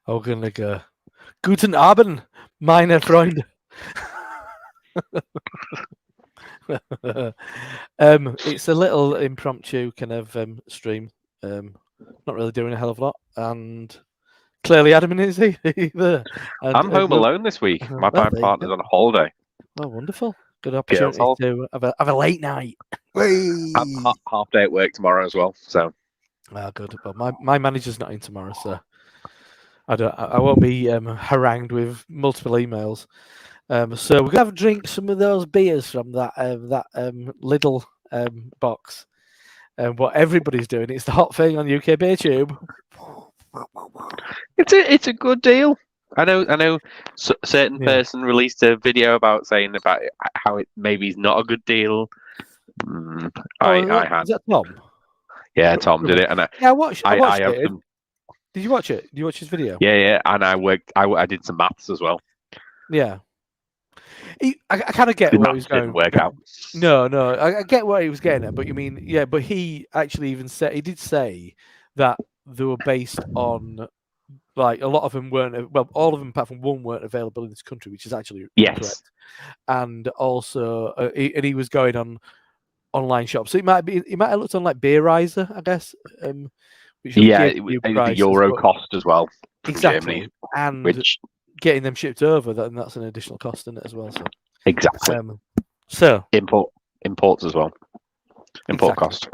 I'm gonna go. Guten Abend, meine Freunde. It's a little impromptu kind of stream. Not really doing a hell of a lot, and clearly Adam isn't either. And, I'm home alone this week. My partner's on holiday. Oh, wonderful! Good opportunity to have a late night. Half day at work tomorrow as well. So, good. Well, my manager's not in tomorrow, so I won't be harangued with multiple emails. So we're gonna drink some of those beers from that Lidl box. And what everybody's doing, it's the hot thing on UK Beer Tube. It's a good deal. I know. Certain person released a video about saying about how it maybe is not a good deal. I had. Is that Tom? Yeah, Tom did it, and I watched it. Some... Did you watch it? Did you watch his video? Yeah, and I did some maths as well. Yeah. I kind of get where he was going. Didn't work out. No, I get where he was getting at, but you mean, yeah, but he actually even said, he did say that they were based on, like, a lot of them weren't, well, all of them apart from one weren't available in this country, which is actually correct. And also, he was going on online shops. So he might have looked on like Beerizer, I guess. Which the euro cost as well. Exactly. Germany, and which... getting them shipped over, that's an additional cost in it as well. So exactly. So imports as well. Import cost.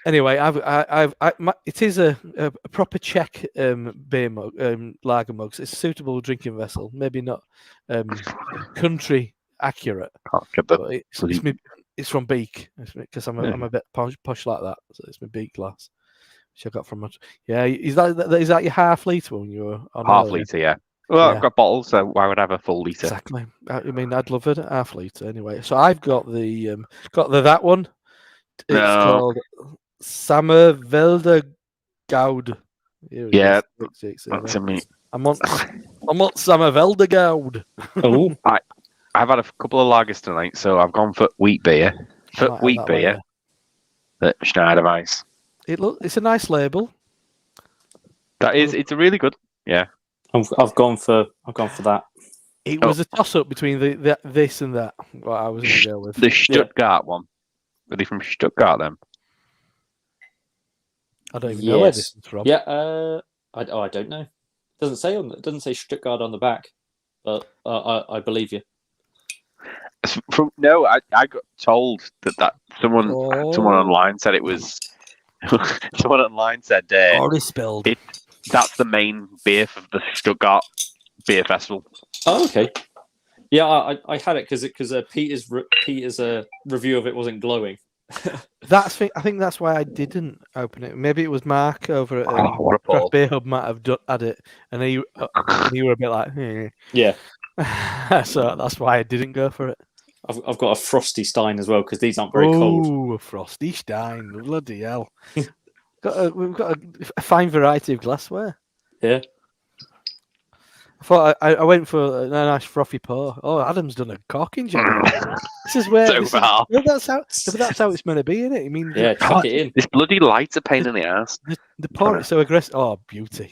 Anyway, it is a proper Czech beer mug, lager mug. So it's a suitable drinking vessel. Maybe not country accurate. But it's from Beak because I'm a bit posh like that. So it's my Beak glass, which I got from much. Yeah, is that your half litre when you were on half litre? Yeah. Well, I've got bottles, so why would I have a full litre? Exactly. I mean, I'd love it half litre anyway. So I've got that one. It's called Sammerwälder Goud. Yeah, that's me. I'm on Sammerwälder Goud. Oh, I've had a couple of lagers tonight, so I've gone for wheat beer. The Schneider Weiss. It's a nice label. It's a really good. Yeah. I've gone for that. It was a toss up between this and that. What I was going to go with the Stuttgart one. Are they from Stuttgart then? I don't even know where this is from. Yeah, I don't know. It doesn't say Stuttgart on the back, but I believe you. No, I got told that someone online said it was. Someone online said already spilled. That's the main beer for the Stuttgart Beer Festival. Oh, okay. Yeah, I had it because Peter's review of it wasn't glowing. I think that's why I didn't open it. Maybe it was Mark over at Craft Beer Hub might have had it, and you were a bit like, yeah. So that's why I didn't go for it. I've got a Frosty Stein as well because these aren't very cold. Oh, a Frosty Stein! Bloody hell! We've got a fine variety of glassware. Yeah. I thought I went for a nice frothy pour. Oh, Adam's done a corking job. This is where that's how it's meant to be, isn't it? I mean, chuck it in. This bloody light's a pain in the ass. The pour it so aggressive. Oh, beauty.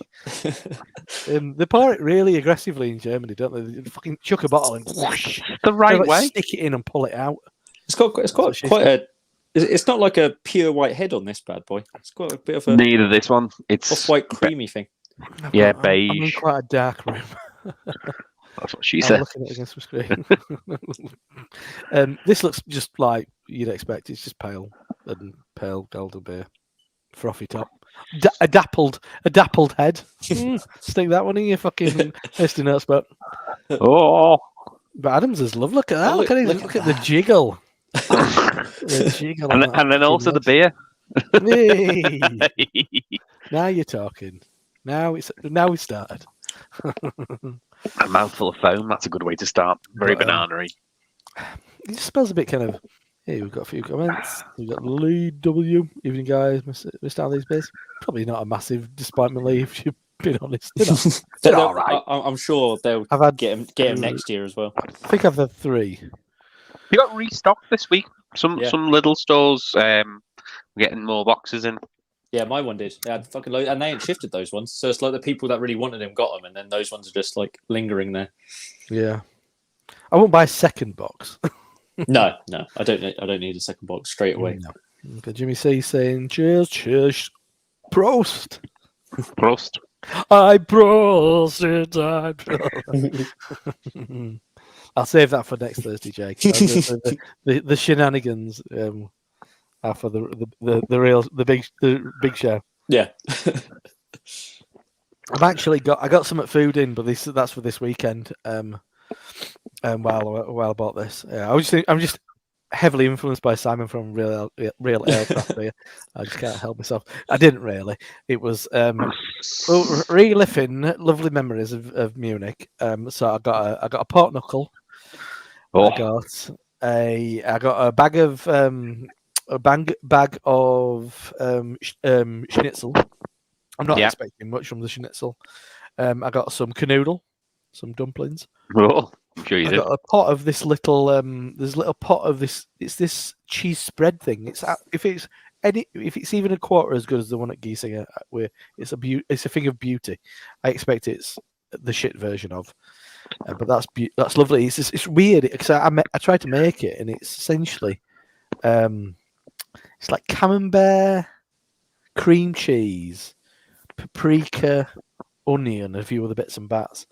They pour it really aggressively in Germany, don't they? They fucking chuck a bottle and whoosh, the right way. Stick it in and pull it out. It's got quite a. It's not like a pure white head on this bad boy. It's got a bit of a. Neither this one. It's off-white creamy thing. Yeah, beige. I'm in quite a dark room. That's what she said. I'm looking at it against the screen. This looks just like you'd expect. It's just pale golden beer, frothy top, a dappled head. Stick that one in your fucking history notes, but But Adams is lovely. Look at that. Look at the jiggle. The jiggle and then also the beer. Hey. Now you're talking. Now we started. A mouthful of foam. That's a good way to start. Very banana-y. It just smells a bit kind of. Hey, we've got a few comments. We've got Lee W. Evening, guys. Missed out these bits. Probably not a massive disappointment, Lee, if you've been honest. They're all right. I'm sure they'll get him next year as well. I think I've had 3. You got restocked this week. Some little stores getting more boxes in. Yeah, my one did. They had fucking loads, and they ain't shifted those ones. So it's like the people that really wanted them got them, and then those ones are just like lingering there. Yeah, I won't buy a second box. No, I don't need a second box straight away. No. Okay, Jimmy C saying cheers, Prost. Prost. I prosted. I'll save that for next Thursday, Jake. The shenanigans are for the big show. Yeah. I got some food in, but that's for this weekend. While I bought this, yeah, I'm just heavily influenced by Simon from Real Aircraft here. I just can't help myself. I didn't really. It was reliving lovely memories of Munich. So I got a pork knuckle. Oh. I got a bag of schnitzel. I'm not expecting much from the schnitzel. I got some canoodle, some dumplings. Oh, I'm sure you did. I got a pot of this little there's a little pot of this. It's this cheese spread thing. If it's even a quarter as good as the one at Giesinger, where it's a thing of beauty. I expect it's the shit version of, but that's lovely. It's weird because I tried to make it, and it's essentially it's like camembert, cream cheese, paprika, onion, and a few other bits and bats.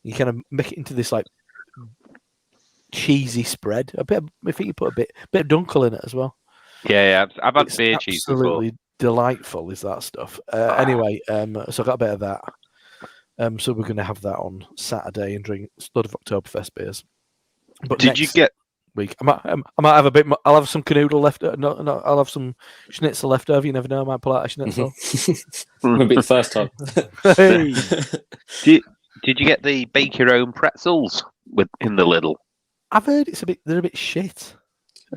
You kind of make it into this like cheesy spread. I think you put a bit of dunkel in it as well. Yeah. I've had beer cheese before. Absolutely delightful is that stuff. Anyway, so I got a bit of that. So we're going to have that on Saturday and drink a lot of Oktoberfest beers. But did you get week? I might have a bit more. I'll have some canoodle left. No, I'll have some schnitzel left over. You never know. I might pull out a schnitzel. Won't be the first time. Hey. Did you get the bake your own pretzels in the Lidl? I've heard they're a bit shit.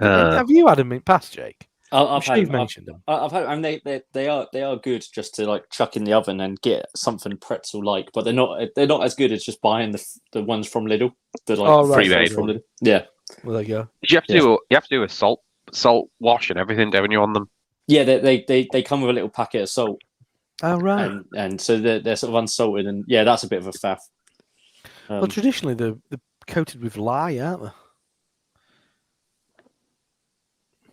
Have you had them in past, Jake? I've mentioned them. I've had, and they are good just to like chuck in the oven and get something pretzel like, but they're not as good as just buying the ones from Lidl. The like pre-made from Lidl. Yeah. Well, there you go. Did you have to do a salt wash and everything, don't you, on them? Yeah, they come with a little packet of salt. Oh right. And so they're sort of unsalted, and yeah, that's a bit of a faff. Well, traditionally they're coated with lye, aren't they?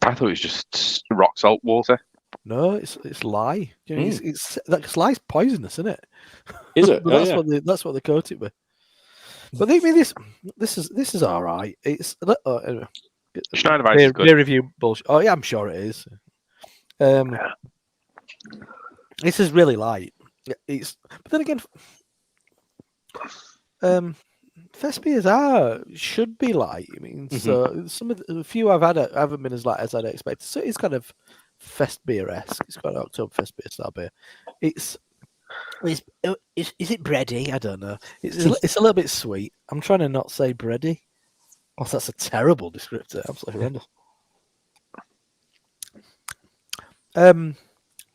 I thought it was just rock salt water. No, it's lye. You know, it's like lye's poisonous, isn't it? Is it? That's what they coat it with. But I mean, this is all right. It's anyway. Schneiderweiss is good. Beer review bullshit. Oh yeah, I'm sure it is. This is really light. But then again, fest beers should be light. I mean, so the few I've had haven't been as light as I'd expected. So it's kind of fest beer-esque. It's got an Oktoberfest beer style beer. Is it bready? I don't know. It's a little bit sweet. I'm trying to not say bready. Oh, that's a terrible descriptor. Absolutely horrendous.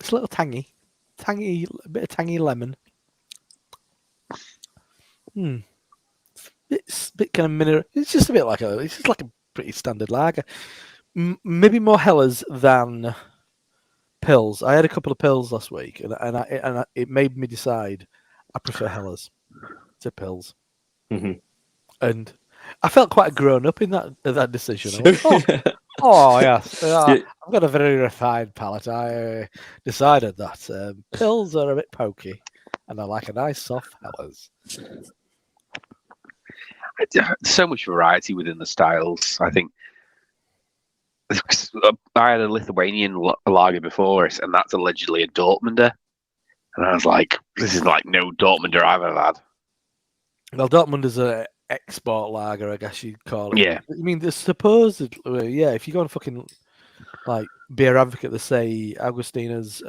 It's a little tangy, a bit of tangy lemon. It's a bit kind of mineral. It's just like a pretty standard lager. Maybe more Hellers than pills. I had a couple of pills last week, and it made me decide I prefer Hellers to pills. And I felt quite grown up in that decision. I went, oh yes, I've got a very refined palate. I decided that pills are a bit pokey, and I like a nice soft Hellers. So much variety within the styles. I think I had a Lithuanian lager before, and that's allegedly a Dortmunder, and I was like, "This is like no Dortmunder I've ever had." Well, Dortmunder's an export lager, I guess you'd call it. Yeah. I mean, there's supposedly, yeah. If you go on fucking like Beer Advocate, they say Augustina's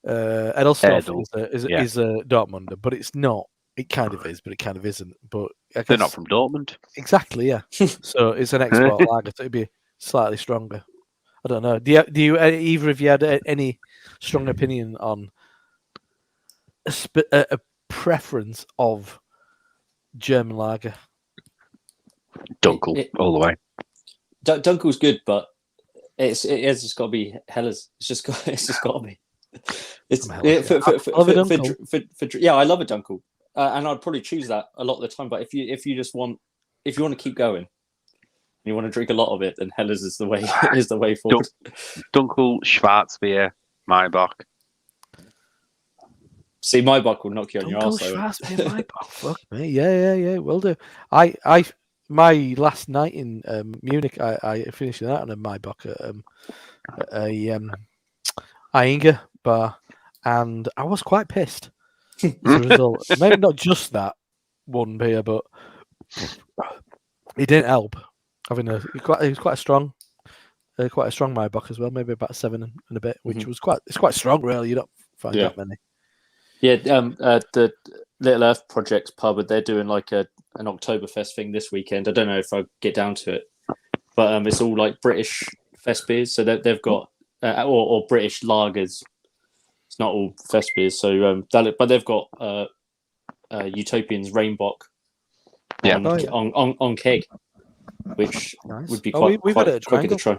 Edelstoff is a Dortmunder, but it's not. It kind of is, but it kind of isn't. But they're not from Dortmund. Exactly, yeah. So it's an export lager, so it'd be slightly stronger. I don't know. Do you either of you had any strong opinion on a preference of German lager? Dunkel all the way. Dunkel's good, but It's just got to be Hellas. It's just got to be. It's I'm yeah, Hellas, yeah. I love a Dunkel. yeah, I love a Dunkel, and I'd probably choose that a lot of the time. But if you want to keep going, and you want to drink a lot of it, then Hellas is the way forward. Dunkel, Schwarzbier, Maybach. See, Maybach will knock you on your Dunkel, arse. Schwarzbier, Maybach. Fuck me. Yeah. Will do. My last night in Munich, I finished that on a Maybach at a Ainga bar, and I was quite pissed as a result. Maybe not just that one beer, but it didn't help. Having it was quite a strong Maybach as well, maybe about 7 and a bit, which was quite strong. Really, you don't find that many. Yeah, the Little Earth Project's pub, they're doing like an Oktober Fest thing this weekend. I don't know if I get down to it, but it's all like British fest beers. So they've got or British lagers. It's not all fest beers. So but they've got Utopian's Rainbock on keg, which would be quite quick to try.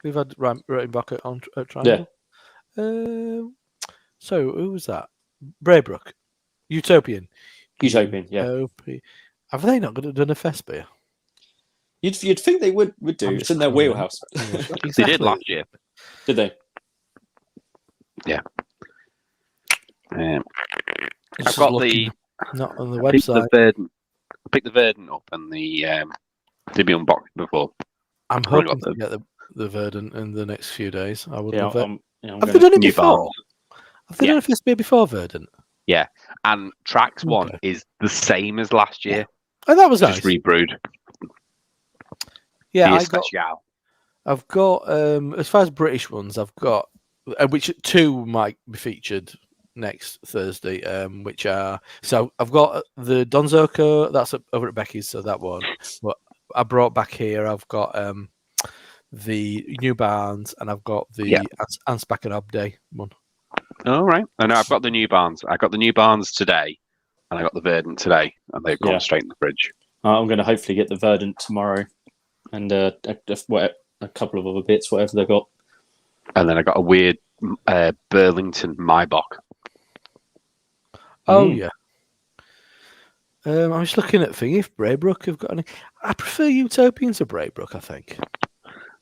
We've had Rainbock at Triangle. Yeah. So who was that? Braybrook. Utopian, yeah. Have they not done a fest beer? You'd think they would do. It's in their wheelhouse. Exactly. They did last year. Did they? Yeah. I've got not on the website. I picked the Verdant up and the did be unboxed before. I'm hoping to get the Verdant in the next few days. I would love it. Have they done it before? Have they done a fest beer before Verdant? Yeah, and Trax 1 is the same as last year. Oh, that was nice. Just rebrewed. Yeah, I've got as far as British ones, I've got which 2 might be featured next Thursday. Which are I've got the Donzoko, that's over at Becky's, so that one. But I brought back here. I've got the New Barns, and I've got the Ansbacher Abday one. All right. I know I've got the New Barns. I got the New Barns today, and I got the Verdant today, and they've gone straight in the fridge. I'm going to hopefully get the Verdant tomorrow, and a couple of other bits, whatever they got. And then I got a weird Burlington Maybach. Oh yeah. I'm just looking at thing if Braybrook have got any. I prefer Utopian to Braybrook, I think.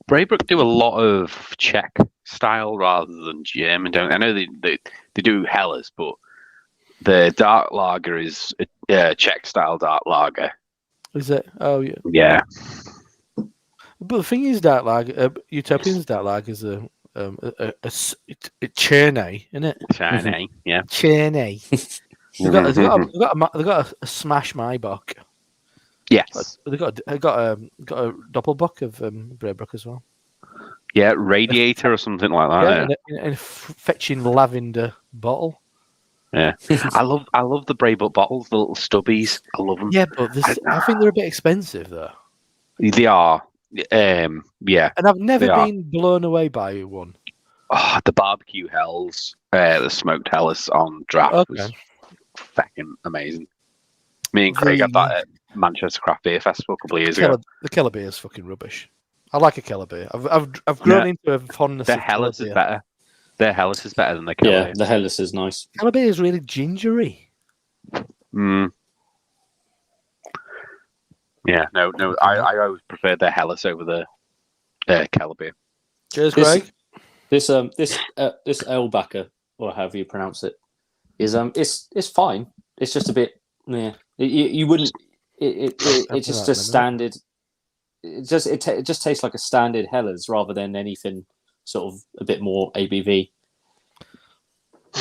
Braybrook do a lot of Czech style rather than German. I know they do Hellas, but the dark lager is a Czech style dark lager. Is it? Oh yeah. Yeah. But the thing is, dark lager, Utopian's dark lager is a Cherney, isn't it? Cherney, yeah. Cherney. They've got a smash Maybach. Yes, they got a doppelbock of Braybrook as well. Yeah, Radiator or something like that. Yeah, in a fetching lavender bottle. Yeah, I love the Braybrook bottles, the little stubbies. I love them. Yeah, but I think they're a bit expensive though. They are. Yeah, and I've never been blown away by one. Oh, the barbecue hells, the smoked hellas on draft was fucking amazing. Me and Craig had that at Manchester Craft Beer Festival a couple of years ago. The Keller beer is fucking rubbish. I like a Keller beer. I've grown into a fondness. The Hellas is better. Their Hellas is better than the Keller. Yeah, the Hellas is nice. Keller beer is really gingery. Yeah, no. I always preferred their Hellas over the Keller beer. Cheers, Craig. This Elbacker, or however you pronounce it, is it's fine. It's just a bit you wouldn't. It's just a standard. It just tastes like a standard Hellas rather than anything sort of a bit more ABV.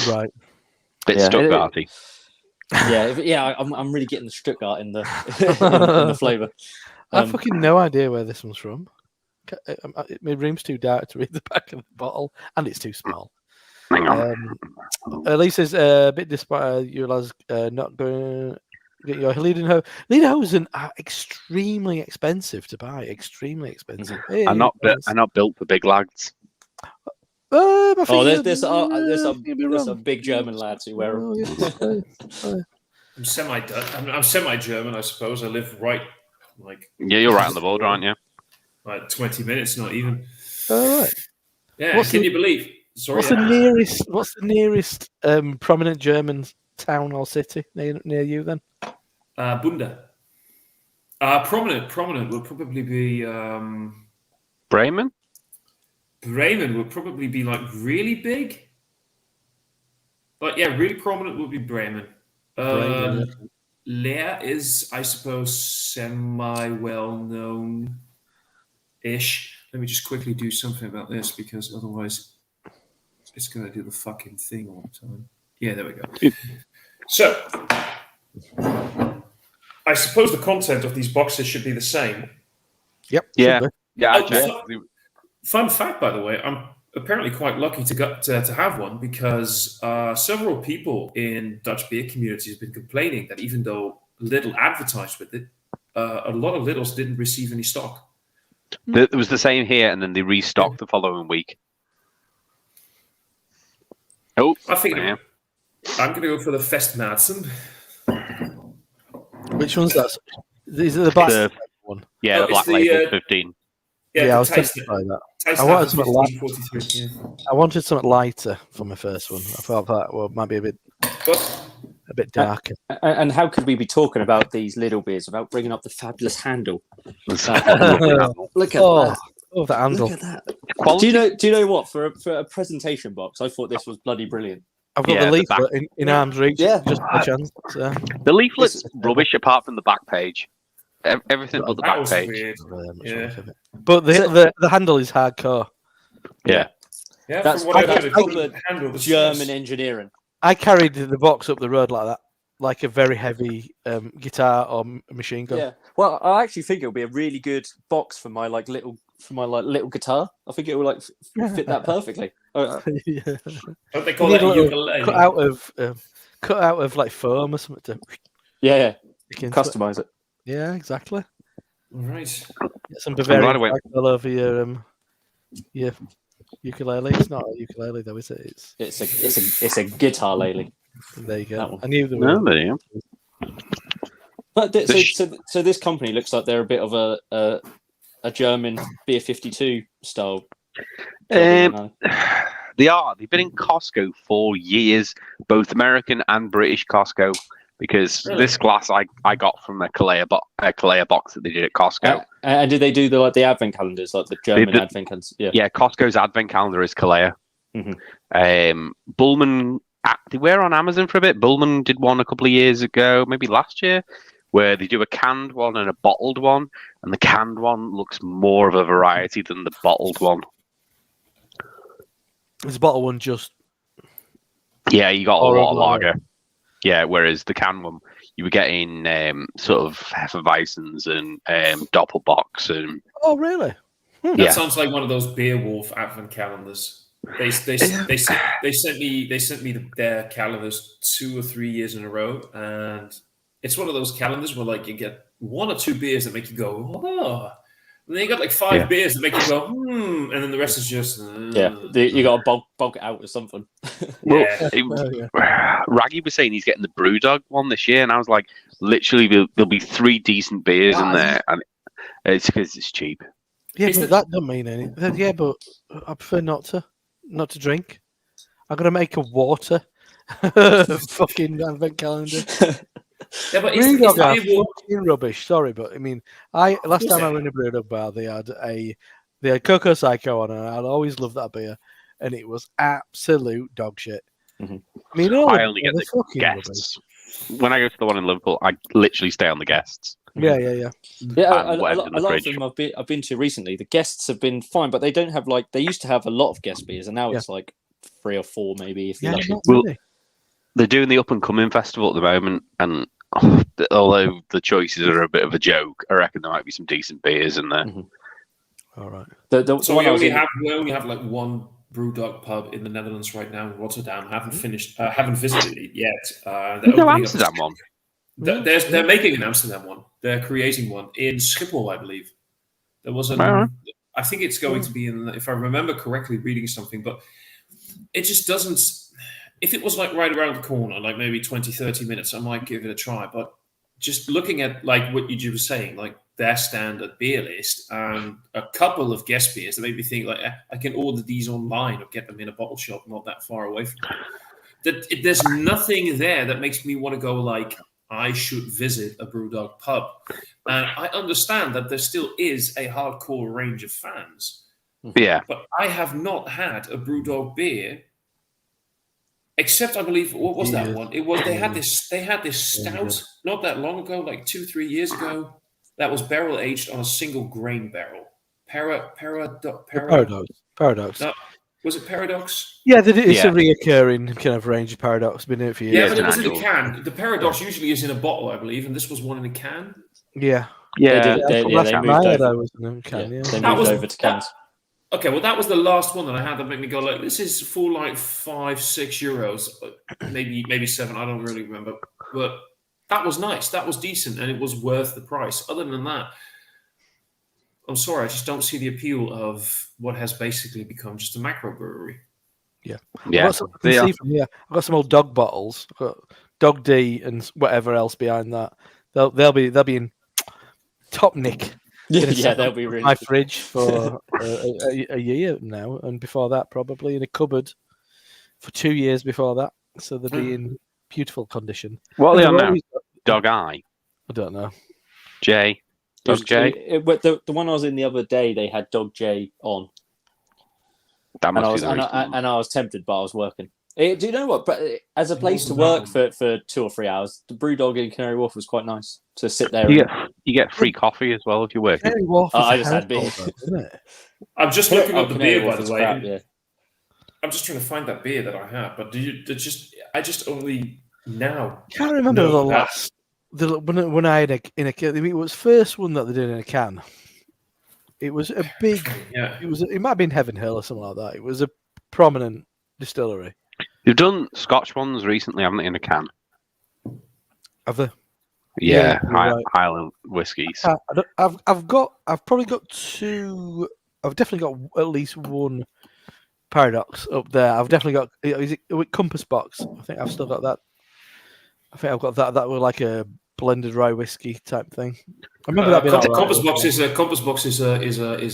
Right. Bit Stuttgarty. Yeah. I'm really getting the Stuttgart in the in the flavour. I have fucking no idea where this one's from. My room's too dark to read the back of the bottle, and it's too small. Hang on. Lisa's a bit disappointed. You lads not going to get your LIDL-Tober. LIDL-Tobers are extremely expensive to buy. Extremely expensive. I'm not built for big lads. There's some big German lads who wear them. I'm semi-German, I suppose. I live right, Yeah, you're right on the border, aren't you? Like 20 minutes, not even. All right. Yeah, What's can the- you believe? Sorry. What's the nearest prominent German town or city near you then? Bunda. Prominent would probably be Bremen? Bremen would probably be like really big. But yeah, really prominent would be Bremen. Bremen, Leer is, I suppose, semi well known ish. Let me just quickly do something about this because otherwise it's going to do the fucking thing all the time. Yeah, there we go. So, I suppose the content of these boxes should be the same. Yep. Yeah. should be. Yeah, I Oh, checked. Fun fact, by the way, I'm apparently quite lucky to have one because several people in Dutch beer community have been complaining that even though Lidl advertised with it, a lot of Lidls didn't receive any stock. It was the same here, and then they restocked the following week. Oh, I think yeah. I'm going to go for the Festmatzen. Which one's that? These are the black one. Yeah, Oh, the black it's the, label 15. Yeah, the I was taste- tempted by that. taste I wanted of something light. 1543, yeah. I wanted something lighter for my first one. I thought that might be a bit darker. And how could we be talking about these little beers without bringing up the fabulous handle? Look at Oh, that. oh, the handle. Look at that. Quality. Do you know what? For a presentation box, I thought this was bloody brilliant. I've got Yeah, the the leaflet in arm's reach. Yeah. Just a chance. So. The leaflet's rubbish apart from the back page. Everything but the That back was page. weird. Yeah. But the handle is hardcore. Yeah. Yeah, That's from what I heard, proper- it proper couldn't handle the German stress. engineering. I carried the box up the road like that, like a very heavy guitar or machine gun. Yeah. Well, I actually think it'll be a really good box for my little guitar. I think it will fit that perfectly. Yeah. Don't they call You that need a little ukulele? cut out of like foam or something to Yeah. stick into it. Customize it. Yeah, exactly. Right. Get some glad Bavarian I went- flag all over your ukulele. It's not a ukulele though, is it? It's a guitar lately. There you That go. one. I knew there No, were. there you go. But The so this company looks like they're a bit of a German Beer 52 style. They are. They've been in Costco for years, both American and British Costco, because Really? this glass I got from a Kalea box that they did at Costco. And did they do the advent calendars, like the German did- advent calendars? Yeah. Yeah, Costco's advent calendar is Kalea. Mhm. Bullman, they were on Amazon for a bit. Bullman did one a couple of years ago, maybe last year, where they do a canned one and a bottled one, and the canned one looks more of a variety than the bottled one. This bottle one just Yeah, you got a Or a lot of lager. lager. Yeah, whereas the canned one, you were getting sort of Hefeweizens and Doppelbocks and really? That Yeah. sounds like one of those Beowulf advent calendars. They sent me their calendars 2 or 3 years in a row, and it's one of those calendars where like you get 1 or 2 beers that make you go, oh, and then you got like 5 beers that make you go, and then the rest is just You got to bulk it out with something. Well, Yeah. Raggy was saying he's getting the Brewdog one this year, and I was like, literally, there'll be 3 decent beers in there, and it's because it's cheap. Yeah, Is but it- that doesn't mean anything. Yeah, but I prefer not to drink. I'm gonna make a water fucking advent calendar. Yeah, but Brewdog are Beowulf- fucking rubbish. Sorry, but I mean, last time I went to Brewdog bar, they had Coco Psycho on, and I'd always loved that beer, and it was absolute dog shit. Mhm. I mean, I only get they're the fucking rubbish. guests. When I go to the one in Liverpool, I literally stay on the guests. Yeah. Yeah, And a whatever's in the lot of fridge. them I've been to recently. The guests have been fine, but they don't have they used to have a lot of guest beers, and now it's like 3 or 4 maybe. If you're Yeah, lucky. not Well, many. They're doing the Up and Coming Festival at the moment, and although the choices are a bit of a joke, I reckon there might be some decent beers in there. All right. The So one we I was only in- have like one Brewdog pub in the Netherlands right now in Rotterdam. Haven't Mm-hmm. haven't visited it yet. They're There's no opening up- Amsterdam one. They're making an Amsterdam one. They're creating one in Schiphol, I believe. There was Alright. I think it's going to be in, if I remember correctly, reading something, but it just doesn't. If it was like right around the corner, like maybe 20, 30 minutes, I might give it a try. But just looking at like what you were saying, like their standard beer list and a couple of guest beers that made me think like I can order these online or get them in a bottle shop not that far away from me. There's nothing there that makes me want to go like I should visit a BrewDog pub. And I understand that there still is a hardcore range of fans. Yeah. But I have not had a BrewDog beer, except I believe what was that one? It was they had this stout not that long ago, like 2-3 years ago, that was barrel aged on a single grain barrel. Paradox. No, was it Paradox? Yeah, it's a reoccurring kind of range of Paradox. Been in it for years. Yeah, but it was in a can. The Paradox usually is in a bottle, I believe, and this was one in a can. Yeah. Yeah. They moved over. They moved over to cans. Okay, well, that was the last one that I had that made me go like, this is for like €5-6, maybe 7. I don't really remember, but that was nice. That was decent, and it was worth the price. Other than that, I'm sorry, I just don't see the appeal of what has basically become just a macro brewery. Yeah. Yeah. I've got some old dog bottles. I've got Dog D and whatever else behind that. They'll be in top nick. Yeah, they'll be really my fridge for a year now, and before that probably in a cupboard for 2 years before that. So they'll be in beautiful condition. What are they on now? Dog Eye. I don't know. J. Dog J. The one I was in the other day, they had Dog J on. That must and be I was tempted, but I was working. Do you know what? But as a place to work for 2 or 3 hours, the BrewDog in Canary Wharf was quite nice to sit there. You get free coffee as well if you're working. Canary Wharf I just had beer. Isn't it? I'm just looking up the Canary beer, by Wharf the way. crap, yeah. I'm just trying to find that beer that I had, but I just only now. Can't remember the last. When I had in a can. It was first one that they did in a can. It was a big. Yeah. It might have been Heaven Hill or something like that. It was a prominent distillery. You've done Scotch ones recently, haven't they, in a can? Have they? Yeah, right. Highland whiskies. I've probably got 2. I've definitely got at least 1 Paradox up there. I've definitely got. Is it Compass Box? I think I've still got that. I think I've got that. That was like a blended rye whiskey type thing. I remember that being Compass Box is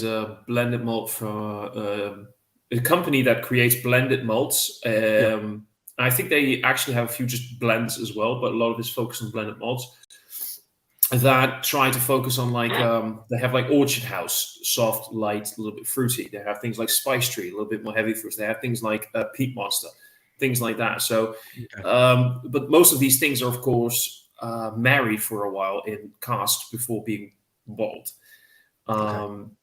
a blended malt from a company that creates blended malts. I think they actually have a few just blends as well, but a lot of it's focused on blended malts that try to focus on like they have like Orchard House, soft, light, a little bit fruity. They have things like Spice Tree, a little bit more heavy fruits. They have things like Peat Monster, things like that. So, but most of these things are of course married for a while in cask before being bottled.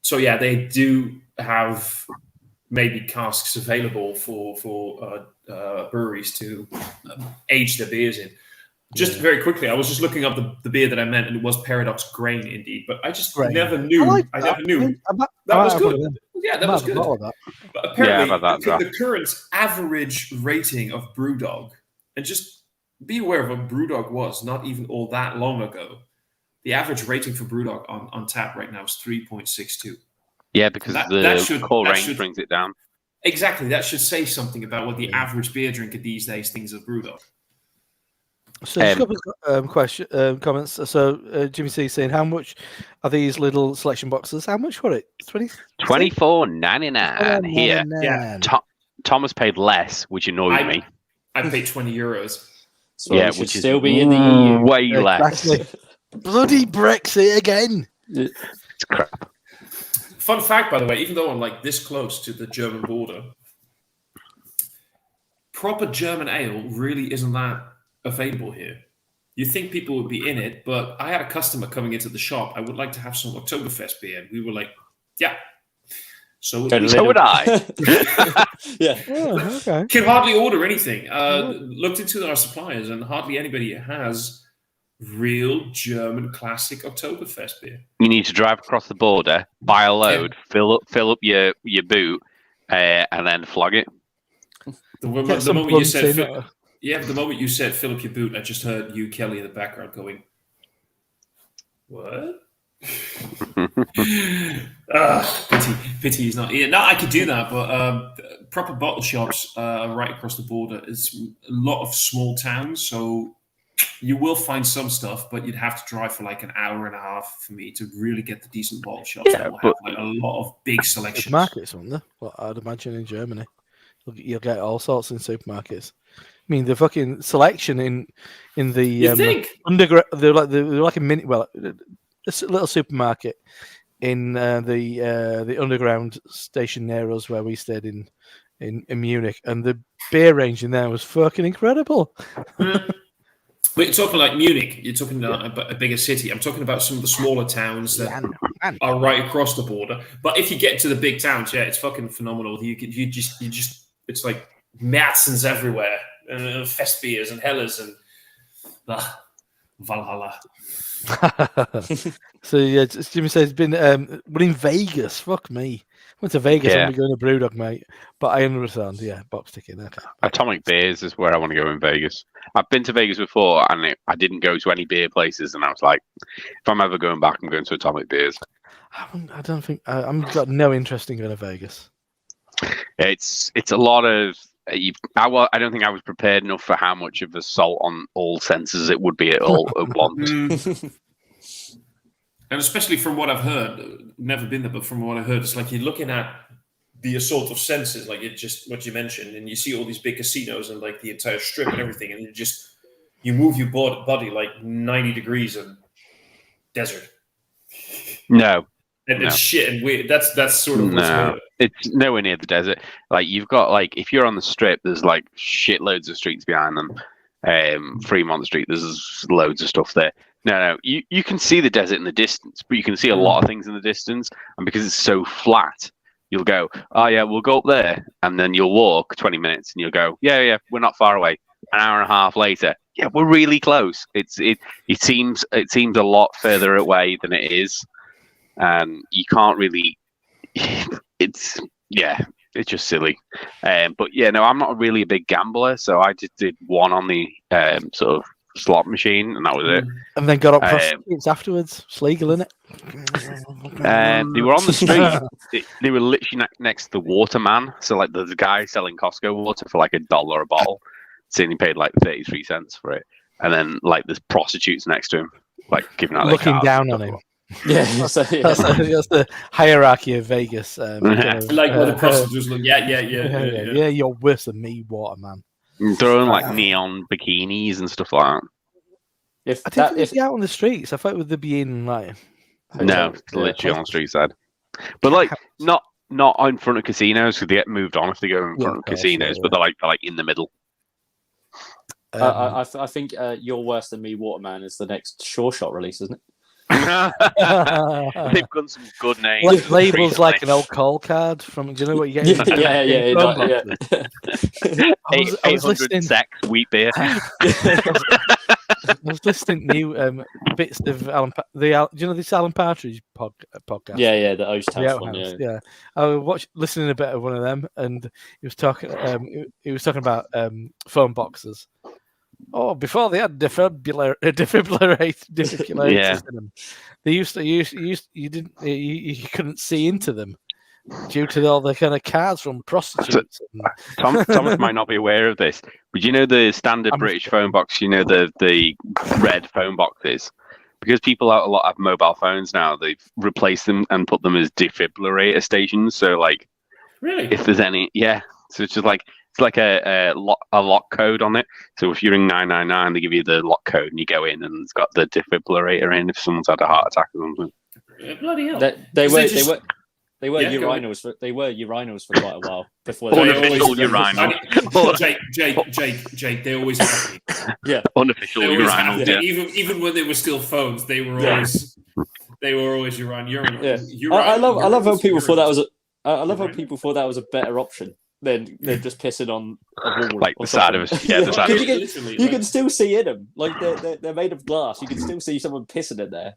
So yeah, they do have maybe casks available for breweries to age their beers in. Just very quickly, I was just looking up the beer that I meant, and it was Paradox Grain indeed. But I just never knew. I never knew. That was good. Yeah, that was good. But apparently, the current average rating of BrewDog, and just be aware of what BrewDog was not even all that long ago. The average rating for BrewDog on tap right now is 3.62. Yeah, because the core range brings it down. Exactly. That should say something about what the average beer drinker these days thinks of BrewDog. So just a couple of comments. So Jimmy C saying, how much are these little selection boxes? How much were it? $24.99 here. Yeah. Thomas paid less, which annoyed me. I paid €20. So yeah, which is still be in the EU. Way less. Bloody Brexit again. It's crap. Fun fact, by the way, even though I'm like this close to the German border, proper German ale really isn't that available here. You think people would be in it, but I had a customer coming into the shop. I would like to have some Oktoberfest beer. And we were like, yeah. So would I. Yeah. Oh, okay. Can hardly order anything. Looked into our suppliers, and hardly anybody has real German classic Oktoberfest beer. You need to drive across the border, buy a load, fill up your boot, and then flog it. The moment you said the moment you said fill up your boot, I just heard you, Kelly, in the background going, what? Pity he's not here. No, I could do that, but proper bottle shops right across the border is a lot of small towns, so you will find some stuff, but you'd have to drive for like an hour and a half for me to really get the decent bottle shops that will have like a lot of big selections. Supermarkets, won't there? Well, I'd imagine in Germany, you'll get all sorts in supermarkets. I mean, the fucking selection in the You think? underground, they're like a mini, well, a little supermarket in the underground station near us where we stayed in Munich, and the beer range in there was fucking incredible. But you're talking like Munich. You're talking about a bigger city. I'm talking about some of the smaller towns that are right across the border. But if you get to the big towns, yeah, it's fucking phenomenal. You just it's like Märzens everywhere, fest beers and Helles and Valhalla. So yeah, Jimmy says been we're in Vegas. Fuck me. Went to Vegas. I'm going to Brewdog, mate. But I understand. Yeah, box ticking. Okay. Atomic Beers is where I want to go in Vegas. I've been to Vegas before, and I didn't go to any beer places. And I was like, if I'm ever going back, I'm going to Atomic Beers. I don't think I've got no interest in going to Vegas. It's a lot of. I don't think I was prepared enough for how much of assault on all senses it would be at once. And especially from what I've heard, never been there, but from what I heard, it's like you're looking at the assault of senses, like it just what you mentioned, and you see all these big casinos and like the entire strip and everything, and you move your body like 90 degrees in desert. No. And it's shit and weird. That's sort of what's weird. It's nowhere near the desert. Like you've got like if you're on the strip, there's like shitloads of streets behind them. Fremont Street, there's loads of stuff there. No, you can see the desert in the distance, but you can see a lot of things in the distance, and because it's so flat, you'll go, oh yeah, we'll go up there, and then you'll walk 20 minutes, and you'll go, yeah, we're not far away. An hour and a half later, yeah, we're really close. It seems a lot further away than it is, and you can't really. It's just silly. But yeah, no, I'm not really a big gambler, so I just did one on the sort of slot machine, and that was it. And then got up prostitutes afterwards. It's legal, isn't it? They were on the street. They were literally next to the waterman. So like there's a guy selling Costco water for like $1 a bottle. So he paid like 33 cents for it. And then like there's prostitutes next to him, like giving out looking down on him. Yeah, that's the hierarchy of Vegas. Like what the prostitutes look. Yeah. You're worse than me, waterman. Throwing like neon bikinis and stuff like that. I didn't be out on the streets. I thought it would be in like. No, it's literally on the street side. But like not in front of casinos because they get moved on if they go in front of casinos. But they're like in the middle. I think You're Worse Than Me, Waterman is the next Sure Shot release, isn't it? They've got some good names. Labels like an old call card from. Do you know what you get? Yeah. 800 sex wheat beer. I was listening to new bits of Alan. Do you know this Alan Partridge podcast? Yeah, the Oast House one. Yeah. I was listening a bit of one of them, and he was talking. He was talking about phone boxes. Oh, before they had defibrillators in them, they used to you couldn't see into them due to all the kind of cards from prostitutes. Thomas might not be aware of this, but you know the standard British phone box. You know the red phone boxes, because people out a lot have mobile phones now. They've replaced them and put them as defibrillator stations. So like, really, if there's any, so it's just like. It's like a lock code on it. So if you ring 999, they give you the lock code, and you go in, and it's got the defibrillator in if someone's had a heart attack or something. Bloody hell! They were urinals for quite a while before. Unofficial urinal. Jake, they always have me. Yeah, unofficial urinals. Yeah. Even when they were still phones, they were always urinal. Yeah, I love how people thought that was I love how people thought that was a better option. Then they're just pissing on a wall, like the side of us. Yeah, the side of us. You can still see in them, like they're made of glass. You can still see someone pissing in there.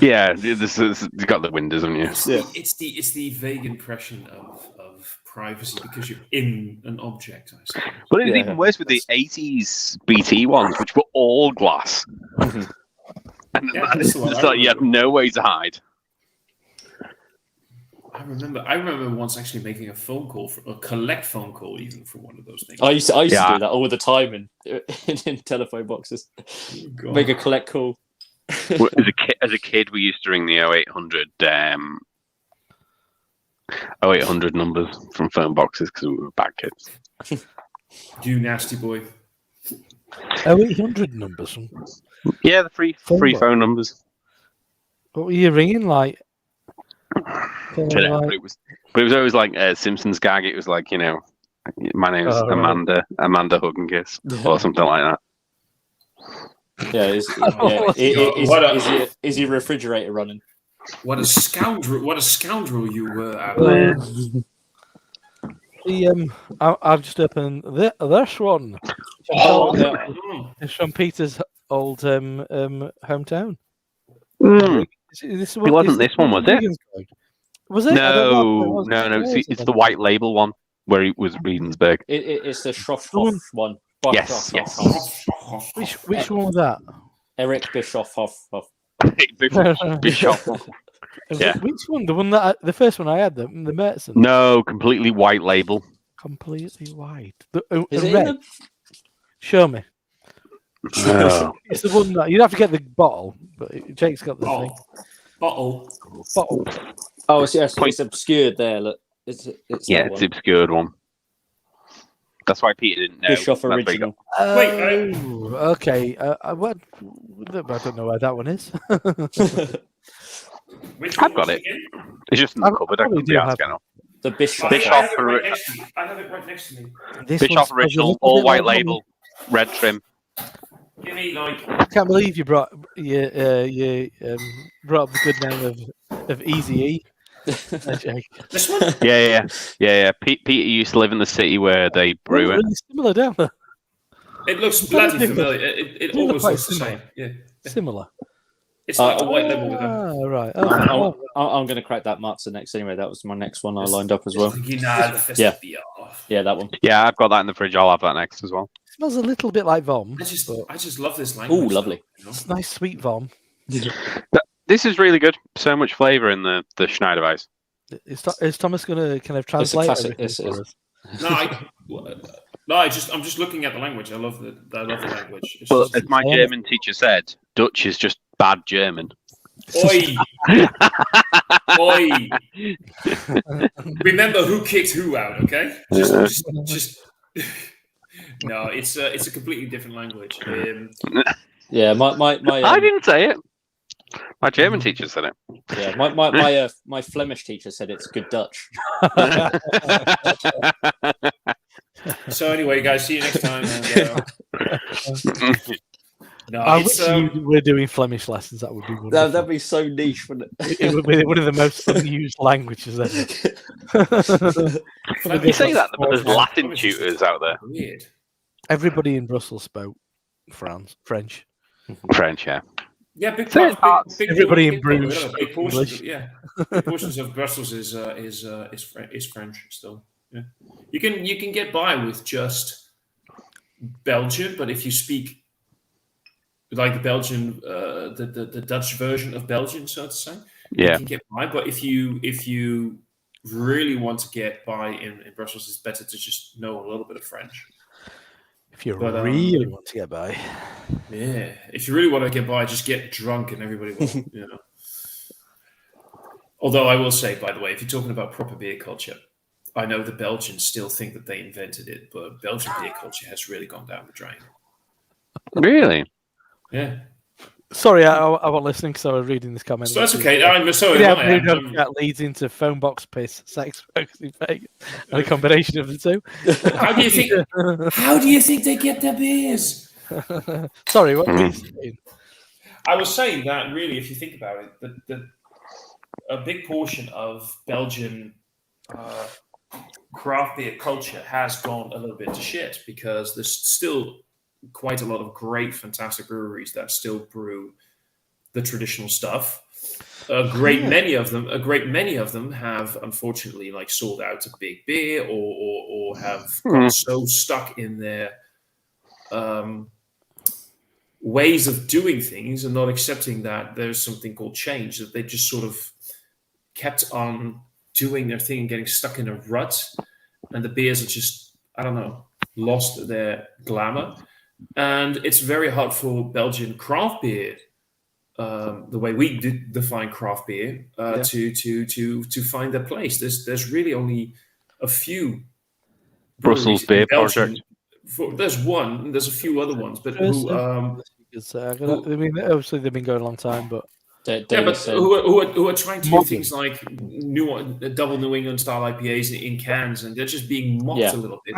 Yeah, you've got the windows on you. It's the vague impression of privacy because you're in an object. I suppose. But it's even worse with the 80s BT ones, which were all glass, and it's like you had no way to hide. I remember once actually making a phone call, a collect phone call, even for one of those things. I used to Yeah. do that all the time in telephone boxes. Oh, God. Make a collect call. Well, as a kid, we used to ring the 0800 0800 numbers from phone boxes because we were bad kids. You nasty boy. 0800 numbers. Yeah, the free Phone phone numbers. What were you ringing like? But it was always like a Simpsons gag. It was like, my name's Oh, right. Amanda Hug and Kiss, or something like that. Yeah, is your refrigerator running? What a scoundrel! What a scoundrel you were, Alan. I've just opened this one. Oh, yeah. It's from Peter's old hometown. It wasn't this one, was it? Was it? No. It's the white label one where it was Regensburg. It's the Schroff one. Yes. Which one was that? Eric Bischoff. Bishop. Yeah. Which one? The one the first one I had, the Mertzen. No, completely white label. Completely white. Is it red. Show me. No. It's the one that you'd have to get the bottle, but Jake's got the thing. Bottle. Oh, it's obscured there. Look, it's It's the obscured one. That's why Peter didn't know. Bischoff That's where he original. Wait, okay. I don't know where that one is. Which I've one got was it. again? It's just in the cupboard. I probably couldn't be do asked have again. The Bischoff. Bischoff I have it right next to me. This Bischoff one's a original, little all bit white like label, red trim. Give me like. I can't believe you brought you brought up the good name of Easy E. Jake. This one? Yeah. Peter used to live in the city where they brew it. Really similar, don't they? It looks It's very bloody different. familiar. It They look almost quite looks the similar. same. Yeah. Similar. It's like a white label with a. Right. I'm going to crack that Matza next anyway. That was my next one I lined up as well. Yeah, that one. Yeah, I've got that in the fridge. I'll have that next as well. It smells a little bit like vom. I just love this language. Oh, lovely. It's nice, sweet vom. This is really good. So much flavour in the Schneider Weiss. Is Thomas going to kind of translate classic, everything yes, for us? I'm just looking at the language. I love the language. It's But just- as my German teacher said, Dutch is just bad German. Oi! Oi! Remember who kicked who out, okay? Just no, it's a completely different language. Yeah, my I didn't say it. My German teacher said it. yeah, my Flemish teacher said it's good Dutch. So anyway, guys, see you next time. And, I wish you were doing Flemish lessons. That would be wonderful. That'd be so niche, wouldn't it? It would be one of the most unused languages ever. You say that, but there's Latin tutors out there. Weird. Everybody in Brussels spoke French. French, yeah. Yeah, big So part. Big everybody in big Bruges big portions. English. Yeah, big portions of Brussels is French still. Yeah, you can get by with just Belgian, but if you speak like the Belgian, the Dutch version of Belgian, so to say, you can get by. But if you really want to get by in Brussels, it's better to just know a little bit of French. If you really want to get by. Yeah, if you really want to get by, just get drunk and everybody will, Although I will say, by the way, if you're talking about proper beer culture, I know the Belgians still think that they invented it, but Belgian beer culture has really gone down the drain. Really? Yeah. Sorry, I wasn't listening because I was reading this comment. So that's okay. I'm sorry. That leads into phone box piss, sex, and a combination of the two. How do you think they get their beers? Sorry, what were you saying? I was saying that really, if you think about it, a big portion of Belgian craft beer culture has gone a little bit to shit because there's still quite a lot of great, fantastic breweries that still brew the traditional stuff. A great many of them have unfortunately sold out to big beer or have got so stuck in their ways of doing things and not accepting that there's something called change, that they just sort of kept on doing their thing and getting stuck in a rut, and the beers are just, I don't know, lost their glamour. And it's very hard for Belgian craft beer, the way we define craft beer, to find their place. There's really only a few Brussels breweries in Beer Belgium. Project. There's one, there's a few other ones, but who, I mean, obviously they've been going a long time, but yeah, but said, who are trying to do Modern. things like double New England style IPAs in cans, and they're just being mocked Yeah. a little bit.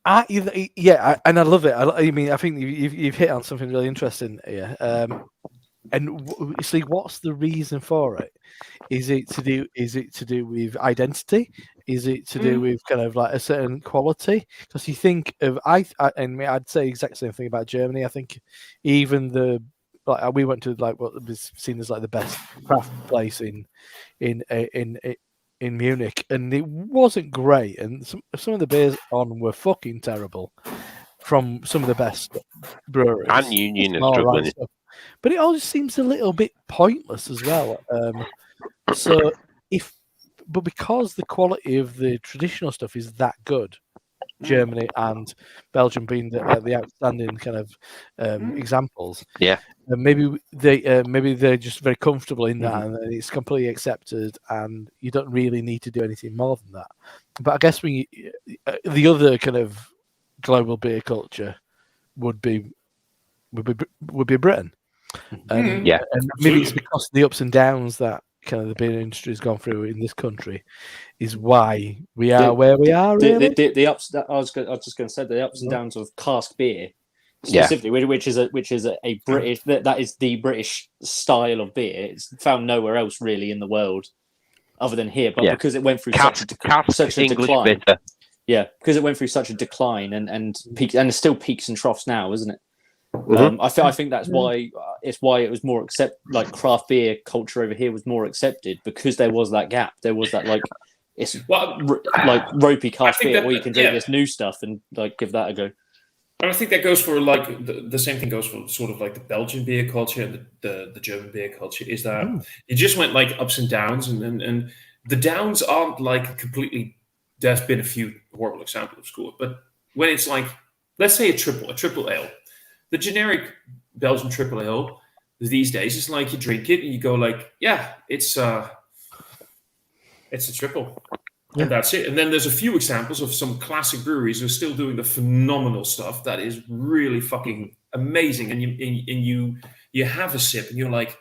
And I love it. I mean, I think you've hit on something really interesting here. And see, what's the reason for it? Is it to do with identity? Is it to do with kind of like a certain quality? Because you think of and I'd say exact same thing about Germany. I think even we went to like what was seen as like the best craft place in Munich, and it wasn't great. And some of the beers on were fucking terrible from some of the best breweries. And Union is All struggling. right stuff. But it all just seems a little bit pointless as well. So but because the quality of the traditional stuff is that good, Germany and Belgium being the outstanding kind of examples. Yeah. Maybe they're just very comfortable in that, and it's completely accepted, and you don't really need to do anything more than that. But I guess the other kind of global beer culture would be Britain, and maybe it's because the ups and downs that kind of the beer industry has gone through in this country is why we are where we are. Really, the ups. That I was just going to say the ups and downs of cask beer, specifically, which is a British that is the British style of beer. It's found nowhere else really in the world, other than here. But because it went through such a decline, bitter. yeah, because it went through such a decline and peaks, and it still peaks and troughs now, isn't it? I think that's why it was more like craft beer culture over here was more accepted, because there was that gap. There was that like like ropey cask beer, or you can drink this new stuff and like give that a go. And I think that goes for like the same thing goes for sort of like the Belgian beer culture and the German beer culture, is that it just went like ups and downs, and the downs aren't like completely. There's been a few horrible examples, of course, but when it's like, let's say a triple ale. The generic Belgian triple ale these days is like you drink it and you go like, yeah, it's a triple, and that's it. And then there's a few examples of some classic breweries who are still doing the phenomenal stuff that is really fucking amazing. And you have a sip and you're like,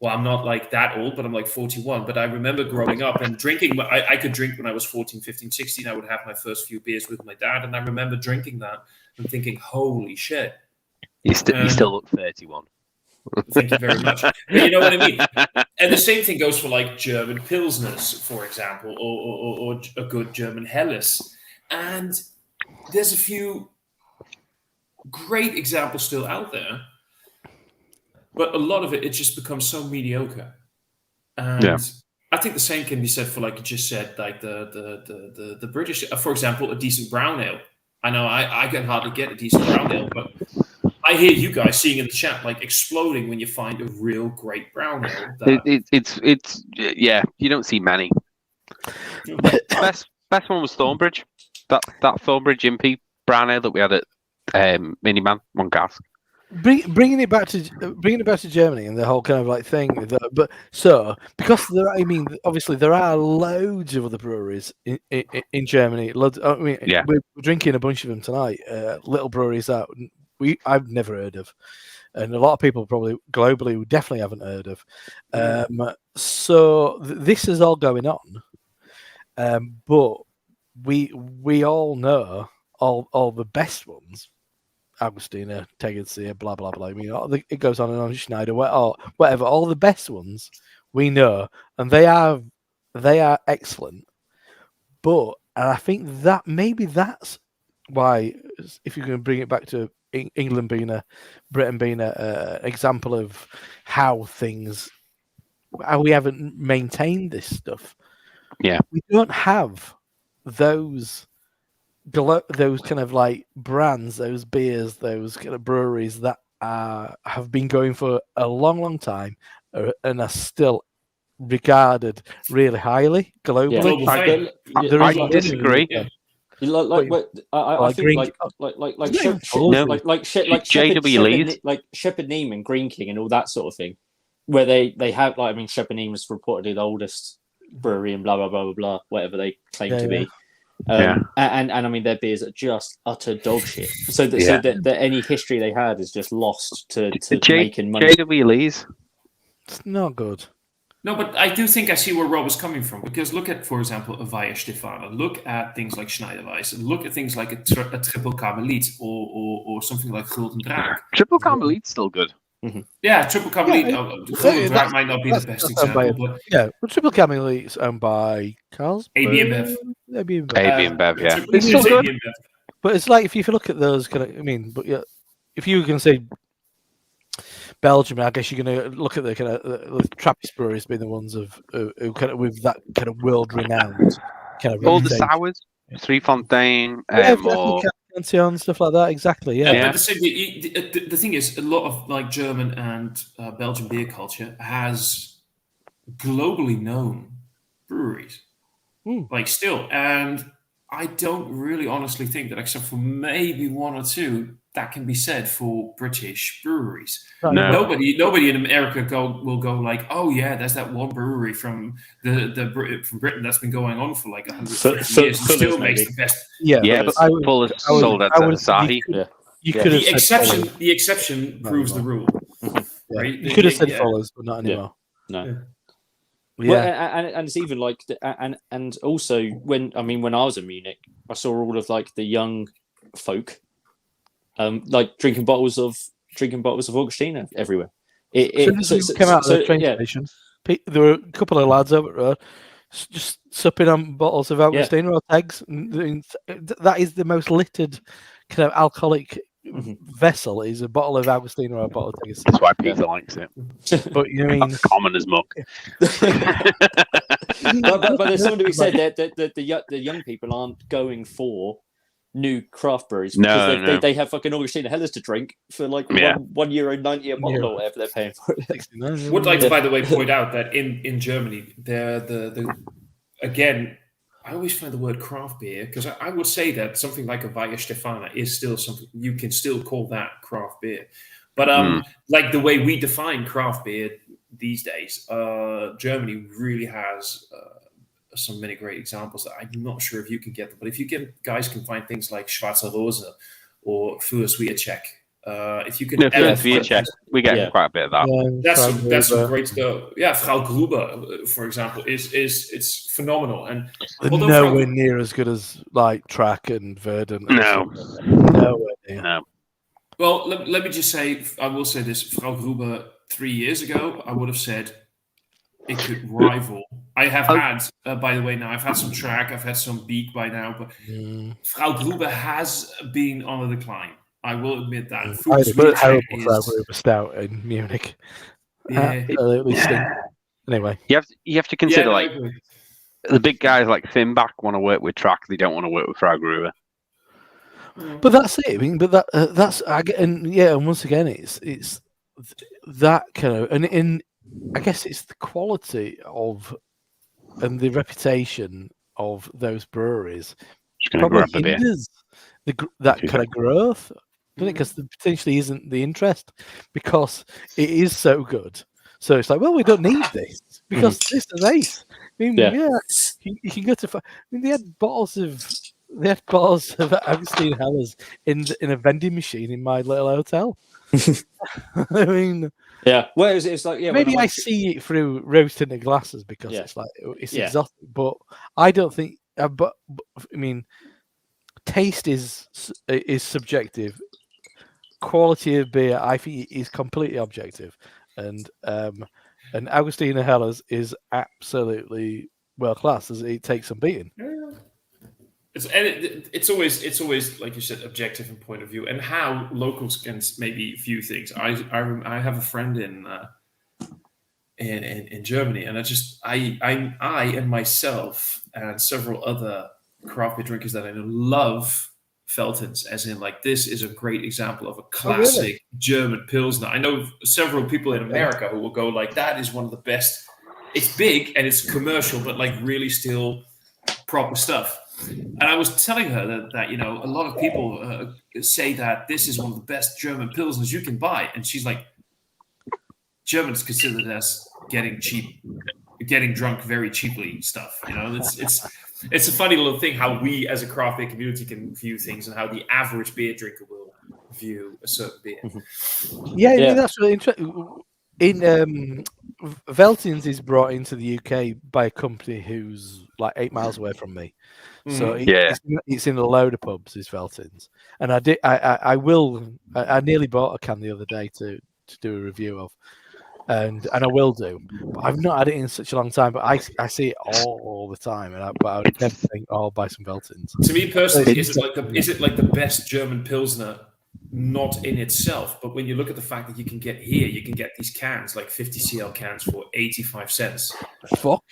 well, I'm not like that old, but I'm like 41. But I remember growing up and drinking. I could drink when I was 14, 15, 16. I would have my first few beers with my dad, and I remember drinking that and thinking, holy shit. You still look 31. Thank you very much. But you know what I mean? And the same thing goes for like German Pilsners, for example, or a good German Helles. And there's a few great examples still out there, but a lot of it just becomes so mediocre. And I think the same can be said for, like you just said, like the British, for example, a decent brown ale. I know I can hardly get a decent brown ale, but I hear you guys seeing in the chat like exploding when you find a real great brown ale. It's you don't see many. best one was Thornbridge. That Thornbridge Impy brown ale that we had at Miniman, one cask. Bringing it back to Germany and the whole kind of like thing, but because obviously there are loads of other breweries in Germany. We're drinking a bunch of them tonight. Little breweries that I've never heard of, and a lot of people probably globally who definitely haven't heard of. So this is all going on, but we all know all the best ones. Agustina, Tegernsee, blah blah blah. I mean, it goes on and on. Schneider, or whatever. All the best ones we know, and they are excellent. But I think that maybe that's why, if you're going to bring it back to England Britain being an example of how we haven't maintained this stuff. Yeah, we don't have those kind of like brands, those beers, those kind of breweries that have been going for a long, long time and are still regarded really highly globally. Global fame. There I is like- disagree. Yeah. Like what I Like think Green- like Yeah, JW Lee's. Shepherd Neame and Green King and all that sort of thing, where they have like, I mean, Shepherd Neame is reportedly the oldest brewery and blah blah blah blah blah, whatever they claim to be. And I mean, their beers are just utter dog shit. So that any history they had is just lost to making money. JW Lee's. It's not good. No, but I do think I see where Rob is coming from, because look at, for example, a Via Stefana. Look at things like Schneiderweiss, and look at things like a triple Karmeliet or something like Gulden Draak. Triple Karmeliet's still good. Yeah, triple Karmeliet. Yeah, Gulden Draak might not be the best example, but Yeah, but Triple Camel is owned by Carlsberg. AB InBev. AB InBev. AB InBev, yeah. It's still good. AB InBev. But it's like if you look at those kind of, I mean, but yeah, if you were going to say Belgium, I guess you're going to look at the kind of the Trappist breweries being the ones who kind of with that kind of world renowned kind of All the reputation. sours, Three Fontaine, Yeah, or Cantillon, stuff like that. Exactly. Yeah. But the thing is, a lot of like German and Belgian beer culture has globally known breweries, like still, and I don't really honestly think that, except for maybe one or two, that can be said for British breweries. Right. No. Nobody in America will go like, oh yeah, there's that one brewery from from Britain that's been going on for like 150 years and still makes the best. yeah, but Fuller's sold out to Asahi. You could have The said exception proves the rule. Right? You could have said Fuller's, but not anymore. No. Yeah. Well, and it's even like and also when I was in Munich, I saw all of like the young folk, like drinking bottles of Augustiner everywhere. As soon as we came out of the train station, there were a couple of lads over the road just supping on bottles of Augustiner or Tegs. That is the most littered kind of alcoholic vessel, is a bottle of Augustiner or a bottle of Tegs. That's why Peter likes it. But you mean That's common as muck. but there's something to be said that the young people aren't going for new craft breweries because they have fucking Augustiner Helles to drink for like €1.90 a bottle or whatever they're paying for it. Would like to, by the way, point out that in Germany, the again, I always find the word craft beer, because I would say that something like a Via Stefana is still something you can still call that craft beer. But like the way we define craft beer these days, Germany really has some many great examples that I'm not sure if you can get them. But if you guys can find things like Schwarze Rose or Fürstwiercheck, if you can, Fürstwiercheck, we get quite a bit of that. That's some great stuff. Yeah, Frau Gruber, for example, it's phenomenal, and nowhere near as good as like Track and Verdant. No. Nowhere near. No. Well, let me just say, I will say this: Frau Gruber 3 years ago, I would have said it could rival. I have had, by the way, now I've had some Track, I've had some Beak by now, but Frau Gruber has been on a decline. I will admit that. I had a terrible Frau Gruber stout in Munich. Absolutely stink. Anyway, you have to consider like the big guys like Finback want to work with Track. They don't want to work with Frau Gruber. But that's it. I mean, but that's and once again, it's that kind of and I guess it's the quality of and the reputation of those breweries probably hinders that kind of growth, doesn't it? Because there potentially isn't the interest because it is so good. So it's like, well, we don't need this because this is ace. I mean, you can go to. I mean, they had bottles of Agostino Helles in a vending machine in my little hotel. I mean, well, it's like maybe I see it through rose tinted glasses because it's like it's exotic, but I don't think. But I mean, taste is subjective. Quality of beer, I think, is completely objective, and Agostino Helles is absolutely world class. It takes some beating. It's always like you said, objective and point of view, and how locals can maybe view things. I have a friend in Germany, and I and myself and several other craft beer drinkers that I know love Veltins, as in like this is a great example of a classic German Pilsner. I know several people in America who will go like that is one of the best it's big and it's commercial, but like really still proper stuff. And I was telling her that you know, a lot of people say that this is one of the best German pilsners you can buy, and she's like, Germans consider it as getting drunk very cheaply stuff. You know, it's a funny little thing how we as a craft beer community can view things and how the average beer drinker will view a certain beer. Yeah, I mean, that's really interesting. In Veltins is brought into the UK by a company who's like 8 miles away from me. So it's in a load of pubs, is Veltins. And I nearly bought a can the other day to do a review of. And I will do. But I've not had it in such a long time, but I see it all the time. But I would never think, oh, I'll buy some Veltins. To me personally, is it like the best German Pilsner? Not in itself, but when you look at the fact that you can get these cans, like 50 cl cans for 85 cents. Fuck.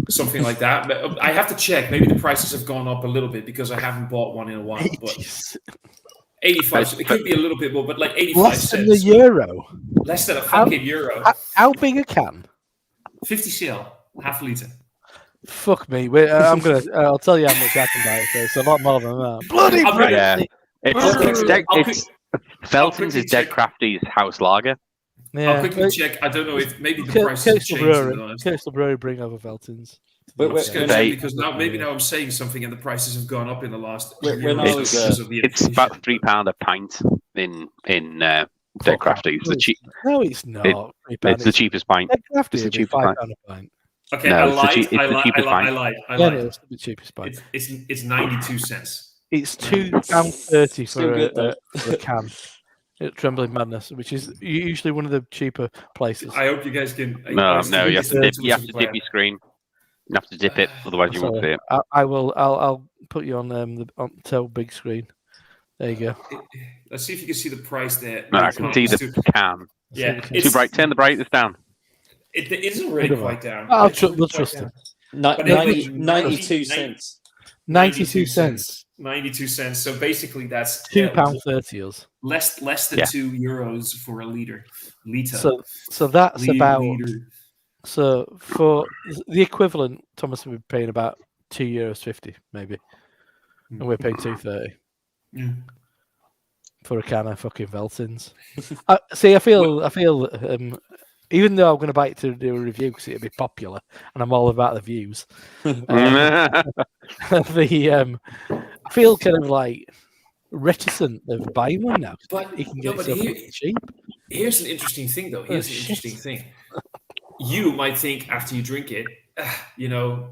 Something like that. But I have to check. Maybe the prices have gone up a little bit because I haven't bought one in a while. But 85, it could be a little bit more, but like 85 less cents. Less than a euro. Less than a fucking euro. How big a can? 50 cl, half a litre. Fuck me. I'll tell you how much I can buy it for. It's a lot more than that. Bloody yeah. Veltins is Dead Crafty's house lager. Yeah. I'll quickly check. I don't know if maybe the price has changed. Coastal Brewery bring over Veltins. Because now I'm saying something and the prices have gone up in the last. It's about £3 a pint in Dead Crafty. It's the cheap. No, it's not. It's the cheapest pint. It's the cheapest pint. Okay, no, I lied. Yeah, it's the cheapest pint. It's 92 cents. It's £2.30 for a can at Trembling Madness, which is usually one of the cheaper places. I hope you guys can. No, you have to dip your screen. You have to dip it, otherwise you won't see it. I will. I'll put you on the big screen. There you go. Let's see if you can see the price there. No, I can see the can. Yeah, it's too bright. Turn the brightness down. It isn't really quite down. We'll trust him. 92 cents. 92 cents. 92 cents. So basically, that's £2.30. Less than €2 for a liter. So that's about. Liter. So for the equivalent, Thomas would be paying about €2.50 maybe, and we're paying $2.30 for a can of fucking Veltins. I feel. Even though I'm going to buy it to do a review because it'll be popular, and I'm all about the views. I feel kind of like reticent of buying one now. But you can get it cheap. Here's an interesting thing, though. You might think after you drink it,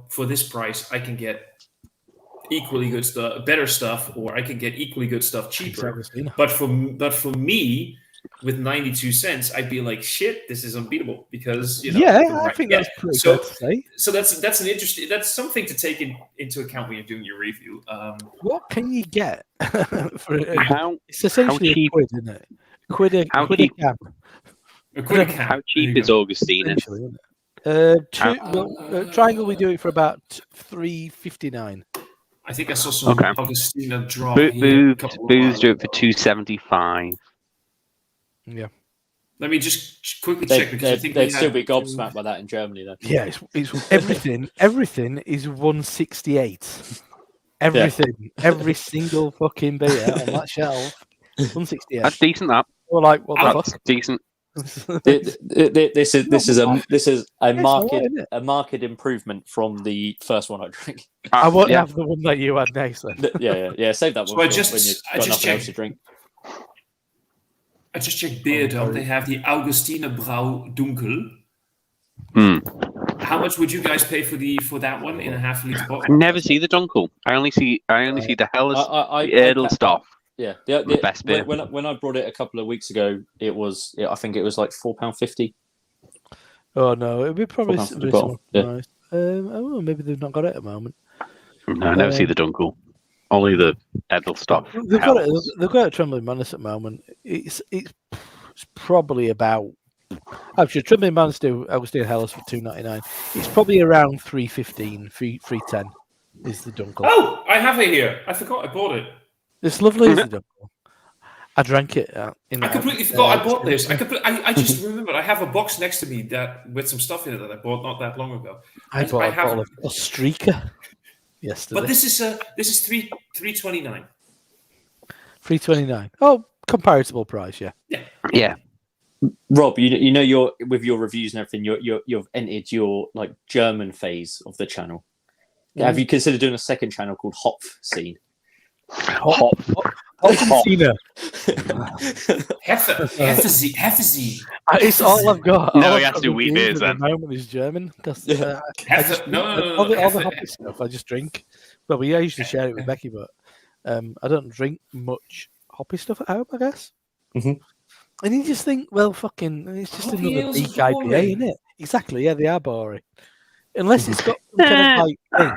for this price, I can get equally good stuff, better stuff, or I can get equally good stuff cheaper. But for me, with 92 cents, I'd be like, shit, this is unbeatable because I think that's pretty good to say. So that's an interesting. That's something to take into account when you're doing your review. What can you get for it's essentially a quid, isn't it? Quid a can. How cheap is Augustina? Triangle, we do it for about $3.59. I think I saw some Augustina drop here. Booze do it for $2.75. Yeah. Let me just quickly check because I think they'd still be gobsmacked by that in Germany, though. Yeah, it's everything. Everything is 168. Everything, every single fucking beer on that shelf, 168. That's decent. That. Or like, what the fuck? Decent. This is a marked improvement from the first one I drank. I won't have the one that you had next then. Yeah. Save that one when you've got nothing else to drink. I just checked Beerdam. They have the Augustiner Brau Dunkel. How much would you guys pay for that one in a half liter bottle? I never see the Dunkel. I only see the Helles, the LIDL-Tober. Yeah, the best beer. When I brought it a couple of weeks ago, I think it was like £4.50. Oh no, it'd be probably yeah. Maybe they've not got it at the moment. No, I never see the Dunkel. Only the LIDL-Tober. They've got it. They've got it at Trembling Madness at the moment. It's probably about. Actually, Trembling Madness do Augustine Helles for $2.99. It's probably around $3.15, $3.10 is the Dunkel. Oh, I have it here. I forgot I bought it. It's lovely, is the Dunkel. I drank it. I completely forgot I bought this. I just remembered I have a box next to me that with some stuff in it that I bought not that long ago. I bought a bottle of Streaker yesterday. But this is $3.29. $3.29. Oh, comparable price, yeah. Yeah. Rob, you know you're with your reviews and everything. You've entered your like German phase of the channel. Have you considered doing a second channel called Hop Scene? Hop. Cena. Hefezie. It's all I've got. No, all he I've has got to do wheat reviews beers at then. the moment is German. Because No. all the hoppy stuff I just drink. Well, I usually share it with Becky, but I don't drink much hoppy stuff at home, I guess. Mhm. And you just think, well, fucking, it's just Hoppy another ales are big IPA, boring. isn't it? Exactly, yeah, they are boring. Unless it's got some kind of like thing.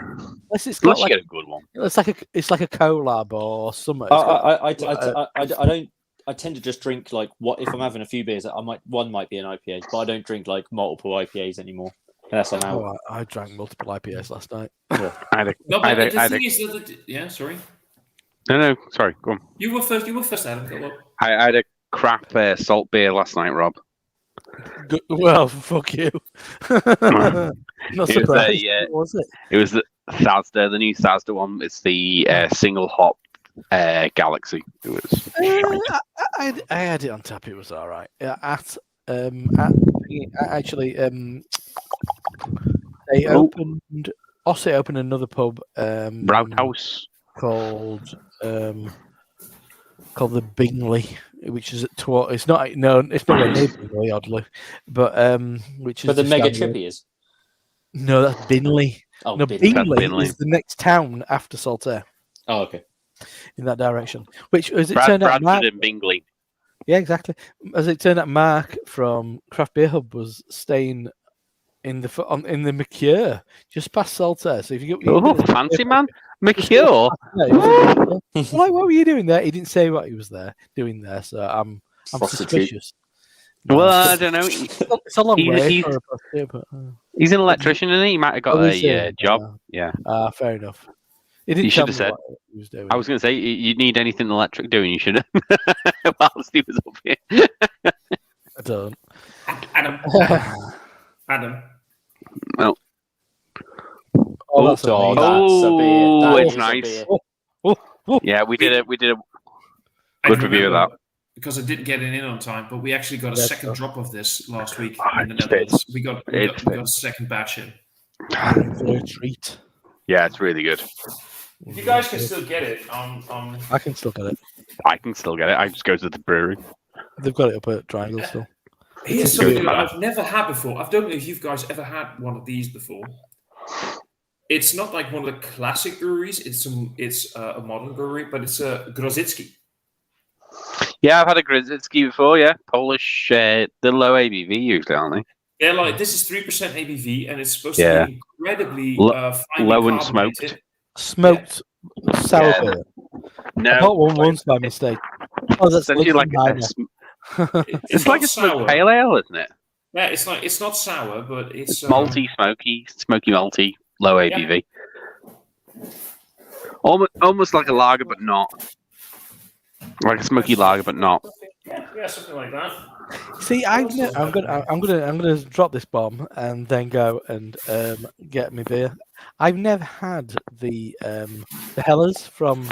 Unless it's got Unless you like get a good one. it's like a collab or something. It's got, I don't. I tend to just drink like what if I'm having a few beers. One might be an IPA, but I don't drink like multiple IPAs anymore. Unless I'm out. I drank multiple IPAs last night. I had a, No, I but had a, the I had thing a, is that yeah, sorry. no, sorry, go on. You were first, Adam. Go on. I had a crap salt beer last night, Rob. Good, well, fuck you. Not It was surprised. a, What was it? It was the Thasda, the new Thasda one. It's the single hop Galaxy. It was. I had it on tap. It was all right. Actually, they opened. Ossie opened another pub. Brouthouse. Called the Bingley, which is at it's not nowhere near Bingley, oddly, but which is But the just Mega down the road. Trippy is. No, that's Bingley. Oh, No, Bingley. Bingley is the next town after Saltaire Oh, okay. in that direction. Which, as it turned out, Bradford Mark, and Bingley. yeah, exactly. As it turned out, Mark from Craft Beer Hub was staying in the McCure, just past Saltaire. So if you get Fancy man, McCure. Like, what were you doing there? He didn't say what he was doing there, so I'm Prostitute. suspicious. Well, I don't know. It's a long way for a prostitute, but He's an electrician, and he might have got a job. Yeah. Fair enough. He didn't You tell should me have said. what he was doing. I was going to say you need anything electric doing. You should have. Whilst he was up here. I don't. Adam. Well. Oh, that's Oh, amazing. that's a beer. That It's is a nice. beer. Yeah, we did a good I review of that. remember, because I didn't get it in on time, but we actually got a second drop of this last week in the It's Netherlands. We got it's a second batch in. For a treat. Yeah, it's really good. If you guys can still get it, I can still get it. I can still get it. I just go to the brewery. They've got it up at Triangle still. here's something that I've never had before. I don't know if you guys ever had one of these before. It's not like one of the classic breweries. It's a modern brewery, but it's a Grozicki. Yeah, I've had a Grzycki before. Yeah, Polish. They're low ABV usually, aren't they? Yeah, like this is 3% ABV, and it's supposed to be incredibly finely low and carbonated. Smoked sour Yeah. beer. No, I bought one once by mistake. Oh, that's essentially like it's like not a smoked sour. pale ale, isn't it? Yeah, it's not sour, but it's Malty, smoky malty, low ABV. Almost like a lager, but not. Like a smoky lager, but not. Yeah, something like that. See, I'm gonna drop this bomb and then go and get me beer. I've never had the Hellers from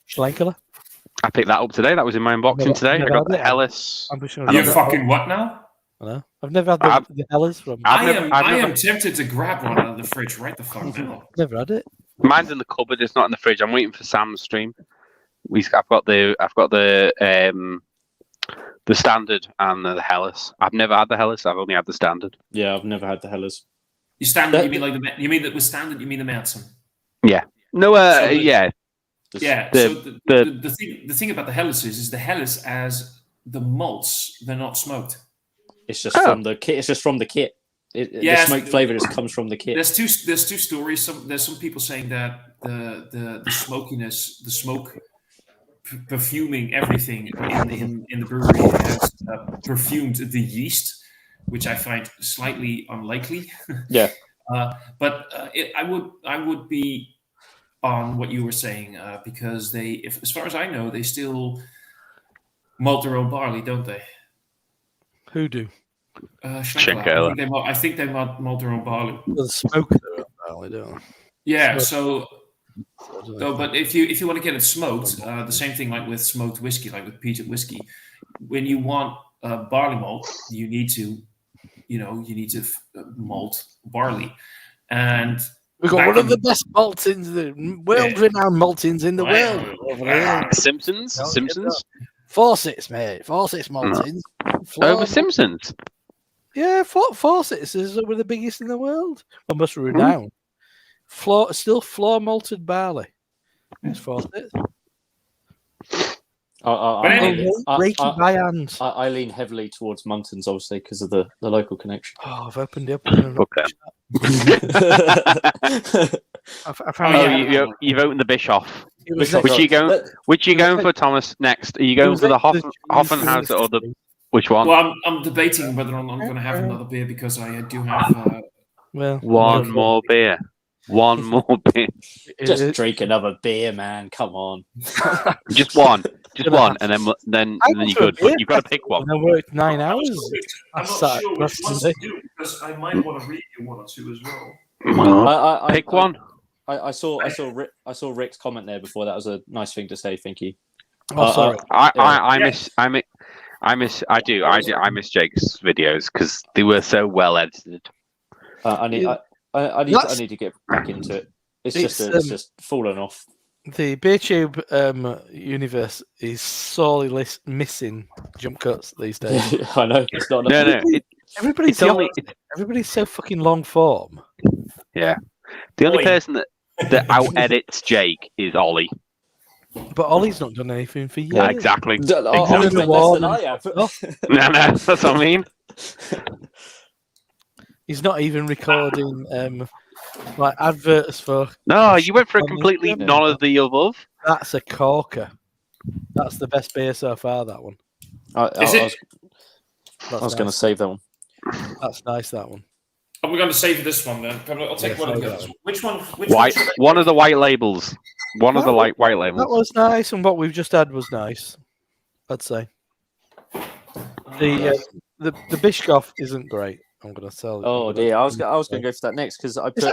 Schlenkele. I picked that up today. That was in my unboxing today. I got the Hellas. I'm just You gonna fucking what now? I have never had the Hellers from. I am tempted to grab one out of the fridge right the fuck now. Never had it. Mine's in the cupboard. It's not in the fridge. I'm waiting for Sam's stream. I've got the standard and the Hellas. I've never had the Hellas. I've only had the standard. Yeah, I've never had the Hellers. You standard? You mean that with standard? You mean the Madsen? Yeah. No. Yeah. Yeah. The thing about the Helles is the Helles as the malts, they're not smoked. It's just from the kit. It's just from the kit. The smoke flavor just comes from the kit. There's two stories. There's some people saying that the smokiness, the smoke perfuming everything in the brewery has perfumed the yeast, which I find slightly unlikely. Yeah. But I would be on what you were saying because as far as I know, they still malt their own barley, don't they? Who do? Schenker. I think they malt their own barley. The smoke their own barley, don't they? Yeah. Smoke. But if you want to get it smoked, the same thing like with smoked whiskey, like with peated whiskey, when you want barley malt, you need to malt barley, and we've got one of the best maltings, the world-renowned maltings in the world. Simpsons. Fawcett's, mate. Fawcett's maltings. Over Simpsons. Yeah, Fawcett's is one of the biggest in the world. Well, most renowned. Still floor malted barley. It's Fawcett's. Reiki by hand. I lean heavily towards Muntons, obviously, because of the local connection. Oh, I've opened it up. You've opened the Bischoff. Which are you going for, Thomas? Next, are you going for the Hoffenhauser or the which one? Well, I'm debating whether I'm going to have another beer because I do have. One more beer. Just drink another beer, man. Come on. Just one, and then you could. You've got to pick one. And I worked 9 hours. I'm not sure which one to do because I might want to read you one or two as well. Pick one. I saw Rick's comment there before. That was a nice thing to say. Thank you. Oh, sorry. I miss Jake's videos because they were so well edited. I need to get back into it. It's just fallen off. The BeerTube universe is sorely missing jump cuts these days. I know. It's not enough. Everybody's so fucking long form. Yeah. The only person that out edits Jake is Ollie. But Ollie's not done anything for years. Yeah, exactly. Ollie's done less than I have. No, that's what I mean. He's not even recording like adverts for. No, you went for a completely none of the above. That's a corker. That's the best beer so far. That one. I was going to save that one. That's nice. That one. We're going to save this one then. I'll take one of the others. Which one? One of the white labels. One of the white labels. That was nice, and what we've just had was nice. I'd say. The Bischoff isn't great. I'm going to tell you. Oh dear, I was going to go for that next because I put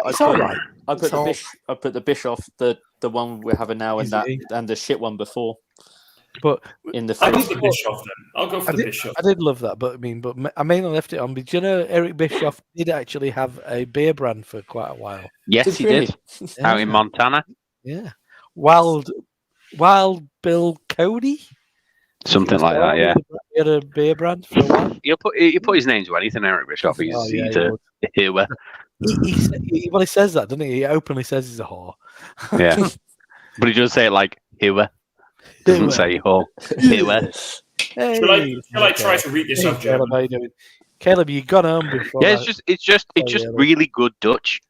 the Bischoff, the one we're having now, and the shit one before. But in the I'll go for the Bischoff then. I'll go for the Bischoff. I did love that, but I mainly left it on. But do you know Eric Bischoff did actually have a beer brand for quite a while? Yes, he did. Yeah. Out in Montana. Yeah, Wild Bill Cody. Something like that, yeah. He had a beer brand for a while. You put his name to anything, Eric Bischoff. He's a hero. He says that, doesn't he? He openly says he's a whore. Yeah, but he does say it like hero. Doesn't say whore. Hero. Hey, shall I try to read this up, Caleb, how you doing? Caleb, you got home before. Yeah, it's just really good Dutch.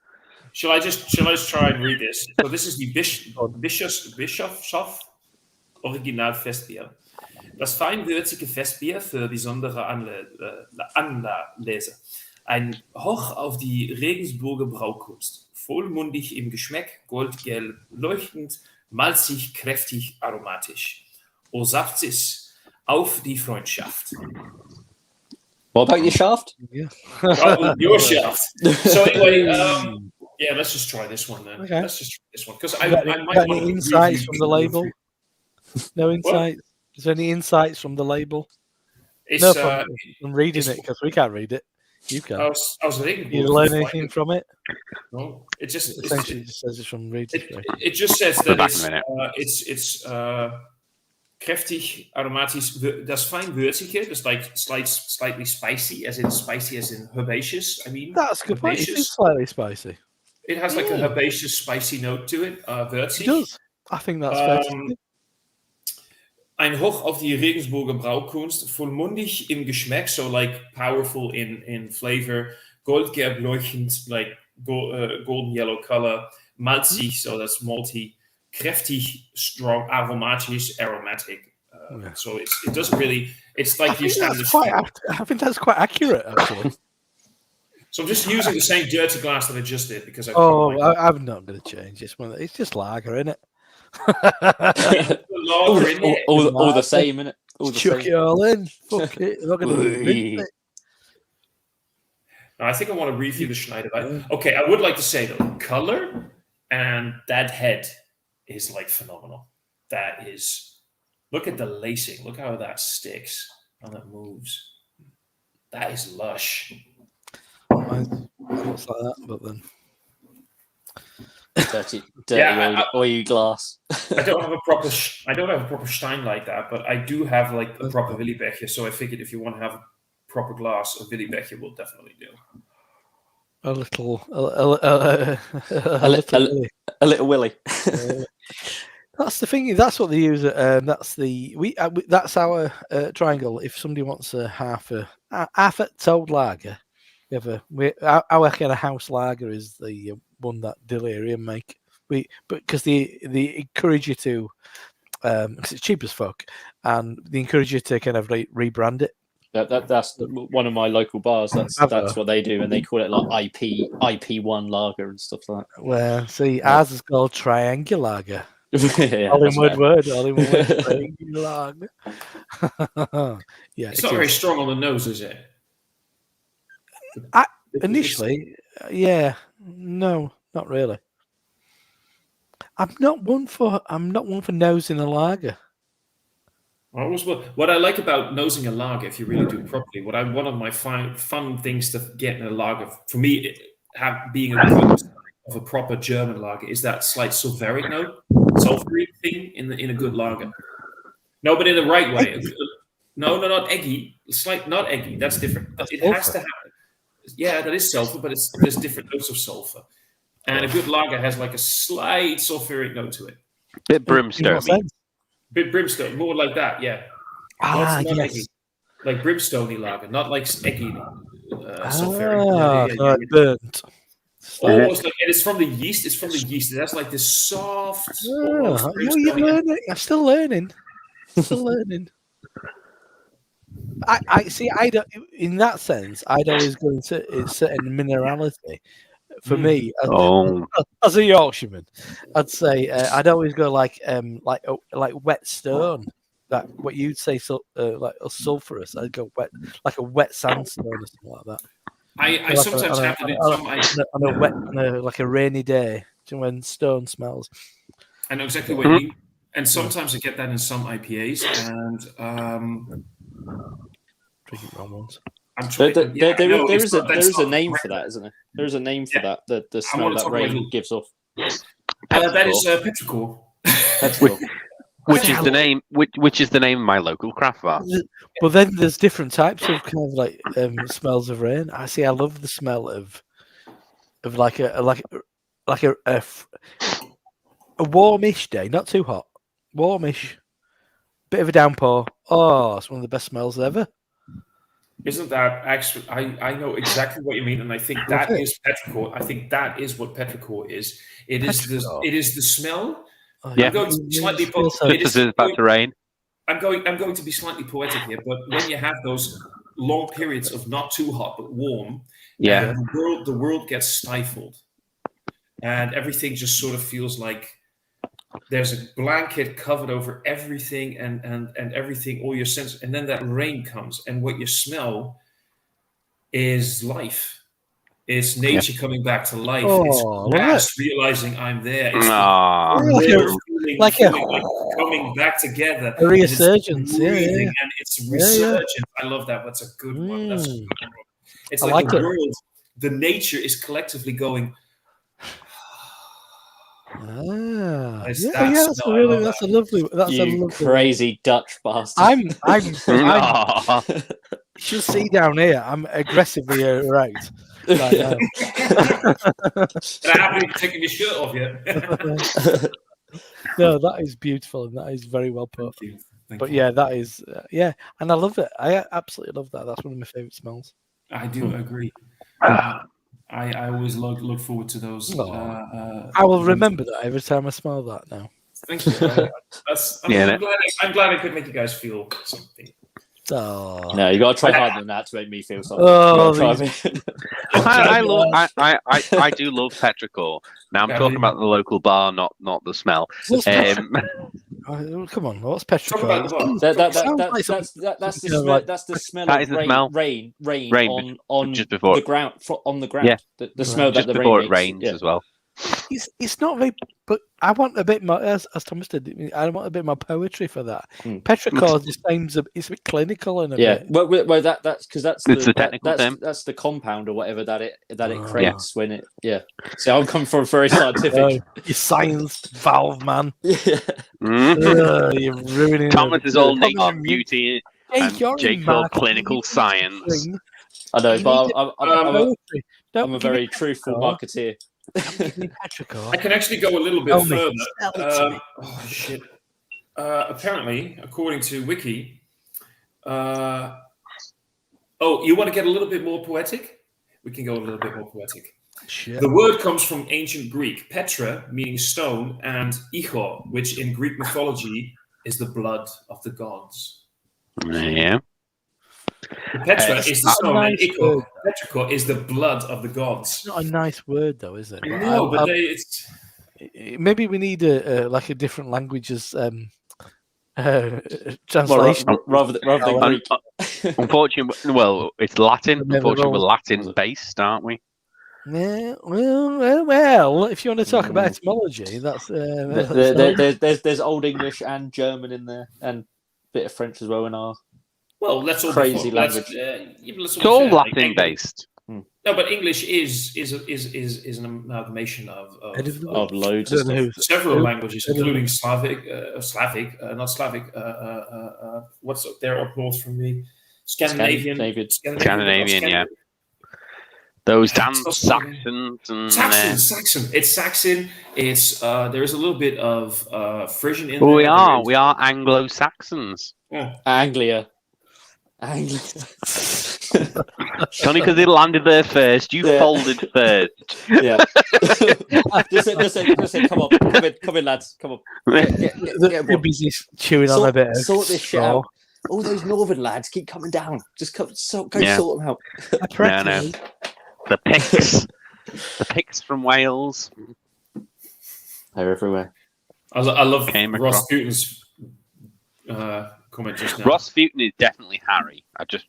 Shall I just try and read this? So this is the Bischofshof Original Festbier. Das feinwürzige Festbier für besondere Anlese. Ein Hoch auf die Regensburger Braukunst. Vollmundig im Geschmack, goldgelb, leuchtend, malzig, kräftig, aromatisch. O Sapsis, auf die Freundschaft. What about your shaft? Yeah. Your shaft. So anyway, yeah, let's just try this one then. Okay. Let's just try this one because I might got want any insights from the label? No insights. Is there any insights from the label? It's, I'm reading it because we can't read it. You can. I was reading. You learn anything from it? No, it just essentially just says it's from reading. It just says that it's kräftig, aromatisch. Das feinwürzige, that's like slightly spicy, as in herbaceous. I mean, that's good. It is slightly spicy. It has like a herbaceous, spicy note to it. Würzig. It does. I think that's fair. Ein Hoch auf die Regensburger Braukunst, vollmundig im Geschmack, so like powerful in flavor, goldgelb leuchtend, like golden yellow color, malzig, so that's malty, kräftig, strong, aromatic. So it doesn't really. It's like your standard. I think that's quite accurate, actually. So I'm just using the same dirty glass that I just did because I'm not going to change this one. It's just lager, isn't it? all the same, innit? all the Chuck same. it all in. Fuck it. I'm not gonna rinse it. I think I want to review the Schneider. Okay, I would like to say though, color and that head is like phenomenal. That is, look at the lacing. Look how that sticks, how that moves. That is lush. Mine looks like that, but then Dirty Yeah, oily glass. I don't have a proper Stein like that, but I do have like a proper Willybecher. So I figured if you want to have a proper glass, a Willybecher will definitely do. a little Willy. That's the thing. That's what they use. That's our triangle. If somebody wants a half a toad lager, our kind of house lager is the one that Delirium make. But because they encourage you to, because it's cheap as fuck, and they encourage you to kind of rebrand it. That's one of my local bars. That's what they do, and they call it like IP1 lager and stuff like that. Well, see, ours is called Triangular Lager. Yeah, All in one word. Triangular Lager. Yeah, it's not very strong on the nose, is it? Initially, yeah, no, not really. I'm not one for nosing a lager. What I like about nosing a lager, if you really do it properly, one of my fun things to get in a lager for me, being a good of a proper German lager, is that slight sulfuric note, sulfury thing in a good lager. No, but in the right way. No, not eggy. Not eggy. That's different. It has to have. Yeah, that is sulfur, but there's different notes of sulfur, and a good lager has like a slight sulfuric note to it. Bit brimstone. Bit brimstone, more like that, yeah. Not yes. Eggy. Like brimstoney lager, not like eggy sulfuric. Yeah, burnt. Almost like, and it's from the yeast. It's from the yeast. That's like this soft. You're learning. I'm still learning. I see. I don't. In that sense, I'd always go into a certain minerality. For me, as a Yorkshireman, I'd say I'd always go like wet stone. That what you'd say, like a sulfurous. I'd go wet, like a wet sandstone or something like that. I sometimes have it on a like a rainy day when stone smells. I know exactly what you mean. And sometimes I get that in some IPAs, and drinking wrong ones. There is a name for that, isn't there? There is a name for that. The smell that rain gives off. That is petrichor. Which is the name? Which is the name of my local craft bar. But then there's different types of kind of like smells of rain. I love the smell of like a warmish day, not too hot, warmish, bit of a downpour. Oh, it's one of the best smells ever. Isn't that actually? I know exactly what you mean, and I think that is petrichor. I think that is what petrichor is. It is the smell. Yeah. I'm going to be slightly It's about to rain. I'm going to be slightly poetic here, but when you have those long periods of not too hot but warm, the world gets stifled, and everything just sort of feels like there's a blanket covered over everything and everything, all your senses, and then that rain comes, and what you smell is life. It's nature coming back to life. It's grass realizing I'm there. It's coming back together. A resurgence, and it's resurgence. I love that. That's a good one. That's a good one. It's like the world, the nature is collectively going. That's a lovely. That's a lovely crazy Dutch bastard. I'm you should see down here. I'm aggressively erect. Right now. I haven't even taken your shirt off yet. No, that is beautiful and that is very well put. Thank you. Yeah, that is and I love it. I absolutely love that. That's one of my favorite smells. I do agree. I always look forward to those. I will remember that every time I smell that now. Thank you. I'm glad I could make you guys feel something. Oh. No, you got to try harder than that to make me feel something. I do love petrichor. Now I'm talking about the local bar, not the smell. Come on, what's Petra Talk about the called? bar. That's something of like- the smell That of is the smell. rain Rain on just before- the ground. On the ground. Yeah. The smell that Just the before rain it makes. rains Yeah. as well. It's not very, but I want a bit more. As Thomas did, I want a bit more poetry for that. Hmm. Petrichor just seems it's a bit clinical and a Yeah, bit. well, that's because It's the technical term. that's the compound or whatever that it Oh. creates when it. Yeah. So I'm coming from very scientific. Oh, you science valve man. Yeah. You're ruining. Thomas is all Come nature on, and beauty, Jake, and you're in Jake's all marketing, clinical you science. bring- I know, you but need I'm Don't a give me very truthful Petrichor. marketeer. Don't give me Petrichor. I can actually go a little bit Tell me. further. Sell it to me. Oh shit! Apparently, according to Wiki, you want to get a little bit more poetic? We can go a little bit more poetic. Shit. The word comes from ancient Greek, petra, meaning stone, and ichor, which in Greek mythology is the blood of the gods. Yeah. The petra It's is the not a stone, and nice ichor, word. petrichor, is the blood of the gods. It's not a nice word though, is it? I know, but it's maybe we need a like a different languages Well, translation. rather than Greek. Unfortunately, well, it's Latin. Never Unfortunately, we're rolled. Latin based, aren't we? Yeah, well, if you want to talk about etymology, that's There's Old English and German in there, and a bit of French as well in our. well, let's all Crazy be fair. language. It's all Latin based. No, but English is an amalgamation of Loads I of don't know stuff. who- several languages, including not Slavic. What's up there up north from me? Scandinavian, Yeah. Those damn So Saxons and Saxon. It's Saxon. It's there is a little bit of Frisian in well, there. we are Anglo-Saxons. Yeah. Anglia. It's only because they landed there first. You Yeah. folded first. Yeah. just say, come in, lads, come on. Get They're aboard. busy chewing on a bit. Of Sort this shit straw. out. All those northern lads keep coming down. Just go Yeah. sort them out. Apparently, The Picts from Wales. They're everywhere. I love Came Ross across. Putin's comment just now. Ross Futon is definitely Harry. I just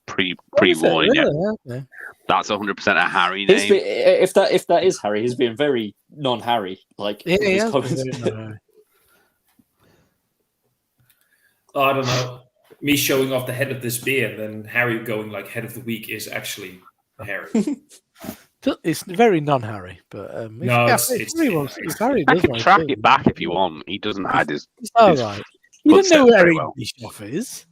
pre-warning you. Really? Okay. That's 100% a Harry He's name. if that is Harry, he's being very non-Harry. Like Yeah, with his yeah. comments. I don't know. Me showing off the head of this beer and then Harry going like head of the week is actually Harry. It's very non-Harry, but if No, Harry I does can want track to, it back if you want. He doesn't hide his. It's all right. You don't know footsteps who very Eric well. Bischoff is.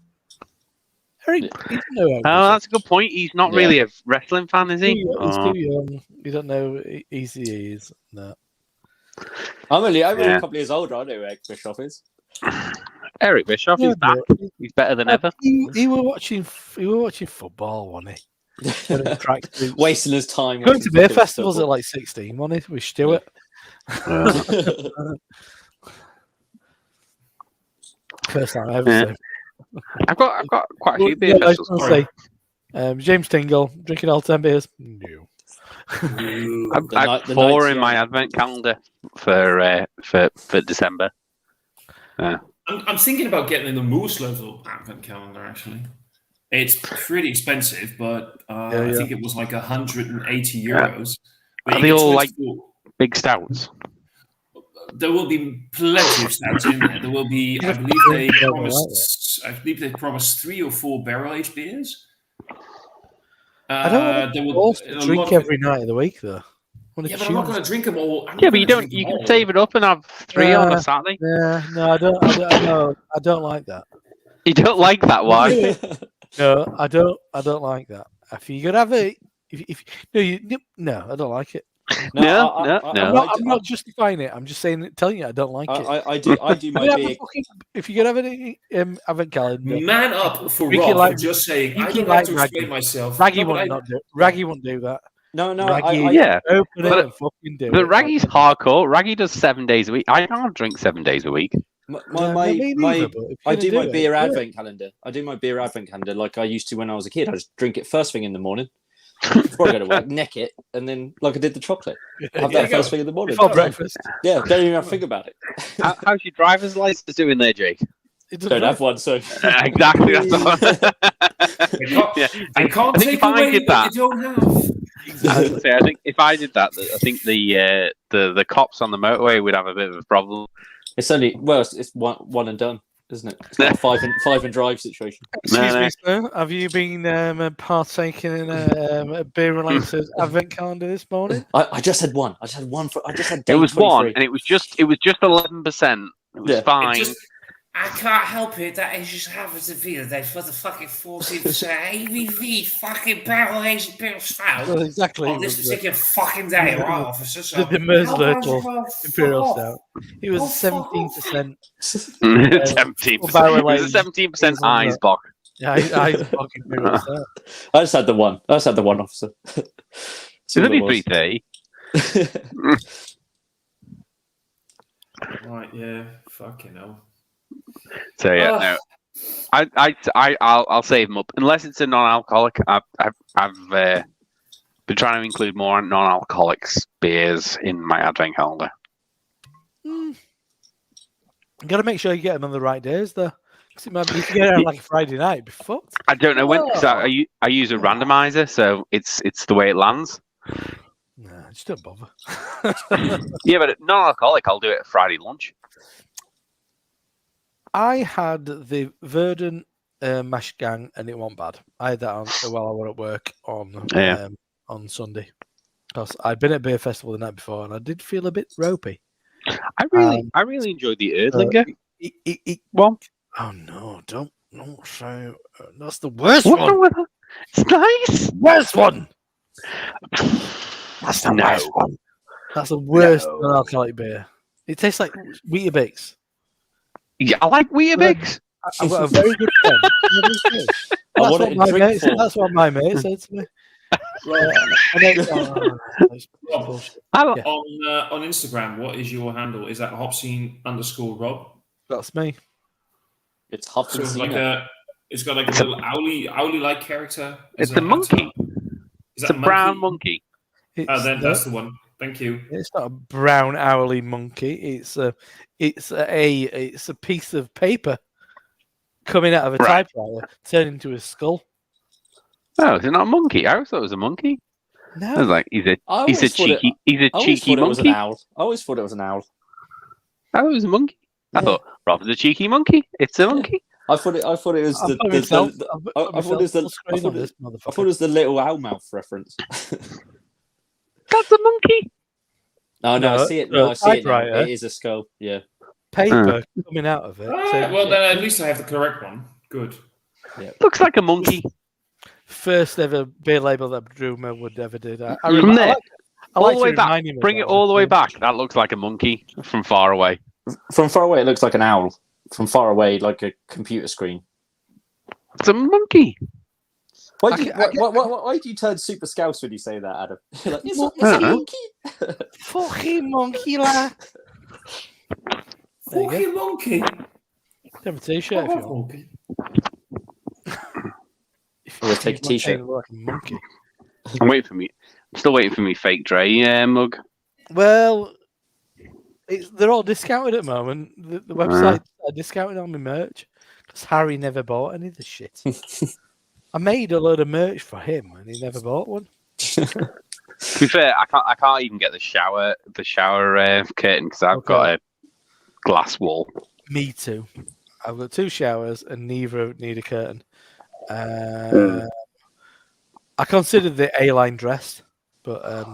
Eric, you don't know Eric Oh, Bischoff. that's a good point. He's not Yeah. really a wrestling fan, is he? He's Oh. too young. You don't know who he is. No. I'm only Yeah. a couple of years older. I know who Eric Bischoff is. Eric Bischoff Yeah, is back. but He's better than ever. He were watching football, wasn't he? Wearing tracksuits. Wasting his time. Going to beer watching festivals at football. like 16, wasn't he? With Stuart. First time I ever Yeah. seen. I've got quite a few Yeah, beer I was festivals. gonna Sorry. say, James Tingle drinking all 10 beers. No. I've The got night- the 4 night's in my young. advent calendar for December. I'm thinking about getting in the Moose level advent calendar actually. It's pretty expensive, but I think it was like 180 euros. But Are you they get all, like, 24 Big stouts. There will be plenty of stouts in there. There will be, I believe they promised 3 or 4 barrel-aged beers. I don't there want will to a lot drink of- every night of the week, though. Yeah, but I'm not going to drink them all. Yeah, but you don't. You can save it up and have 3 on a Saturday. Yeah, no, I don't like that. You don't like that, why? No, I don't like that. If you could have it, no, I don't like it. No. I'm not justifying it. I'm just telling you, I don't like it. I do my beer. If you could have it advent calendar, Man up for You Rob can like- for just saying, you I can don't like have to Raggy. explain myself. Raggy No, but won't not do. Raggy won't do that. No, Raggy, Yeah, open it but- and fucking do but it. Raggy's hardcore. Raggy does 7 days a week. I can't drink 7 days a week. Me neither, but if I you're do gonna my it, beer do it. advent calendar. I do my beer advent calendar like I used to when I was a kid. I just drink it first thing in the morning, before I go to work, neck it, and then like I did the chocolate. Have Yeah. that first thing in the morning. Before breakfast. Yeah, don't even have to think about it. How's your driver's license doing there, Jake? It doesn't Don't matter. have one, so Exactly. That's all. Yeah. I can't I think take if I away did what that- you don't have. I think if I did that, I think the cops on the motorway would have a bit of a problem. it's only it's one and done, isn't it? It's not a five and drive situation. Excuse No. me, sir. Have you been partaking in a beer-related advent calendar this morning? I just had one. I just had It day was 23. one, and it was just 11%. It was Yeah. fine. I can't help it. That it just happens to be that they've got the fucking 14% ABV fucking barrel-aged beer stout Well, exactly. on this particular fucking day, right, officer? So The Merslertle Imperial Stout. It was 17%. 17%. It was a 17% eyes box. Yeah, I fucking Imperial Stout. I just had the one. Officer. It's only 330. Right, yeah, fucking hell. So yeah, no. I'll save them up unless it's a non-alcoholic. I've been trying to include more non-alcoholics beers in my advent calendar. You got to make sure you get them on the right days, though. Because it might be, if you get it on like a Friday night, it'd be fucked. I don't know when. Cause I use a randomizer, so it's the way it lands. Nah, just don't bother. Yeah, but non-alcoholic, I'll do it at Friday lunch. I had the Verdant Mash Gang, and it wasn't bad. I had that on while I was at work on Sunday. Because I'd been at Beer Festival the night before, and I did feel a bit ropey. I really enjoyed the Erdlinger one. Oh no! Don't say that's the worst What's one. wrong with that? It's nice. Worst one. That's the No. worst one. That's the worst No. non-alcoholic beer. It tastes like Weetabix. Yeah, I like Weetabix. I've got a very good friend. That's what my mate said to me. On Instagram, what is your handle? Is that Hopscene_Rob? That's me. It's Huff So and it's got like a little owly-like character. It's a monkey. Is It's a brown monkey. That's the one. Thank you. It's not a brown owly monkey. It's a piece of paper coming out of a typewriter, turned into a skull. Oh, is it not a monkey? I always thought it was a monkey. No, I was like, he's a cheeky I always thought it was an monkey. owl. I always thought it was an owl. Oh, it was a monkey. I Yeah. thought Rob's a cheeky monkey. It's a monkey. I thought it was the I thought it was the little owl mouth reference. That's a monkey. No, No, I see it. No, I see it. Now. typewriter. It is a skull. Yeah. paper coming out of it. Well, then at least I have the correct one. Good. Looks like a monkey. First ever beer label that Druma would ever do that. From there, all the way to back. remind him of Bring that. it all the way back. That looks like a monkey from far away. From far away, it looks like an owl. From far away, like a computer screen. It's a monkey. Why do you turn super scouse when you say that, Adam? You're like, it's a monkey. Fucking monkey, lad. There you go. Fucking monkey. Have a t-shirt if you want. Monkey. Or take a t-shirt. Like a monkey. I'm still waiting for me fake Dre mug. Well, they're all discounted at the moment. The website are discounted on my merch because Harry never bought any of the shit. I made a load of merch for him and he never bought one. To be fair, I can't even get the shower curtain because I've got a glass wall. Me too. I've got 2 showers and neither need a curtain. I considered the A-line dress, but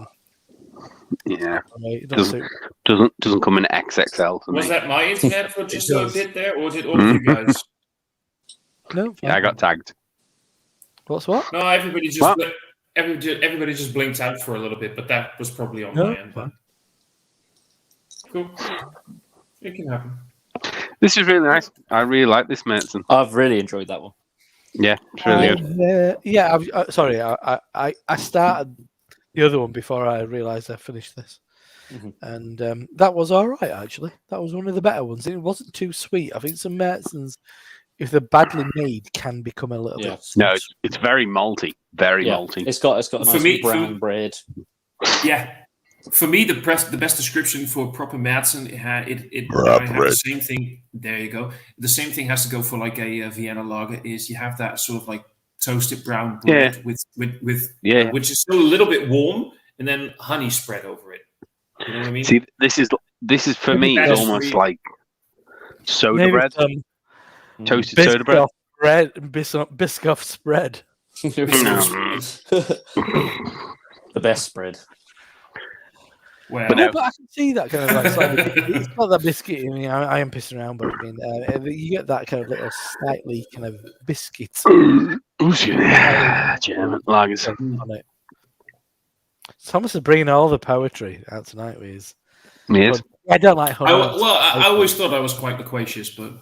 Yeah, it doesn't suit. doesn't come in XXL for me. Was that my internet for just a bit there, or did all of you guys? No, Yeah, I got tagged. What's what? No, everybody just What? everybody just blinked out for a little bit, but that was probably on No, my end. But... Cool. It can happen. This is really nice. I really like this medicine. I've really enjoyed that one. Yeah, it's really good. Sorry. I started the other one before I realised I finished this, and that was all right actually. That was one of the better ones. It wasn't too sweet. I think some medicines, if they're badly made, can become a little bit. No, it's very malty. very Yeah, malty. it's got a For nice me- brown bread. Yeah. For me, the best description for proper Madsen, I Proper. have the same thing. There you go. The same thing has to go for like a Vienna lager. Is you have that sort of like toasted brown bread with which is still a little bit warm, and then honey spread over it. You know what I mean? See, this is for me. It's That is almost really- like soda Maybe bread, some toasted soda bread. Biscoff bread, Biscoff spread. The best spread. Well, But no. But I can see that kind of like slightly, it's not that biscuit. I mean, I am pissing around, but I mean, you get that kind of little slightly kind of biscuit German lagers. on it. Thomas is bringing all the poetry out tonight with his. Yes. I don't like honey. I always thought I was quite loquacious, but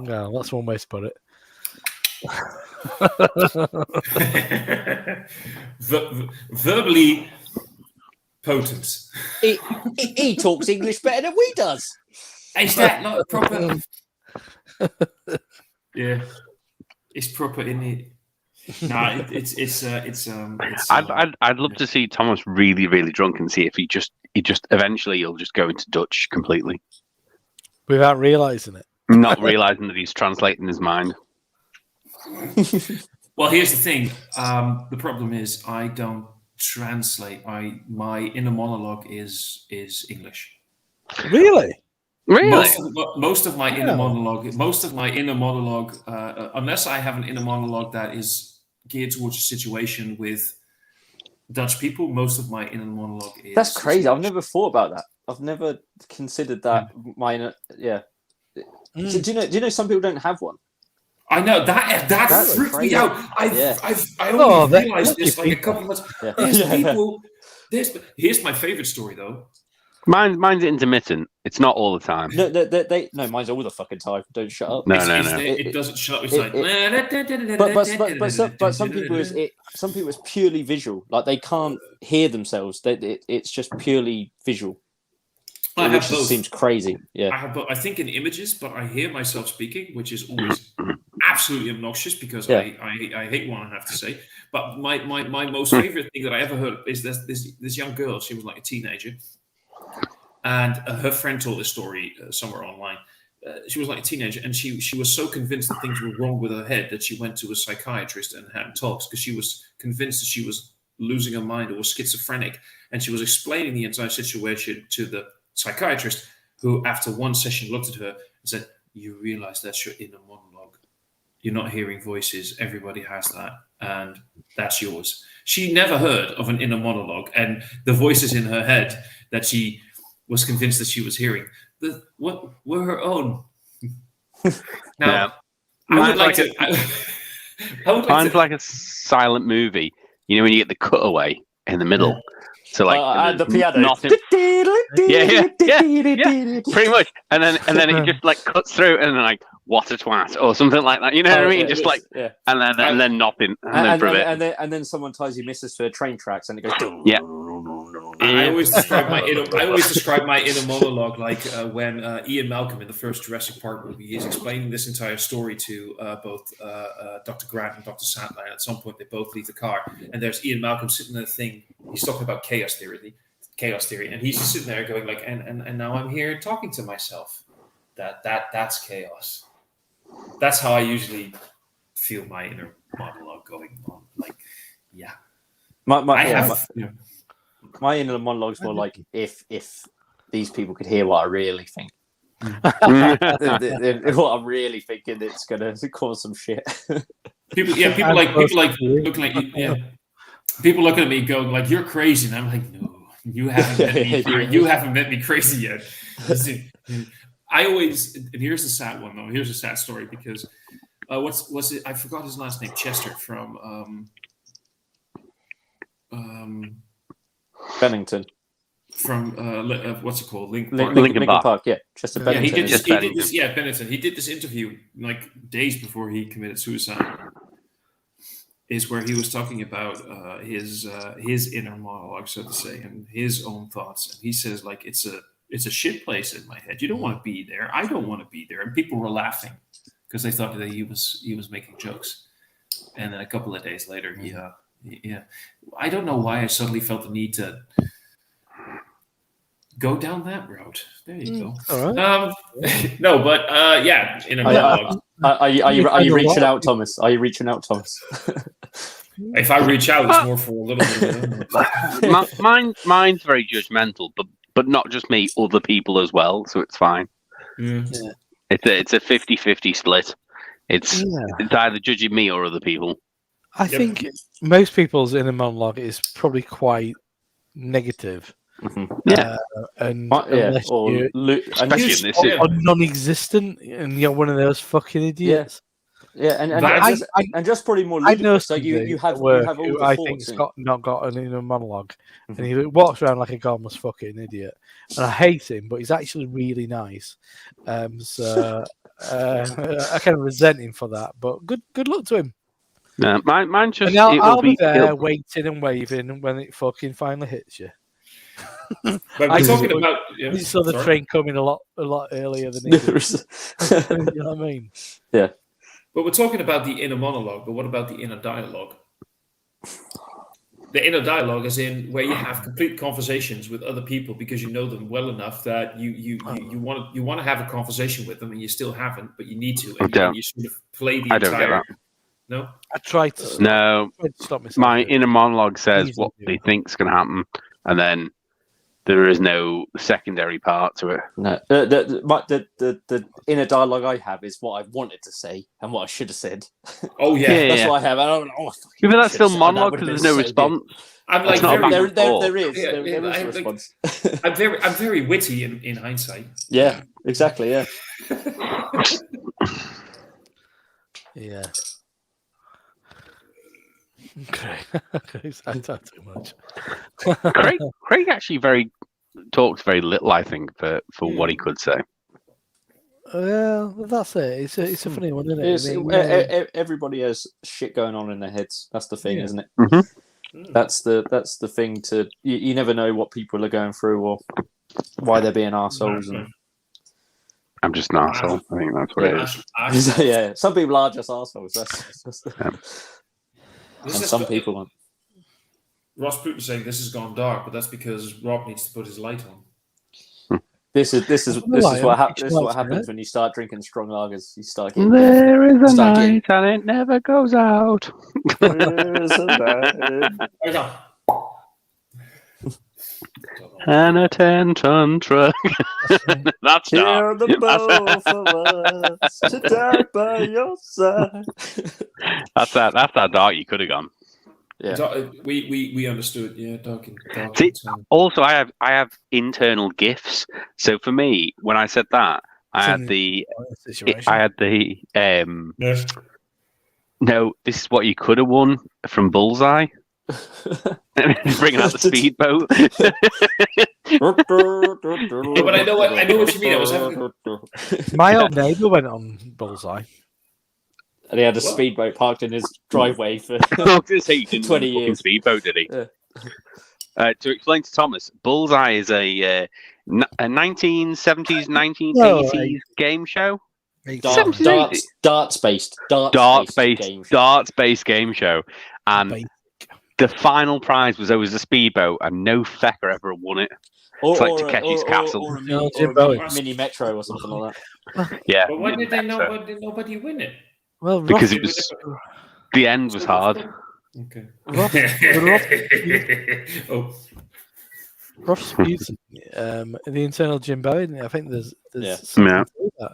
No, that's one way to put it. verbally potent. He talks English better than we does. Is that not proper? Yeah, it's proper, isn't it? No, it's. I'd love to see Thomas really, really drunk and see if he just eventually he'll just go into Dutch completely, Without realizing it. not realizing that he's translating his mind. Well, here's the thing. The problem is I don't translate. My inner monologue is English. Really? Really? Most of my inner monologue, unless I have an inner monologue that is geared towards a situation with Dutch people, most of my inner monologue is. That's crazy. I've English. never thought about that. I've never considered that. Yeah. So do you know some people don't have one? I know that freaked me crazy. out. I only realized this like a couple of months. Yeah. There's people. Here's my favorite story though. Mine's intermittent. It's not all the time. No, mine's all the fucking time. Don't shut up. No. It doesn't shut up. It's like. But some people it's purely visual. Like they can't hear themselves. It's just purely visual. I Which have just both. seems crazy. Yeah. I have both. I think in images, but I hear myself speaking, which is always absolutely obnoxious because I hate what I have to say. But my most favorite thing that I ever heard is this young girl. She was like a teenager, and her friend told this story somewhere online. She was like a teenager, and she was so convinced that things were wrong with her head that she went to a psychiatrist and had talks because she was convinced that she was losing her mind or was schizophrenic, and she was explaining the entire situation to the psychiatrist, who after one session looked at her and said, "You realize that's your inner monologue. You're not hearing voices. Everybody has that, and that's yours." She never heard of an inner monologue, and the voices in her head that she was convinced that she was hearing, what were her own. Now, I would like to. Mine's like a silent movie. You know when you get the cutaway in the middle. So like the piano. nothing. Yeah, pretty much. And then it just like cuts through and then like what a twat or something like that. You know what I mean? Just like and then nothing and then someone ties your missus to a train tracks and it goes. Yeah. I always describe my inner monologue like when Ian Malcolm in the first Jurassic Park movie is explaining this entire story to both Dr. Grant and Dr. Sandler. At some point, they both leave the car, and there's Ian Malcolm sitting in the thing. He's talking about chaos theory, and he's just sitting there going like, and now I'm here talking to myself. That's chaos. That's how I usually feel my inner monologue going on. Like, yeah, my inner monologue's more like if these people could hear what I really think. What I'm really thinking, it's gonna cause some shit. People looking at you. Yeah, people looking at me going like, "You're crazy," and I'm like, "No, you haven't met me crazy yet." I always, and here's the sad one though. Here's a sad story because what's it? I forgot his last name. Chester from Bennington. From what's it called? Lincoln Park. Yeah, Chester Yeah, Bennington. Bennington. He did this interview like days before he committed suicide. Is where he was talking about his inner monologue, so to say, and his own thoughts. And he says like it's a shit place in my head. You don't want to be there. I don't want to be there. And people were laughing because they thought that he was making jokes. And then a couple of days later, yeah. I don't know why I suddenly felt the need to go down that route. There you go. All right. No, but yeah, in a monologue. Are you reaching out, Thomas? Are you reaching out, Thomas? If I reach out, it's more for a little bit of Mine's very judgmental, but not just me, other people as well, so it's fine. Yeah. It's a 50-50 split. It's either judging me or other people. I think most people's inner monologue is probably quite negative. Yeah. And especially in this or non-existent, and you're one of those fucking idiots. Yeah, and just probably more ludicrous. So you have all the I thoughts. think he's not got an inner monologue, and he walks around like a godless fucking idiot. And I hate him, but he's actually really nice. So I kind of resent him for that. But good luck to him. No, mine just. And I'll be there waiting and waving when it fucking finally hits you. But we're talking about. You saw the train coming a lot earlier than it did. You know what I mean? Yeah. But we're talking about the inner monologue, but what about the inner dialogue? The inner dialogue is in where you have complete conversations with other people because you know them well enough that you want to have a conversation with them and you still haven't, but you need to, and you sort of play the I don't get that. No? I tried to stop myself. My inner monologue says what they think's going to happen, and then there is no secondary part to it. No, the inner dialogue I have is what I wanted to say and what I should have said. Oh yeah, that's what I have. I don't know. But that's still monologue because there's no response. I'm like there is a response. I'm very witty in hindsight. Yeah, exactly. Yeah. Yeah. Okay. I talk too much. Craig actually talks very little, I think, for what he could say. Well, that's it. It's a funny one, isn't it? Everybody has shit going on in their heads. That's the thing, isn't it? Mm-hmm. That's the thing to you never know what people are going through or why they're being arseholes. And I'm just an arsehole. I think that's what it is. Yeah, some people are just arseholes. And some people aren't. Ross Putin saying this has gone dark, but that's because Rob needs to put his light on. This is what happens when you start drinking strong lagers. You start getting there is a night and it never goes out. There is a night. And a 10-ton truck. That's dark. Here the both of us to die by your side. That's that dark you could have gone. Yeah, we understood. Yeah, dark. See, also, I have internal gifts. So for me, when I said that, I had the. No, this is what you could have won from Bullseye. Bringing out the speedboat. But I know what you mean. I was having... My old neighbour went on Bullseye. And he had a speedboat parked in his driveway for 20 years. Speedboat, did he? Yeah. To explain to Thomas, Bullseye is a 1970s, 1980s game show. Darts-based game show, and the final prize was always a speedboat, and no fecker ever won it. It's like Takeshi's Castle, or a mini metro or something like that. Yeah, but why did nobody win it? Well, because the end was hard. Okay. Ross Putin, the internal Jimbo, isn't it? I think there's yeah. I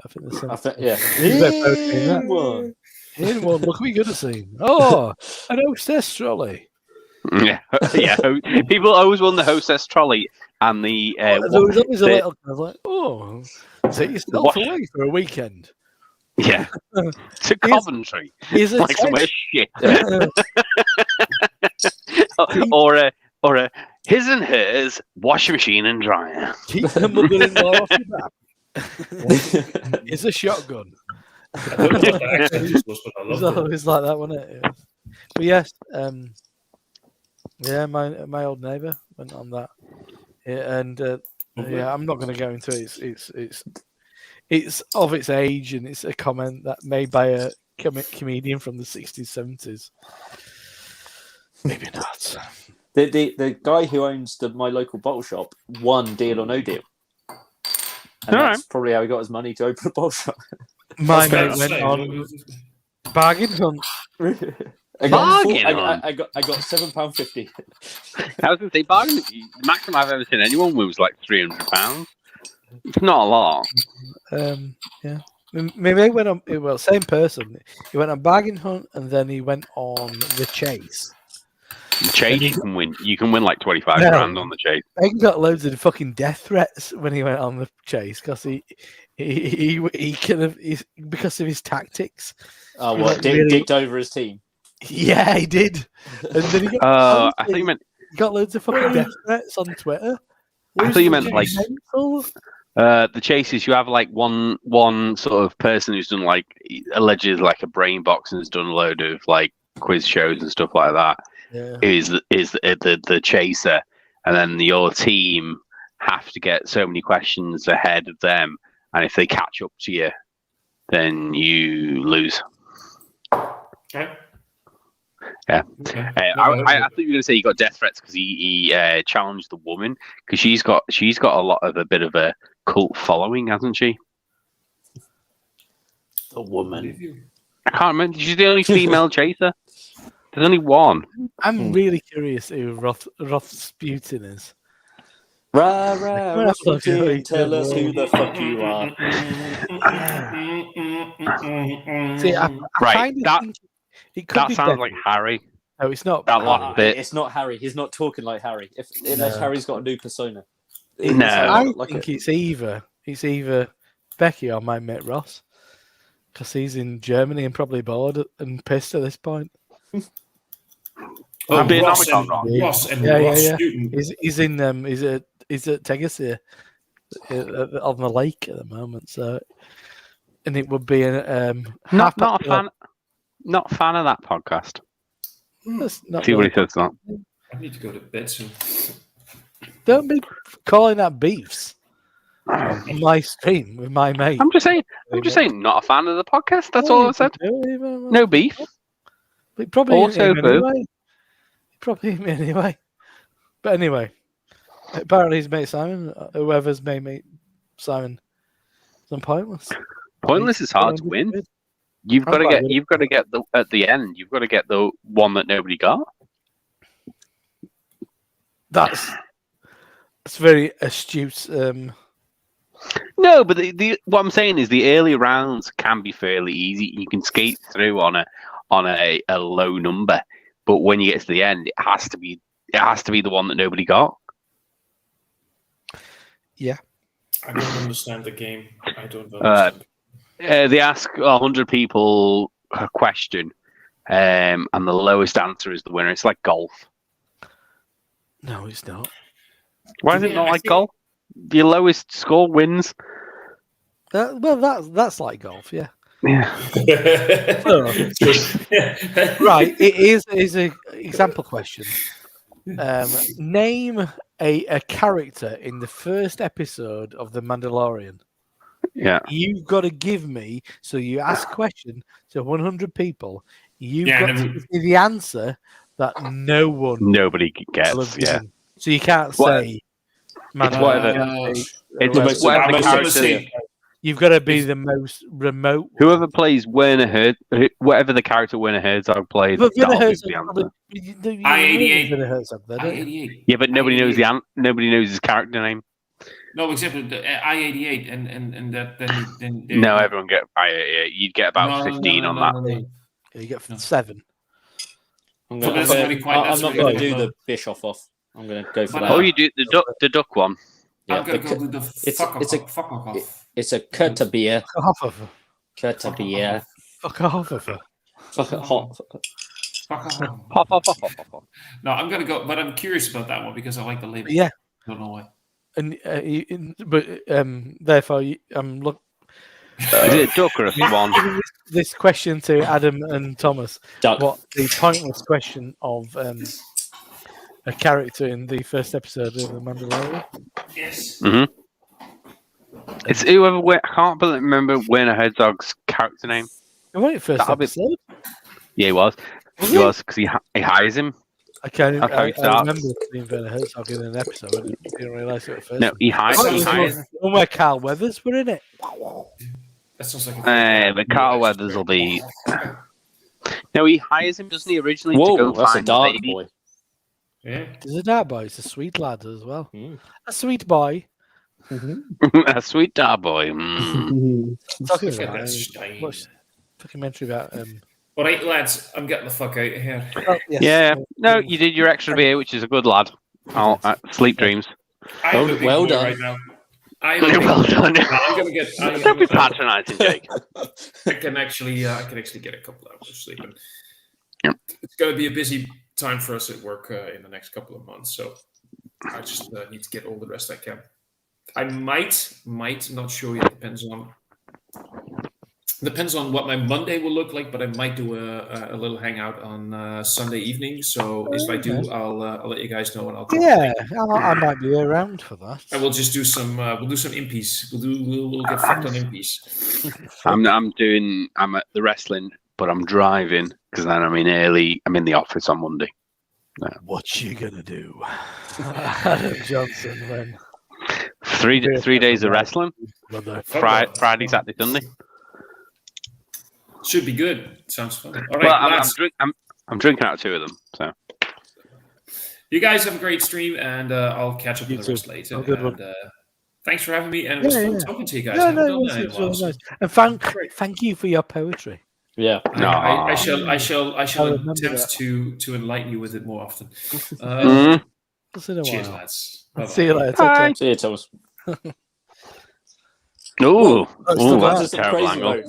think there's some. He didn't want. Look what we could have seen. Oh, an hostess trolley. Yeah, yeah. People always won the hostess trolley and the. There was always a little kind of like, oh, take yourself away for a weekend. Yeah, to Coventry. Like somewhere shit. or a his and hers washing machine and dryer. Keep the mother-in-law off your back. It's a shotgun. It's always like that, wasn't it? Yeah. But yes, yeah, my old neighbour went on that, and I'm not going to go into it. It's of its age, and it's a comment that made by comedian from the 60s, 70s. Maybe not. The guy who owns my local bottle shop won Deal or No Deal. And All that's probably how he got his money to open a bottle shop. My That's mate fair to went say. on bargain hunt. I got £7.50. I was going to say, bargain. The maximum I've ever seen anyone win was like £300. It's not a lot. Yeah. Maybe he went on. Well, same person. He went on bargain hunt, and then he went on the chase. The chase you can win like 25 No. grand on the chase. He got loads of fucking death threats when he went on the chase because he kind of because of his tactics. Oh, He what? really- Dicked over his team. Yeah, he did. And then he got, I think you meant. he got loads of fucking death threats on Twitter. I thought you meant like mental. the chases. You have like one sort of person who's done like allegedly like a brain box and has done a load of like quiz shows and stuff like that. Yeah. Is the chaser, and then your team have to get so many questions ahead of them, and if they catch up to you, then you lose. Okay. Yeah. Okay. I thought you were going to say he got death threats because he challenged the woman because she's got a bit of a cult following, hasn't she? The woman. I can't remember. She's the only female chaser. There's only one. I'm really curious who Rasputin is. Rah, Well, Rasputin, tell us who the fuck you are. See, I Right, kind of that- think it could That be sounds Becky. like Harry. No, it's not. That last bit. It's not Harry. He's not talking like Harry. Unless No. Harry's got a new persona. No. I Like think it's either Becky or my mate Ross, because he's in Germany and probably bored and pissed at this point. Oh, Being Ross Omicron, and Ross and Yeah, Ross yeah. Newton. He's in he's at Tegernsee on the lake at the moment. So, and it would be Not a fan. Not a fan of that podcast. That's not See what really- he says. That. I need to go to bed soon. Don't be calling that beefs on my stream with my mate. I'm just saying. Not a fan of the podcast. That's all I said. No beef. But probably Also him boo. anyway. Probably him anyway. But anyway, apparently his mate Simon, whoever's mate Simon, is pointless. Pointless is hard to win. You've got to get at the end. You've got to get the one that nobody got. That's very astute. No, but the what I'm saying is the early rounds can be fairly easy. You can skate through on a low number, but when you get to the end, it has to be the one that nobody got. Yeah. I don't understand the game. I don't understand. They ask 100 people a question, and the lowest answer is the winner. It's like golf. No, it's not. Why is it Yeah, not I like think- golf? Your lowest score wins. That's like golf, yeah. Yeah. Right. It is a example question. Name a character in the first episode of The Mandalorian. Yeah. You've got to give me. So you ask a question to 100 people. You've Yeah, got never- to give me the answer that no one Nobody will gets. have Yeah. given. So you can't What- say. It's whatever. It's whatever the character. You've got to be the most remote. Whoever plays whatever the character Werner Herzog plays, But Werner that'll be the Herzog answer. probably, I-88. Werner Herzog, though, don't you? I-88. Yeah, but nobody knows nobody knows his character name. No, except for the I-88 and that then No, everyone get. You'd get about 15 on that. No. Yeah, you get No. 7. I'm So that's really quite- that's not really going to quite do low. the Bischoff off. I'm going to go for But, that. Oh, you do the duck one. Yeah, I'm gonna the go do the fuck off. It's a Kurtabier. Fuck off of her. Kurtabier. Fuck off of her. Fuck it hot. Fuck off. Pop, pop, pop, pop, pop, pop. No, I'm gonna go, but I'm curious about that one because I like the label. But yeah, I don't know why. and therefore, look. Is it a duck or a swan? This question to Adam and Thomas. Duck. What the pointless question of a character in the first episode of The Mandalorian? Yes. It's whoever. I can't remember Werner Herzog's character name. It wasn't first That'll be- episode. Yeah, he was. Was He it? was because he hires him. I can't. That's how I he starts. remember seeing Werner Herzog in an episode. I didn't realise it at first. No, he hires. Oh, He it hires. was one where Carl Weathers were in it. That sounds like a But Carl Weathers will be. No, he hires him, doesn't he? Originally to Whoa, go that's a find the dark baby. boy. Yeah. There's a dark boy. It's a sweet lad as well. Mm. A sweet boy. A sweet dark boy. Talking Yeah, about that's Stein. watch a documentary about All right, lads, I'm getting the fuck out of here. well, yes. Yeah. No, you did your extra beer, which is a good lad. I'll sleep dreams. I'm a big well boy done. right now. I'm a big Well boy. done. I'm gonna get. Don't be patronising, Jake. I can actually get a couple hours of sleep. And Yep. It's going to be a busy time for us at work in the next couple of months. So I just need to get all the rest I can. I might, not sure yet. Depends on what my Monday will look like, but I might do a little hangout on Sunday evening. So if I do, I'll let you guys know, and I'll come. Yeah, I might be around for that. And we'll just do some. We'll do some impies. We'll get fucked on impies. I'm at the wrestling, but I'm driving because then I'm in the office on Monday. What you gonna do, Adam Johnson? When 3 days of wrestling. Friday, Saturday, Sunday. Should be good. Sounds fun. All right, Well, lads. I'm drinking out 2 of them. So You guys have a great stream, and I'll catch up You with the too. rest later. Have a good one. And, thanks for having me, and it was fun talking to you guys. No, Haven't no, done it that in a was while, really so- nice. And thank you for your poetry. Yeah. No. I shall remember attempt to enlighten you with it more often. Just in a Cheers, while. lads. Bye-bye. See you later. Bye. See you, Thomas. Ooh, still got that's a some terrible crazy angle. road.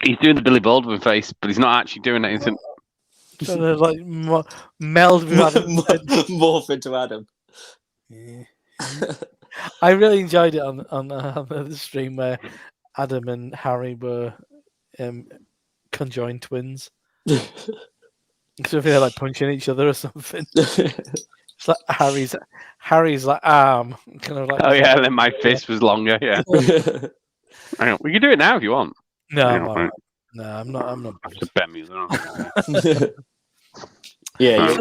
He's doing the Billy Baldwin face, but he's not actually doing anything. Trying to like meld with Adam. Morph into Adam. Yeah. I really enjoyed it on the stream where Adam and Harry were conjoined twins. So if they're like punching each other or something. It's like Harry's like arm, kind of like. Oh yeah, and then my fist was longer. Yeah, hang on, we can do it now if you want. No, Hang I'm on, all right. No, I'm not. I'm not. I have to bend me. Then. Yeah,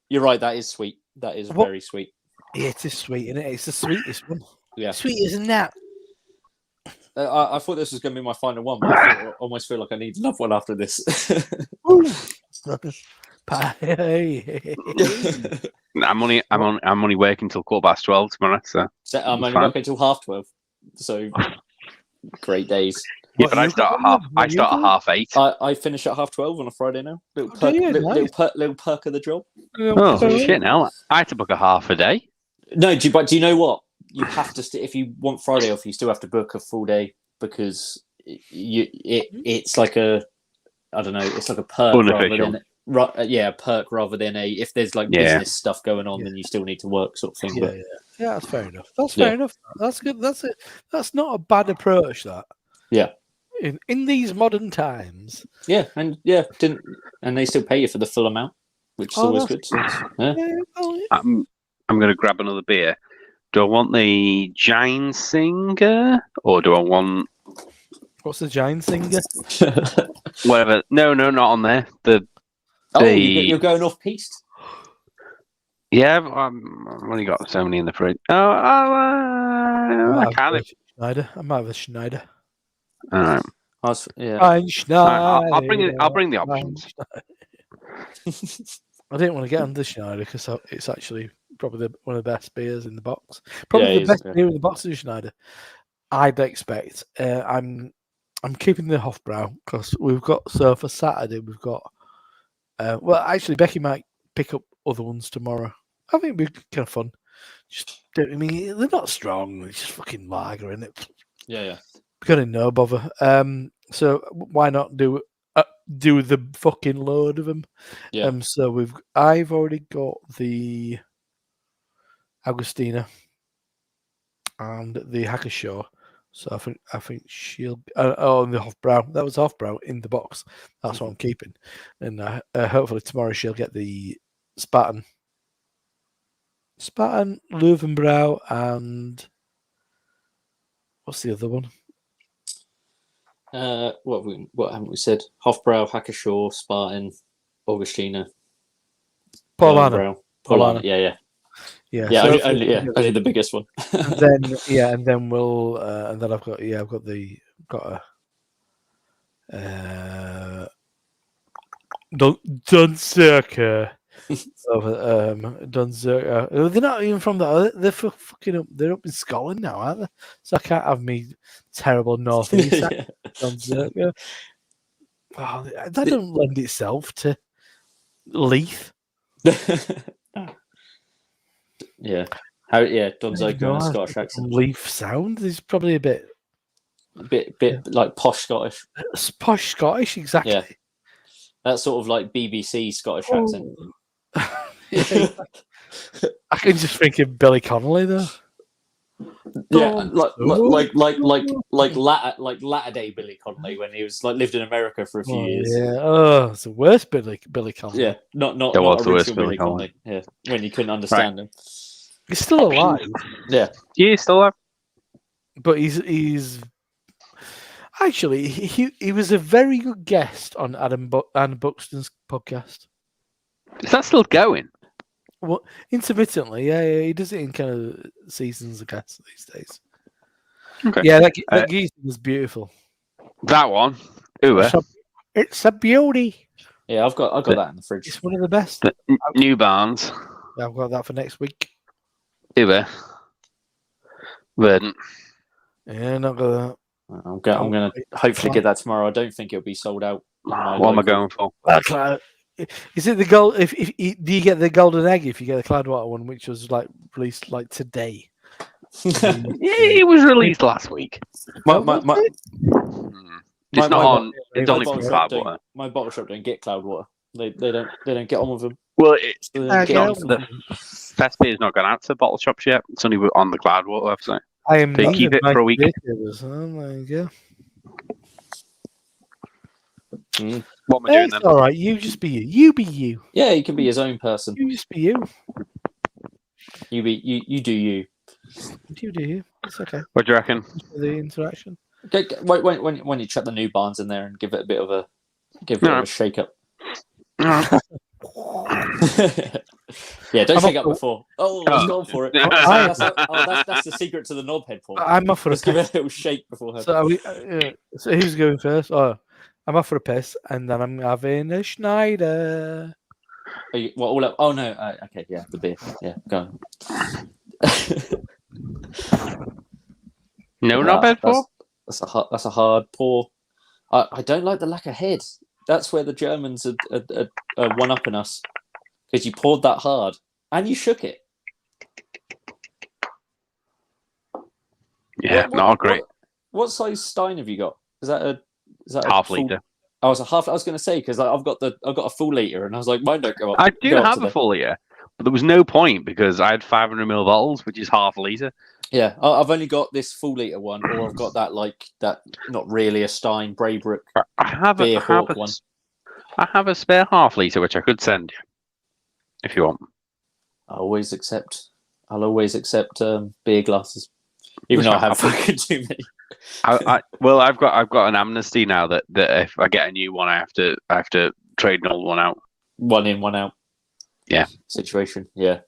you're right. That is sweet. That is What? very sweet. Yeah, it is sweet, isn't it? It's the sweetest one. Yeah. Sweet as a nut. I thought this was going to be my final one, but I almost feel like I need another one after this. I'm only working till 12:15 tomorrow. So So I'm only Fine. working until 12:30. So great days. yeah, but I start at 8:30. I finish at 12:30 on a Friday now. Little Oh, perk, do you? little perk of the job. Oh shit! Now I had to book a half a day. No, but do you know what? You have to if you want Friday off, you still have to book a full day because it's like a I don't know, it's like a perk Unofficial. perk rather than a if there's like Yeah. business stuff going on, then you still need to work sort of thing. Yeah, But yeah, that's fair enough. That's fair enough. That's good. That's it. That's not a bad approach. That. Yeah. In these modern times. and they still pay you for the full amount, which is always good. So, yeah. Yeah, well, I'm going to grab another beer. Do I want the Giant Singer or do I want what's the giant singer? whatever? No, not on there. You're going off piste. Yeah, I've only got so many in the fridge. I can. Schneider. I might have a Schneider. All right. Ein Schneider. I'll bring the options. I didn't want to get on the Schneider because it's actually probably one of the best beers in the box. Probably the best beer in the box is Schneider. I'd expect. I'm keeping the Hofbrau because we've got for Saturday we've got. Well, actually, Becky might pick up other ones tomorrow. I think it'd be kind of fun. I mean, they're not strong. It's just fucking lager, isn't it? Yeah. Gonna no bother. So why not do the fucking load of them? Yeah. So I've already got the Agustina and the Hackashaw. So I think she'll. And the Hofbrau. That was Hofbrau in the box. That's what I'm keeping. And hopefully tomorrow she'll get the Spaten, Löwenbrau, and what's the other one? What haven't we said? Hofbrau, Hackashaw, Spartan, Augustina, Paulana. Paulana. Yeah. So Only the biggest one. and then we'll and then I've got Dunsirker. Dunsirker. They're not even from that. They're fucking up. They're up in Scotland now, aren't they? So I can't have me terrible northeast. Dunsirker. Oh, that don't lend itself to Leith. Yeah. Dunsirker and a Scottish accent. Leith sound is probably a bit like posh Scottish. Posh Scottish, exactly. Yeah. That sort of like BBC Scottish accent. I can just think of Billy Connolly though. Yeah, like latter day Billy Connolly when he was lived in America for a few years. Yeah, it's the worst Billy Connolly. Yeah, not That was the worst original Billy Connolly. Yeah, when you couldn't understand him. He's still alive. Yeah, he's still alive. But he's actually he was a very good guest on Anne Buxton's podcast. Is that still going? Well, intermittently, yeah, he does it in kind of seasons, I guess, these days. Okay. Yeah, that geese was beautiful. That one. It's a beauty. Yeah, I've got that in the fridge. It's one of the best. New Barnes. Yeah, I've got that for next week. Verdant. Yeah, not got that. I'm going to hopefully get that tomorrow. I don't think it'll be sold out. What am I going for? Is it the gold? If do you get the golden egg if you get the Cloudwater one, which was released today? It was released last week. It's not on. It's only from Cloudwater. My bottle shop don't get Cloudwater. They don't get on with them. Well, the Fest beer is not gone out to bottle shops yet. It's only on the Cloudwater website. They keep it for a week. Oh my god. What am I doing then? All right, you just be you. You be you. Yeah, you can be his own person. You just be you. You do you. You do you. It's okay. What do you reckon? The interaction. Okay, when you chuck the new Barnes in there and give it a bit of a shake up. Yeah, don't shake up before. Let's go for it. That's the secret to the knobhead, Paul. I'm off for Let's give it a little shake before. So who's going first? Oh, I'm off for a piss, and then I'm having a Schneider. Oh no. Okay, yeah, the beer. Yeah, go on. No, not bad, Paul. That's a hard pour. I don't like the lack of head. That's where the Germans are one-upping us. Because you poured that hard and you shook it. Yeah, not great. What size stein have you got? Is that a half liter? Oh, it's a half. I was going to say because I've got a full liter, and I was like, mine don't go up. I do have a full liter, but there was no point because I had 500ml bottles, which is half a liter. Yeah, I've only got this full liter one, or I've got that not really a Stein Braybrook. I have a spare half liter which I could send you if you want. I'll always accept beer glasses, even though I have fucking too many. I've got an amnesty now that if I get a new one, I have to trade an old one out. One in, one out. Yeah. Situation. Yeah.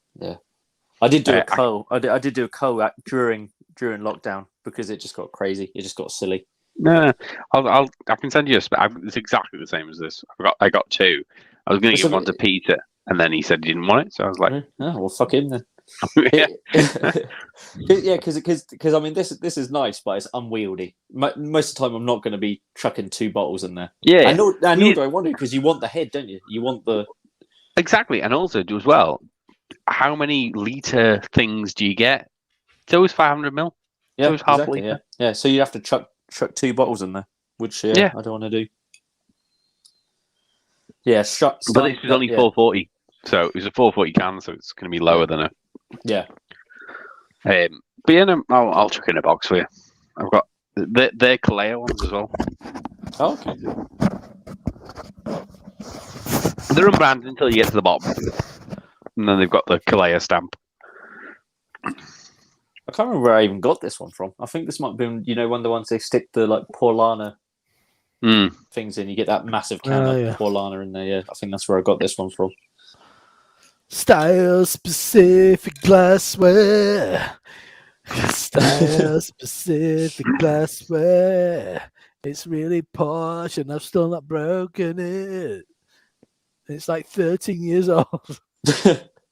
I did do a co. I did do a co during lockdown because it just got crazy. It just got silly. No, I can send you it's exactly the same as this. I got two. I was going to give one to Peter, and then he said he didn't want it, so I was like, "Oh, well, fuck him then." Yeah, because I mean, this is nice, but it's unwieldy. Most of the time, I'm not going to be chucking two bottles in there. Yeah, and nor do I want to, because you want the head, don't you? You want the exactly, and also as well. How many liter things do you get? It's always 500ml. Yeah, it's half exactly, liter. Yeah. So you have to chuck two bottles in there, which I don't want to do. Yeah, but this is only 440, so it's a 440 can, so it's going to be lower than a. Yeah. But yeah, no, I'll chuck in a box for you. I've got they're Kaleo ones as well. Oh, okay. They're unbranded until you get to the bottom. And then they've got the Kalea stamp. I can't remember where I even got this one from. I think this might have been, one of the ones they stick the Paulana things in. You get that massive can of Paulana in there. Yeah, I think that's where I got this one from. Style specific glassware. Style specific glassware. It's really posh, and I've still not broken it. It's like 13 years old.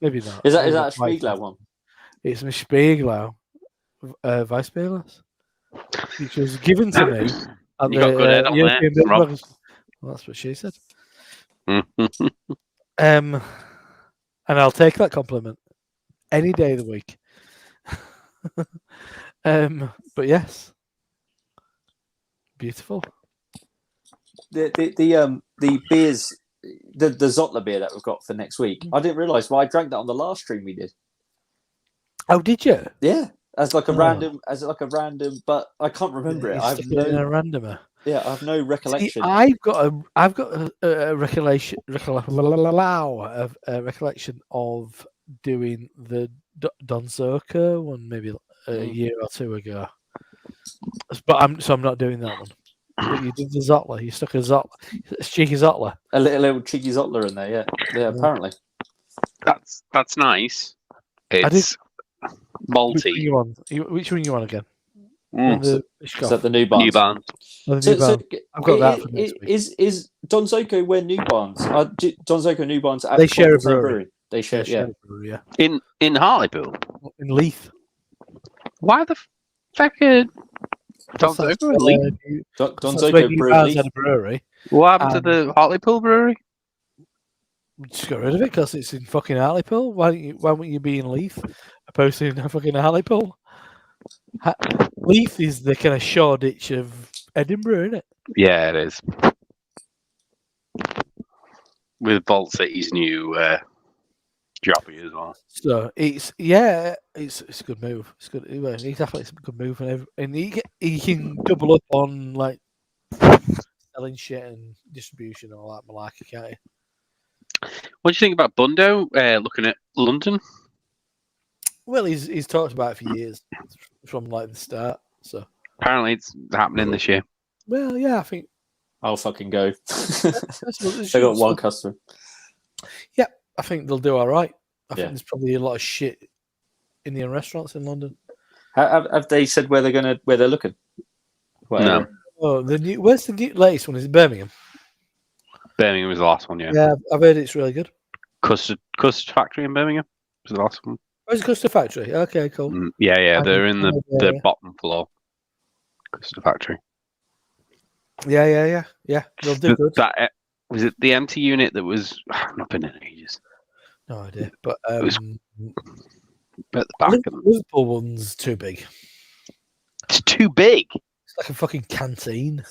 Maybe not. Is that a Spiegler one? It's a Spiegler, Weissbierglas, which was given to me. You got good head on there, Rob. Well, that's what she said. And I'll take that compliment any day of the week. But yes, beautiful. The beers, the Zottler beer that we've got for next week. I didn't realise. Well, I drank that on the last stream we did. Oh, did you? Yeah, as like a random, but I can't remember it. I have no randomer. Yeah, I have no recollection. See, I've got a recollection of doing the Donzoka one maybe a year or two ago. But I'm not doing that one. But you did the Zottler. You stuck a Zottler, a cheeky Zottler. A little cheeky Zottler in there. Yeah. Apparently, that's nice. It's malty. Which one you want again? Is that the New Barns? New Barns. So I've got that for next week. Is Donzoka where New Barns? Donzoka and New Barns. They share a brewery. They share a brewery, yeah. In Hartlepool. In Leith. Why the fuck? Donzoka and Leith. Donzoka brewery. Had a brewery. What happened to the Hartlepool brewery? Just got rid of it because it's in fucking Hartlepool. Why wouldn't you be in Leith opposed to in fucking Hartlepool? Leith is the kind of Shoreditch of Edinburgh, isn't it? Yeah, it is. With Bolt City's new jockey as well. So it's a good move. It's good. Exactly, it's a good move, and he can double up on like selling shit and distribution and all that malarkey, can't he? What do you think about Bundo looking at London? Well, he's talked about it for years, from like the start. So apparently, it's happening this year. Well, yeah, I think I'll fucking go. They got one customer. Yeah, I think they'll do all right. I think there's probably a lot of shit Indian restaurants in London. Have they said where they're looking? No. Oh, where's the latest one? Is it Birmingham? Birmingham was the last one. Yeah, I've heard it's really good. Custard Factory in Birmingham was the last one. Where's the Custard Factory? Okay, cool. Yeah, they're in the bottom floor. Custard Factory. Yeah. They'll do good. Was it the empty unit that was? I've not been in ages. No idea, but it was at the back. Liverpool one's too big. It's too big. It's like a fucking canteen.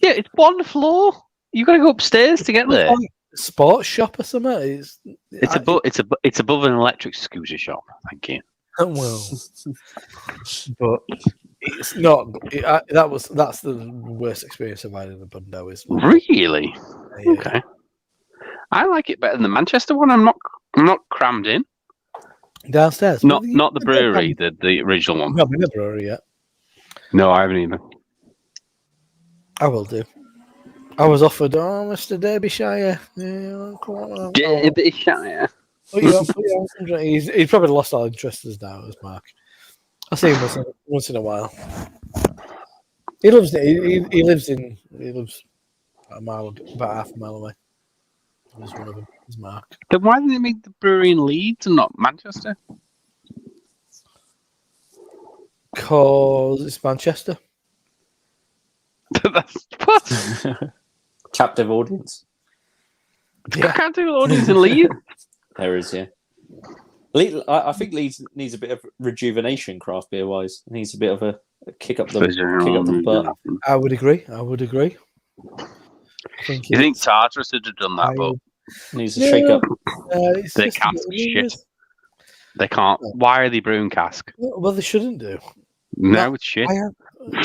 Yeah, it's one floor. You got to go upstairs to get there. Like a sports shop or something. It's above an electric scooter shop. Thank you. Well, but it's not. That's the worst experience I've had in the Bundo. Is really yeah. Okay. I like it better than the Manchester one. I'm not crammed in. Downstairs. Not the brewery, the original one. I've not been to the brewery yet. No, I haven't either. I will do. I was offered, Mr. Derbyshire. Yeah, come on. Derbyshire. Put you on. He's probably lost all interest now, as Mark. I see him once in a while. He lives about half a mile away. There's one of them. There's Mark. Then why did they make the brewery in Leeds and not Manchester? Because it's Manchester. That's what? Captive audience. Yeah. Captive audience in Leeds. There is, yeah. I think Leeds needs a bit of rejuvenation, craft beer wise. It needs a bit of a kick up the butt. I would agree. You think Tartarus would have done that, but needs a shake up. Their cask shit. They can't. Why are they brewing cask? Well, they shouldn't do. No, it's shit.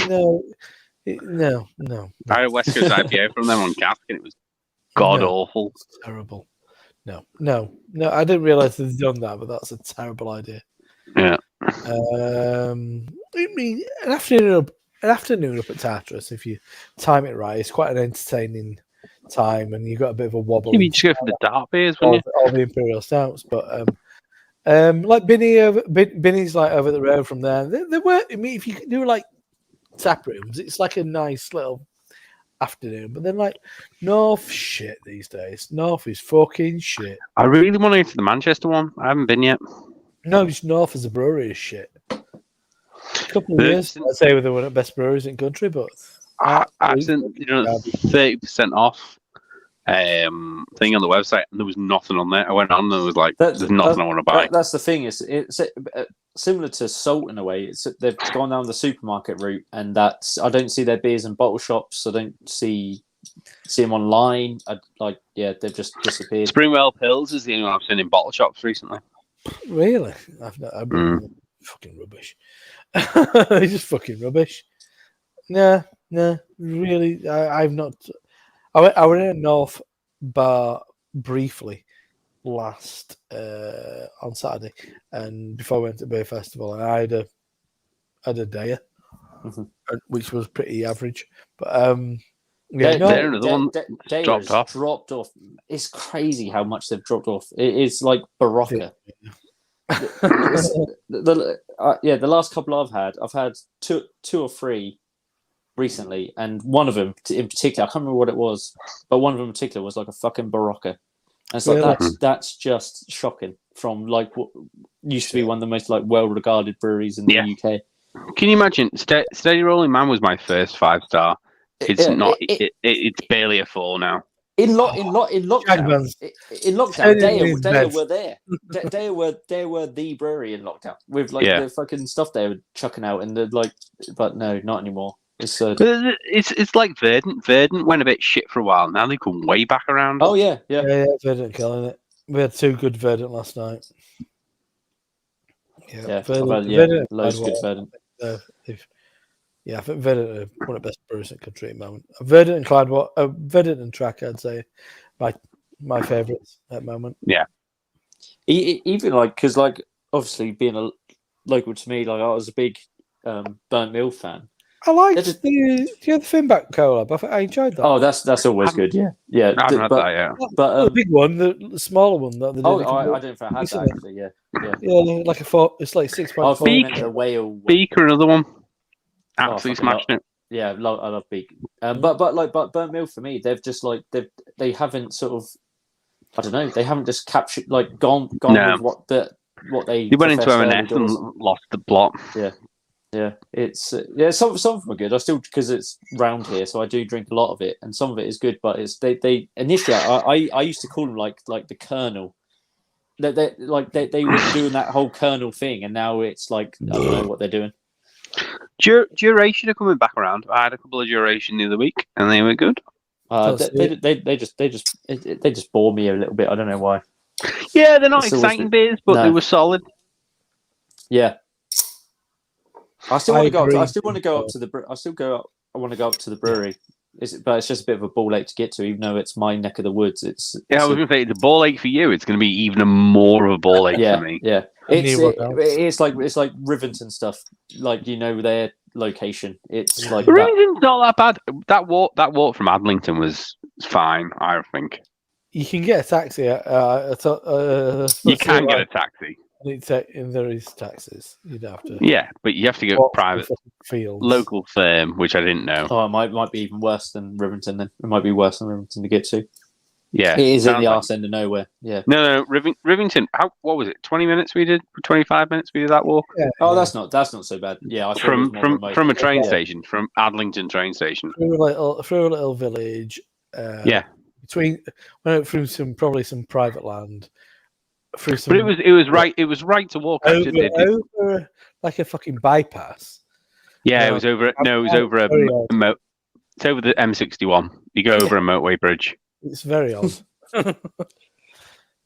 No. I had a West Coast IPA from them on cask, and it was god awful. Terrible. No. I didn't realise they'd done that, but that's a terrible idea. Yeah. I mean, an afternoon an afternoon up at Tartarus, if you time it right, it's quite an entertaining time, and you've got a bit of a wobble. You just go for the dark beers, wouldn't you? all the Imperial Stouts, but like Binny's like over the road from there. They were. I mean, if you can do like tap rooms, it's like a nice little afternoon. But then like North shit these days. North is fucking shit. I really want to go to the Manchester one. I haven't been yet. No, it's North as a brewery is shit. A couple of years, I'd say, they were one of the best breweries in the country, but I sent 30% off thing on the website, and there was nothing on there. I went on and it was like, there's nothing I want to buy. That's the thing. It's similar to Salt in a way. They've gone down the supermarket route, and I don't see their beers in bottle shops. I don't see them online. They've just disappeared. Springwell Pills is the only one I've seen in bottle shops recently. Really? I've been fucking rubbish. It's just fucking rubbish. No, really. I've not. I were in a North bar briefly last on Saturday, and before I went to Beer Festival, and I had a day, which was pretty average. But Another one dropped off. It's crazy how much they've dropped off. It's like Barocca. The last couple I've had two or three recently, and one of them in particular, I can't remember what it was, but one of them in particular was like a fucking Barocca. And it's like that's just shocking from like what used to be one of the most like well-regarded breweries in the UK. Can you imagine? Steady Rolling Man was my first 5-star. It's it's barely a 4 now. In lockdown, Dale were there. They were the brewery in lockdown with like the fucking stuff they were chucking out, and but no, not anymore. It's like Verdant. Verdant went a bit shit for a while. Now they come way back around. Oh yeah. Verdant killing it. We had 2 good Verdant last night. Verdant, loads of good Verdant. I think Verdant are one of the best brewers in the country at the moment. Verdant and Clyde, Verdant and Track, I'd say, my favourites at the moment. Yeah. Even because obviously being a local to me, I was a big Burnt Mill fan. I liked the Finback collab. I enjoyed that. Oh, that's always good. Yeah. I haven't had that yet. But the big one, the smaller one. I don't know if I had that actually. Yeah. Like a 4. It's like 6.4. Beaker, another one. Absolutely smashing it. Yeah, I love Beak. But Burnt Mill for me, they've just they haven't sort of, I don't know, they haven't just captured gone with what they went into M&S and lost the plot. Yeah. It's some of them are good. I still, because it's round here, so I do drink a lot of it, and some of it is good. But it's they initially I used to call them like the Colonel. They were doing that whole Colonel thing, and now it's like I don't know what they're doing. Duration are coming back around. I had a couple of Duration the other week, and they were good. They just bore me a little bit. I don't know why. Yeah, they're not exciting beers, but they were solid. Yeah, I still want to go. I want to go up to the brewery. But it's just a bit of a ball ache to get to, even though it's my neck of the woods. I was going to say it's a ball ache for you. It's going to be even more of a ball ache for me. Yeah, it's like Rivington stuff. Their location. It's like Rivington's not that bad. That walk from Adlington was fine. I think you can get a taxi. You can get a taxi. There is taxis. You'd have to. Yeah, but you have to go private, local firm, which I didn't know. Oh, it might be even worse than Rivington. Then it might be worse than Rivington to get to. Yeah, it is in the arse end of nowhere. Yeah. No, Rivington. What was it? 20 minutes we did. 25 minutes we did that walk. Yeah. Oh, that's not so bad. Yeah, from a train station, from Adlington train station, through a little village. Through some private land. But it was right. It was right to walk over like a fucking bypass. Yeah, it was over. It was over it's over the M61. You go over a motorway bridge. It's very odd.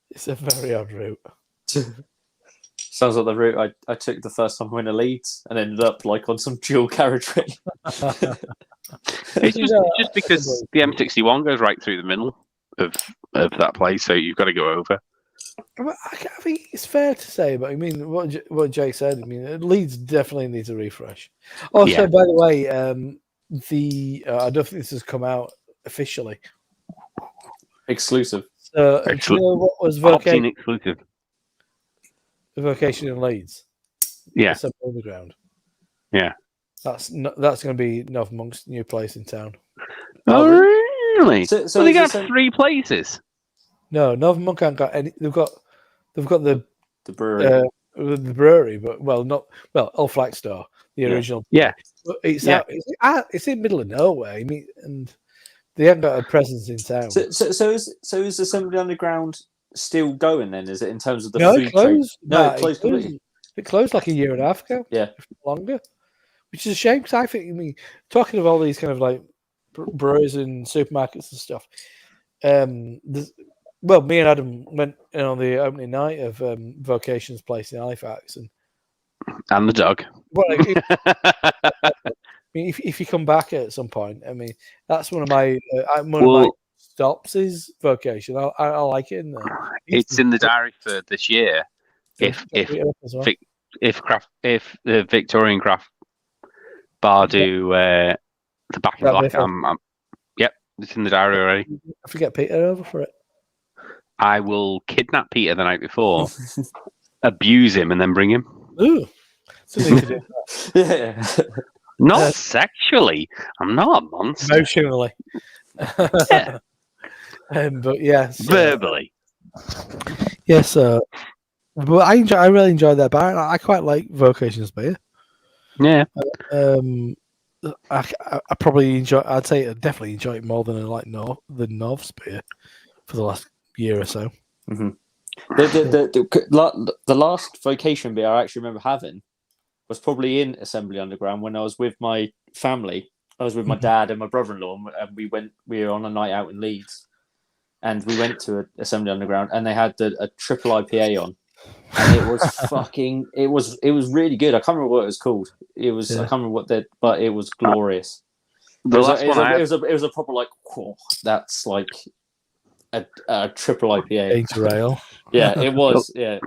It's a very odd route. Sounds like the route I took the first time I went to Leeds and ended up on some dual carriageway. It's just because the M61 goes right through the middle of that place, so you've got to go over. Well, I think it's fair to say, but I mean, what Jake said. I mean, Leeds definitely needs a refresh. Also, Yeah. by the way, I don't think this has come out officially. Exclusive. So, do you know what was Opt-in exclusive. Vocation in Leeds? Yeah. It's Underground. Yeah. That's going to be North Monk's new place in town. Oh, really? So they is got this 3 places. No, North Monk haven't got any. They've got the brewery. The brewery, but Old Flag Store, the original. Yeah. But it's in the middle of nowhere. I mean, and they haven't got a presence in town. So is Assembly Underground still going then? Is it in terms of the No, food it closed. trade? No, it closed completely. It closed like a year and a half ago. Yeah, longer, which is a shame because I think. I mean, talking of all these kind of like breweries and supermarkets and stuff. Me and Adam went in on the opening night of Vocation's place in Halifax, and the dog. Well, I mean, if you come back at some point, I mean, that's one of my stops is Vocation. I like it in there. It's in the diary for this year. If the Victorian Craft Bar do the back in black, yep, it's in the diary already. I forget Peter over for it. I will kidnap Peter the night before, abuse him, and then bring him. Ooh, yeah. Not sexually. I'm not a monster. Emotionally. Yeah. But yes. Verbally. Yes, but I really enjoy that bar. I quite like Vocation's beer. Yeah. I probably enjoy. I'd say I definitely enjoy it more than I like the North's beer for the last year or so. Mm-hmm. The last Vocation beer I actually remember having was probably in Assembly Underground when I was with my family. I was with my dad and my brother-in-law, and we were on a night out in Leeds, and we went to Assembly Underground, and they had a triple IPA on, and it was it was really good. I can't remember what it was called. I can't remember but it was glorious. It was a proper like, whoa, that's like a triple IPA. Ginger ale. Yeah, it was. Yeah.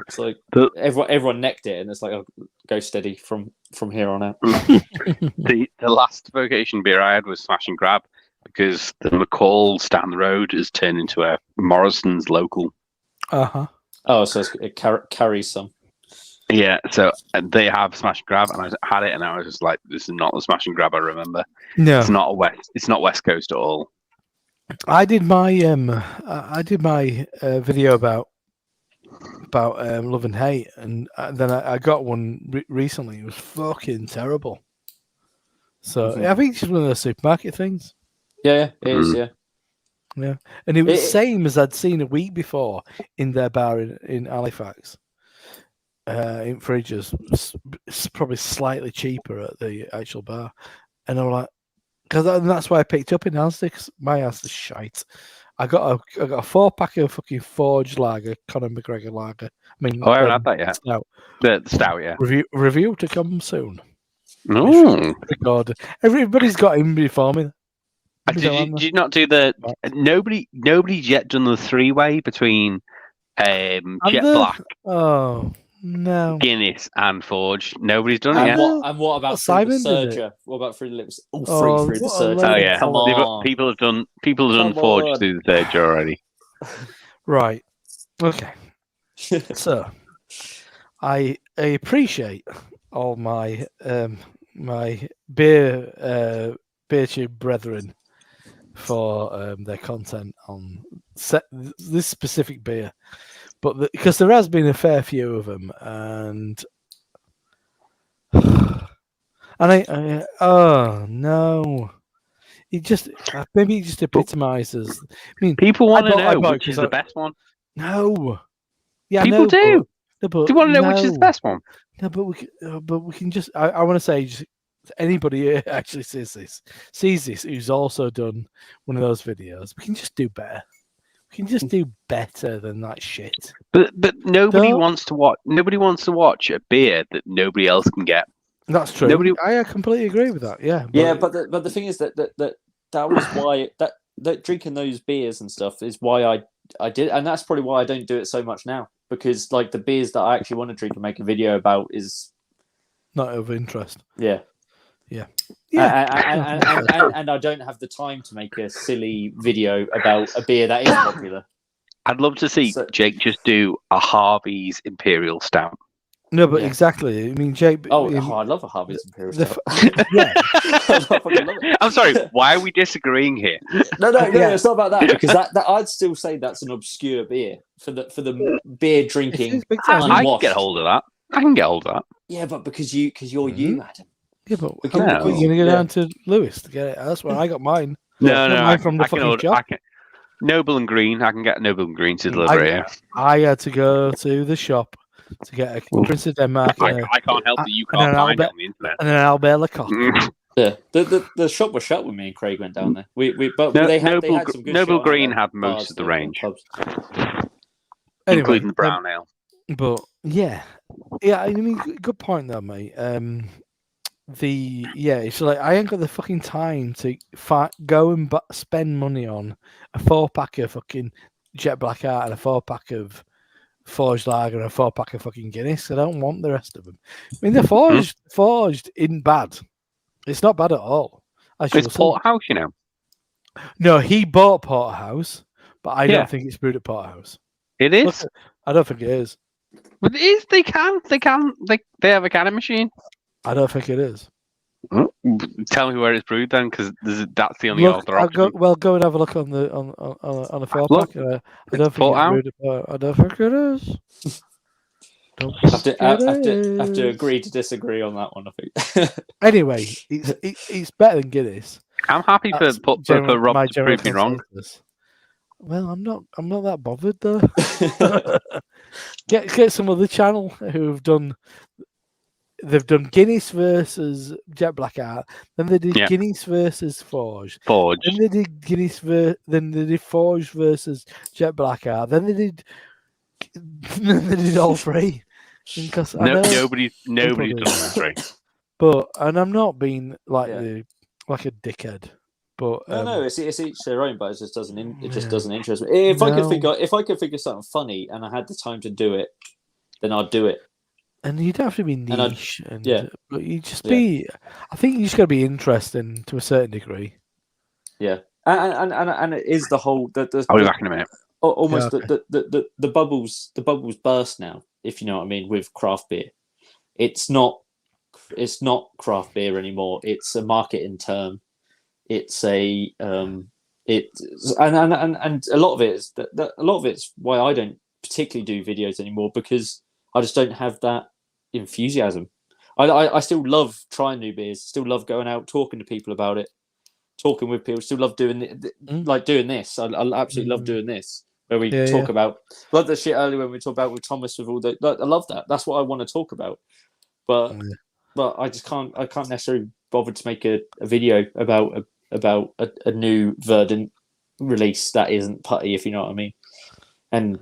It's like everyone necked it, and it's like, oh, go steady from here on out. The last Vocation beer I had was Smash and Grab because the McCall's down the road has turned into a Morrison's local. Uh-huh. Oh, so it carries some. Yeah, so they have Smash and Grab, and I had it, and I was just like, "This is not the Smash and Grab I remember." No, it's not West Coast at all. I did my video about Love and Hate, and then I got one recently. It was fucking terrible. So I think it's just one of those supermarket things. Yeah, it is. Yeah, and it was the same as I'd seen a week before in their bar in Halifax. In fridges, it's probably slightly cheaper at the actual bar, and I'm like, because that's why I picked up in Asda, because my Asda's shite. I got a 4-pack of fucking Forge Lager, Conor McGregor Lager. I mean, I haven't had that yet. Stout. The stout, yeah. Review to come soon. Oh, God, everybody's got him before me. Did you not do the? Nobody's yet done the 3-way between Jet Black. Oh no, Guinness and Forge. Nobody's done it yet. And what about Simon? Surger? What about Through the Lips? Oh, through the Surger. Oh yeah, Come on. people have done Forge through the Surger already. Right. Okay. So, I appreciate all my my beer tube brethren for their content on this specific beer, but because there has been a fair few of them, and I oh no, it just maybe it just epitomizes. I mean, people want to know which is the best one. No, yeah, people do. But do you want to know which is the best one? No, but we can just. I want to say, just anybody who actually sees this, who's also done one of those videos, we can just do better. We can just do better than that shit. But nobody wants to watch. Nobody wants to watch a beer that nobody else can get. That's true. I completely agree with that. Yeah. But the thing is that was why that drinking those beers and stuff is why I did, and that's probably why I don't do it so much now, because like the beers that I actually want to drink and make a video about is not of interest. Yeah. And I don't have the time to make a silly video about a beer that is popular. I'd love to see Jake just do a Harvey's Imperial Stout. No, but exactly. I mean, Jake. I love a Harvey's Imperial Stout. I'm sorry. Why are we disagreeing here? No, it's not about that, because that I'd still say that's an obscure beer for the beer drinking. I can get hold of that. Yeah, but because you're you, Adam. Yeah, but you're gonna go down to Lewis to get it. That's where I got mine. No, from the fucking shop. Noble and Green. I can get Noble and Green to deliver here. I had to go to the shop to get a Prince of Denmark. I can't help that you can't find it on the internet. And an Albert Lecoq. Yeah, the shop was shut when me and Craig went down there. They had some good Noble Green had most of the range, including the brown ale. But yeah, I mean, good point though, mate. It's like I ain't got the fucking time to go and spend money on a 4-pack of fucking Jet Black Art and a 4-pack of Forged Lager and a 4-pack of fucking Guinness. I don't want the rest of them. I mean, the Forged isn't bad. It's not bad at all. It's Porterhouse, you know. No, he bought Porterhouse, but I don't think it's brewed at Porterhouse. It is. Look, I don't think it is. But it is. They have a canning machine. I don't think it is. Tell me where it's brewed then, because that's the only other option. Go and have a look on the 4-pack. I don't think it's brewed at I don't think it is. I have to agree to disagree on that one, I think. Anyway, it's better than Guinness. I'm happy for Rob to prove me wrong. Well, I'm not that bothered though. Get some other channel who've done. They've done Guinness versus Jet Black Art. Then they did Guinness versus Forge. Then they did then they did Forge versus Jet Black Art. Then they did all three. Because nobody's done all three. But I'm not being like a dickhead. But no, it's each their own. But it just doesn't interest me. If I could figure something funny and I had the time to do it, then I'd do it. And you'd have to be niche, but you just be. I think you just got to be interesting to a certain degree. Yeah, and it is the whole. I'll be back in a minute. Almost the bubbles burst now. If you know what I mean, with craft beer, it's not craft beer anymore. It's a marketing term. It's a and a lot of it is a lot of it's why I don't particularly do videos anymore, because I just don't have that enthusiasm. I still love trying new beers, still love going out, talking to people about it, talking with people, still love doing doing this. I absolutely love doing this, where we talk about like the shit earlier when we talked about with Thomas with all the. I love that. That's what I want to talk about, but I just can't. I can't necessarily bother to make a video about a new Verdant release that isn't putty, if you know what I mean. And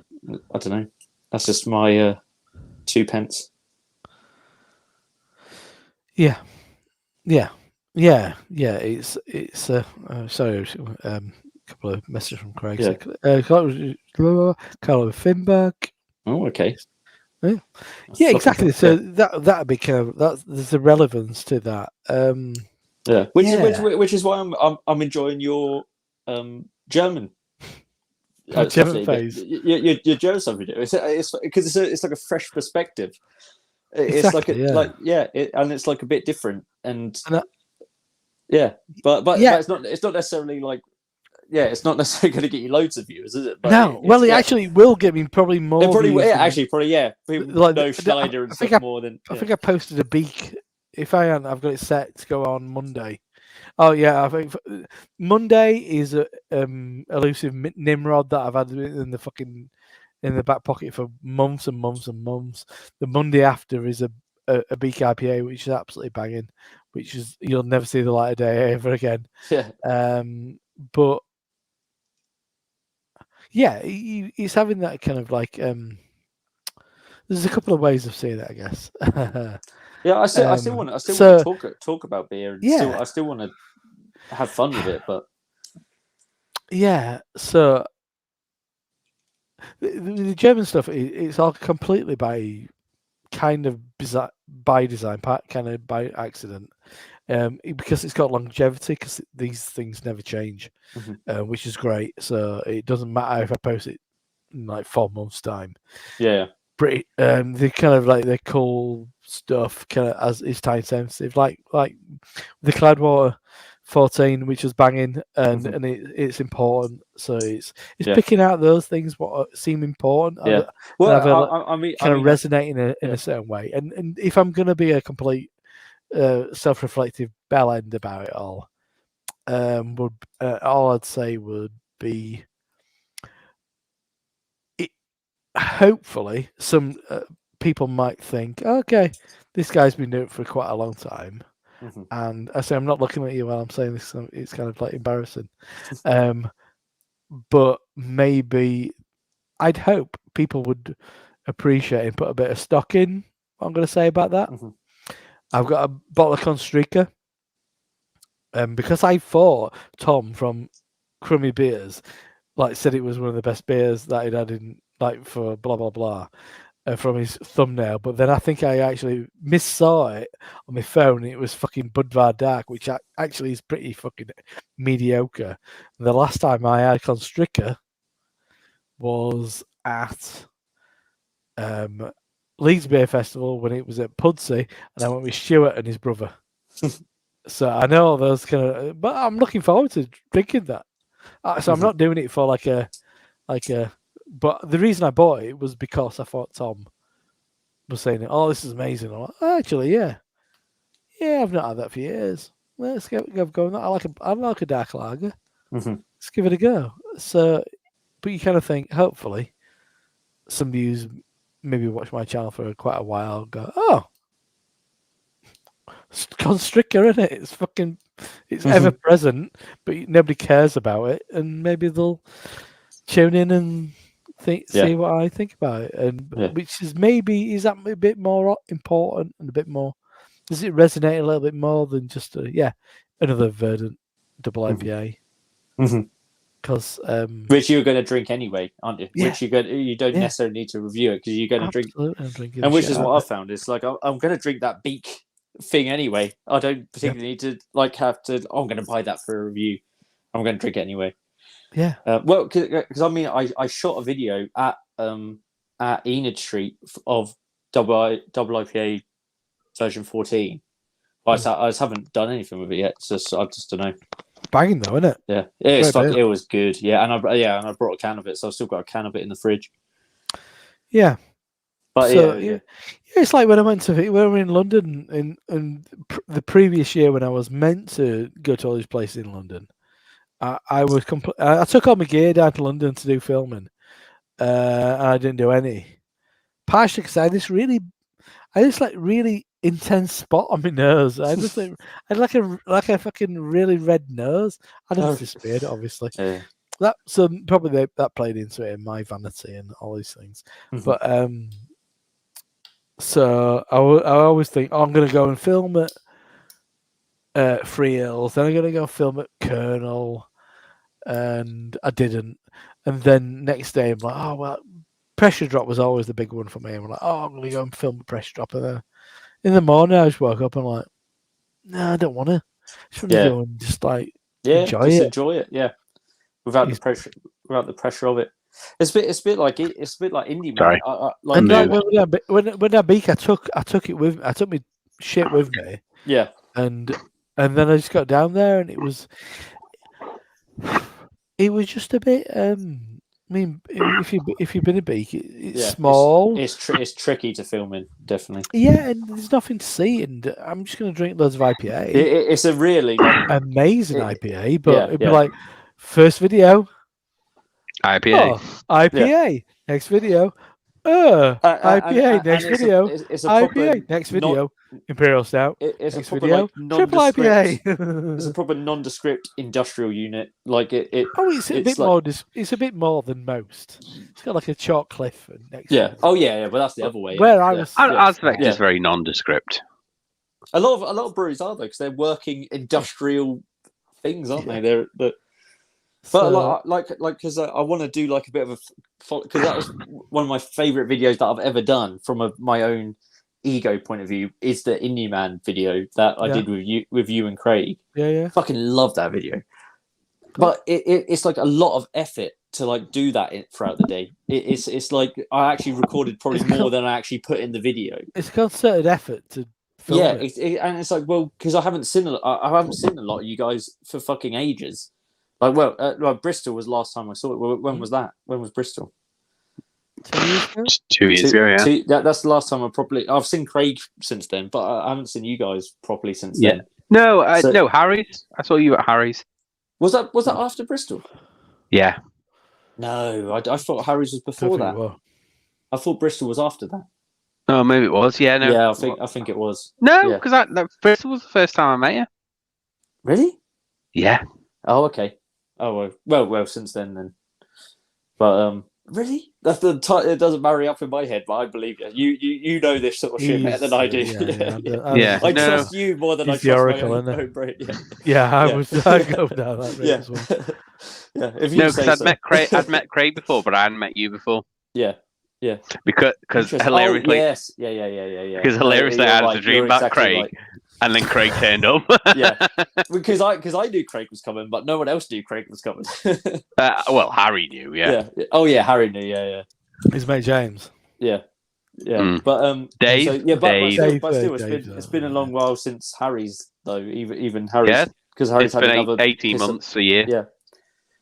I don't know. That's just my 2 pence. Yeah. It's sorry, a couple of messages from Craig. Carlo Finback. Oh, okay. Yeah, exactly. So that'd be kind of there's a relevance to that. Which is why I'm enjoying your German. German phase. Your German stuff we do. It's because it's like a fresh perspective. It's exactly, and it's like a bit different, but it's not necessarily like. Yeah, it's not necessarily going to get you loads of viewers, is it? But it actually will get me probably more. People like, know Schneider and stuff more than. I think I posted a beak. If I haven't, I've got it set to go on Monday. Oh yeah, I think Monday is a elusive Nimrod that I've had in the back pocket for months and months and months. The Monday after is a Beak IPA, which is absolutely banging, which is you'll never see the light of day ever again. Yeah. But yeah, it's having that kind of like. There's a couple of ways of seeing it, I guess. Yeah, I still want to talk about beer. And I still want to have fun with it, but yeah. So the German stuff, it's all completely by kind of by design, kind of by accident, because it's got longevity. Because these things never change, which is great. So it doesn't matter if I post it in like 4 months' time. Yeah. Pretty, they kind of like the cool stuff, kind of as is time sensitive, like the Cloudwater 14, which was banging, and it's important. So it's picking out those things what seem important. Yeah. Well, I mean, resonate in a certain way. And if I'm going to be a complete self-reflective bell end about it all, all I'd say would be, hopefully some people might think, okay, this guy's been doing it for quite a long time. And I say, I'm not looking at you while I'm saying this, so it's kind of like embarrassing. But maybe I'd hope people would appreciate and put a bit of stock in what I'm going to say about that. I've got a bottle of Constrica. Because I thought Tom from Crummy Beers said it was one of the best beers that he'd had in for blah blah blah from his thumbnail, but then I think I actually missaw it on my phone. It was fucking Budvar Dark, which actually is pretty fucking mediocre. And the last time I had Constrica was at Leeds Beer Festival when it was at Pudsey, and I went with Stuart and his brother. So I know all those kind of, but I'm looking forward to drinking that. So I'm not doing it for like a. But the reason I bought it was because I thought Tom was saying, "Oh, this is amazing." I'm like, oh, actually, yeah, I've not had that for years. Let's go going. I like a dark lager. Let's give it a go. So, but you kind of think, hopefully, somebody who's maybe watched my channel for quite a while go, "Oh, Constrictor, isn't it? It's fucking, it's ever present, but nobody cares about it, and maybe they'll tune in and see what I think about it, and which is that a bit more important and a bit more. Does it resonate a little bit more than just another Verdant double IPA? Because which you're going to drink anyway, aren't you? Yeah. Which you don't necessarily need to review it because you're going to drink. And which is what I found. It's like I'm going to drink that beak thing anyway. I don't particularly need to have to. Oh, I'm going to buy that for a review. I'm going to drink it anyway. Yeah. Well, because I mean, I shot a video at Enid Street of double IPA version 14. I just haven't done anything with it yet. So I just don't know. Banging though, isn't it? Yeah, it was good. Yeah, and I brought a can of it, so I've still got a can of it in the fridge. Yeah. But so, it's like when I went we were in London in the previous year when I was meant to go to all these places in London. I took all my gear down to London to do filming, and I didn't do any. Partially because I had this really intense spot on my nose. I had like a fucking really red nose. I just disappeared, obviously. Yeah. So probably that played into it in my vanity and all these things. But so I always think, I'm going to go and film at Free Hills, then I'm going to go film at Colonel, and I didn't. And then next day I'm like, oh well, Pressure Drop was always the big one for me. I'm like, oh, I'm going to go and film a Pressure Drop. And then in the morning I just woke up and like, no, I don't want to. I just want to go and just enjoy it. Yeah, without the pressure of it. It's a bit like indie. Sorry. When I beak, I took it with. I took my shit with me. Yeah. And then I just got down there, and it was just a bit. I mean, if you've been a beak, it's small. It's tricky to film in, definitely. Yeah, and there's nothing to see, and I'm just going to drink loads of IPA. It's a really amazing IPA, but it'd be like first video. IPA. Oh, IPA. Yeah. Next video. IPA. Next video. It's IPA. Next video. Imperial Stout. It's next a video. Triple IPA. It's a proper nondescript industrial unit. Like it. It's a bit more. It's a bit more than most. It's got like a chalk cliff. Next. Yeah. Oh yeah. But that's the other way. Where I was. Aspect is very nondescript. A lot of breweries are though, because they're working industrial things, aren't they? They're But So, like, because I want to do like a bit of a, because that was one of my favorite videos that I've ever done from my own ego point of view. Is the Indie Man video that I did with you and Craig. yeah. Fucking love that video. But it's like a lot of effort to like do that throughout the day. It's like I actually recorded probably more than I actually put in the video. It's a concerted effort to film it. And it's like, well, because I haven't seen a lot of you guys for fucking ages. Like, well, Bristol was last time I saw it. When was that? When was Bristol? 2 years ago. 2 years ago, yeah. That's the last time I've seen Craig since then, but I haven't seen you guys properly since then. No, no, Harry's. I saw you at Harry's. Was that after Bristol? Yeah. No, I thought Harry's was before that. I thought Bristol was after that. Oh, maybe it was. Yeah, no. Yeah, I think it was. No, because Bristol was the first time I met you. Really? Yeah. Oh, okay. Oh, well, since then. But really, it doesn't marry up in my head, but I believe you. You know this sort of shit better than I do. Yeah. I trust you more than I trust Oracle, my own brain. I'd go down that route as well. Yeah, if you because I'd met Craig before, but I hadn't met you before. Yeah. Because hilariously, yes, yeah. Because hilariously, I had a dream about Craig, and then Craig turned up. Yeah, because I knew Craig was coming, but no one else knew Craig was coming. Well, Harry knew, yeah. Oh yeah, Harry knew, yeah. His mate James. Yeah. But Dave. So, yeah, but still, Dave's it's been a long while since Harry's though. Even Harry's. Yeah, because Harry's it's had been another 18 months, a year. Yeah.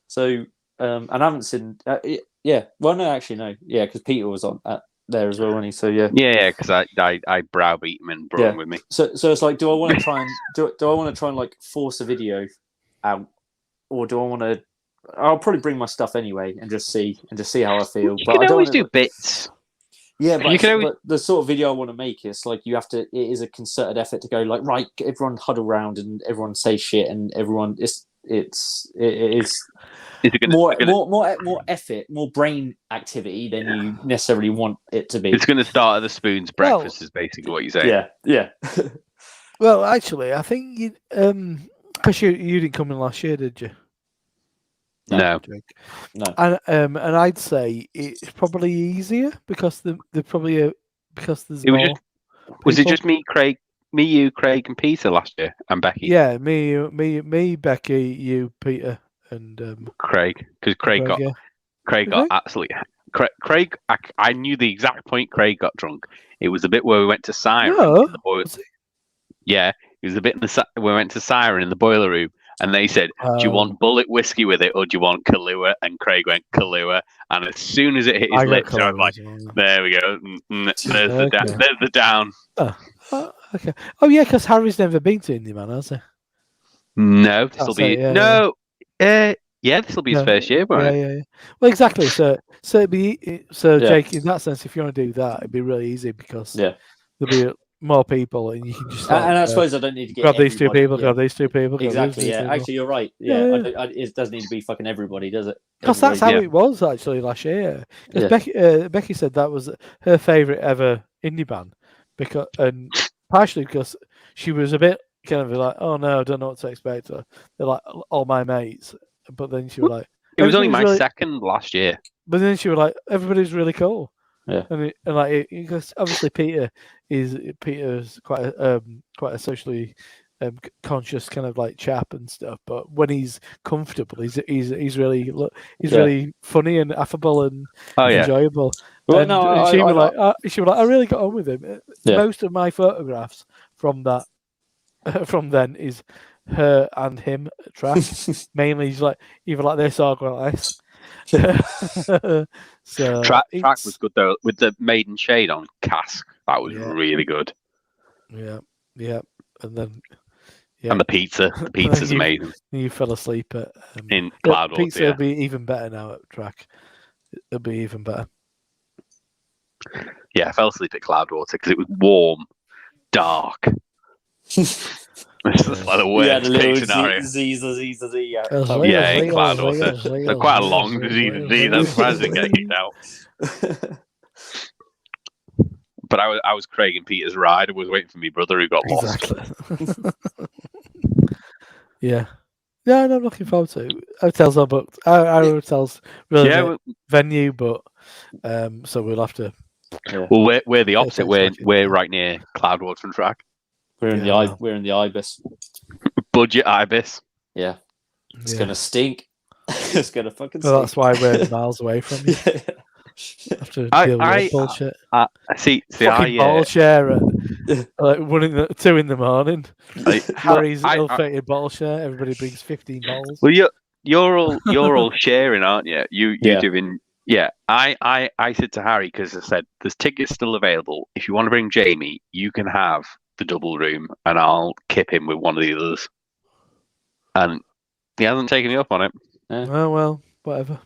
So, and I haven't seen. Yeah. Well, no, actually, no. Yeah, because Peter was on there as well, wasn't he? So yeah. Yeah, because I browbeat him and brought him with me. So it's like, do I want to try and do I want to try and like force a video out, or do I want to? I'll probably bring my stuff anyway and just see how I feel. You but can I don't always wanna, do bits. Yeah, but, you can always... but the sort of video I want to make is like you have to. It is a concerted effort to go like, right, everyone huddle round and everyone say shit and everyone it is more effort, more brain activity than you necessarily want it to be. It's going to start at the spoon's breakfast, is basically what you're saying. Yeah. Well, actually, I think you, because you didn't come in last year, did you? No. And I'd say it's probably easier because they're probably because there's more. Was it just me, Craig? Me, you, Craig, and Peter last year, and Becky. Yeah, me, Becky, you, Peter, and Craig, because Craig got absolutely. Craig, I knew the exact point Craig got drunk. It was the bit where we went to Siren. Yeah, it was the bit we went to Siren in the boiler room, and they said, "Do you want bullet whiskey with it, or do you want Kahlua?" And Craig went Kahlua, and as soon as it hit his lips, I was like, "There we go. There's the down." Okay. Oh yeah, because Harry's never been to Indie Man, has he? No, this will be this will be his first year, won't it? Yeah. Well, exactly. So Jake, in that sense, if you want to do that, it'd be really easy because there'll be more people, and you can just. And I suppose I don't need to get grab these two people. Grab these two people. Exactly. Yeah. Actually, you're right. Yeah. It doesn't need to be fucking everybody, does it? Because that's how it was actually last year. Because Becky said that was her favourite ever indie band, and partially because she was a bit kind of like, oh no, I don't know what to expect. They're like all my mates, but then she was like, it was only my second last year. But then she was like, everybody's really cool. Yeah, and because obviously Peter's quite a socially conscious kind of like chap and stuff. But when he's comfortable, he's really funny and affable and enjoyable. Well, and she was like, I really got on with him. Most of my photographs from then is her and him track. Mainly, he's like either like this or going like this. So track was good though with the maiden shade on cask. That was really good. Yeah, and then and the pizza's amazing. You fell asleep at in Cloudwater. Pizza will be even better now at track. It'll be even better. Yeah, I fell asleep at Cloudwater because it was warm, dark. This is like the worst case scenario. Z. Yeah, in Cloudwater. So quite a long Z. That's surprised I didn't get kicked out. But I was Craig and Peter's ride. I was waiting for my brother who got lost. Exactly. Yeah. Yeah, no, I'm looking forward to it. Hotels are booked. Our hotel's really Yeah, the venue, but so we'll have to. well, we're the opposite. Hotels We're like it, right near Cloudwater and Track. We're in Yeah, we're in the Ibis. Budget Ibis. Yeah, it's yeah. gonna stink. It's gonna fucking Well, that's stink. why we're miles away from you. Have to deal with that bullshit. See, Fucking bottle share at like 2 in the morning. Harry's ill-fated bottle share. Everybody brings 15 bottles. Well, you're all sharing, aren't you? You Yeah. doing. Yeah, I said to Harry, because I said there's tickets still available. If you want to bring Jamie, you can have the double room, and I'll kip him with one of the others. And he hasn't taken me up on it. Oh well, whatever.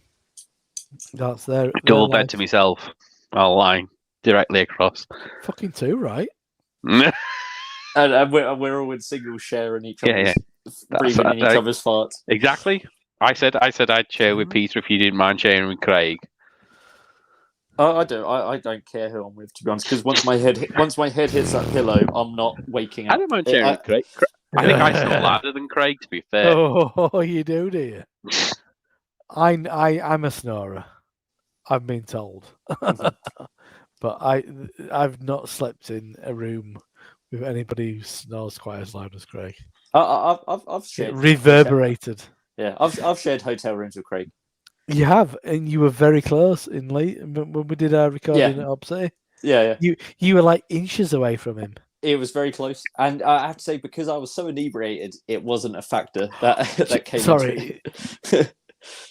That's their Double life. bed to myself. I'll lie directly across. Fucking 2, right? And we're all in single sharing each other's, breathing in each other's farts. Exactly. I said I'd share with Peter if you didn't mind sharing with Craig. I don't care who I'm with, to be honest, because once my head hits that pillow, I'm not waking up. I don't mind sharing with Craig. I think I snore louder than Craig, to be fair. Oh, you do you? I'm a snorer. I've been told, but I've not slept in a room with anybody who snores quite as loud as Craig. I've shared It reverberated. I've shared hotel rooms with Craig. You have, and you were very close in late when we did our recording at Obsay. Yeah. You were like inches away from him. It was very close, and I have to say, because I was so inebriated, it wasn't a factor that came. Sorry,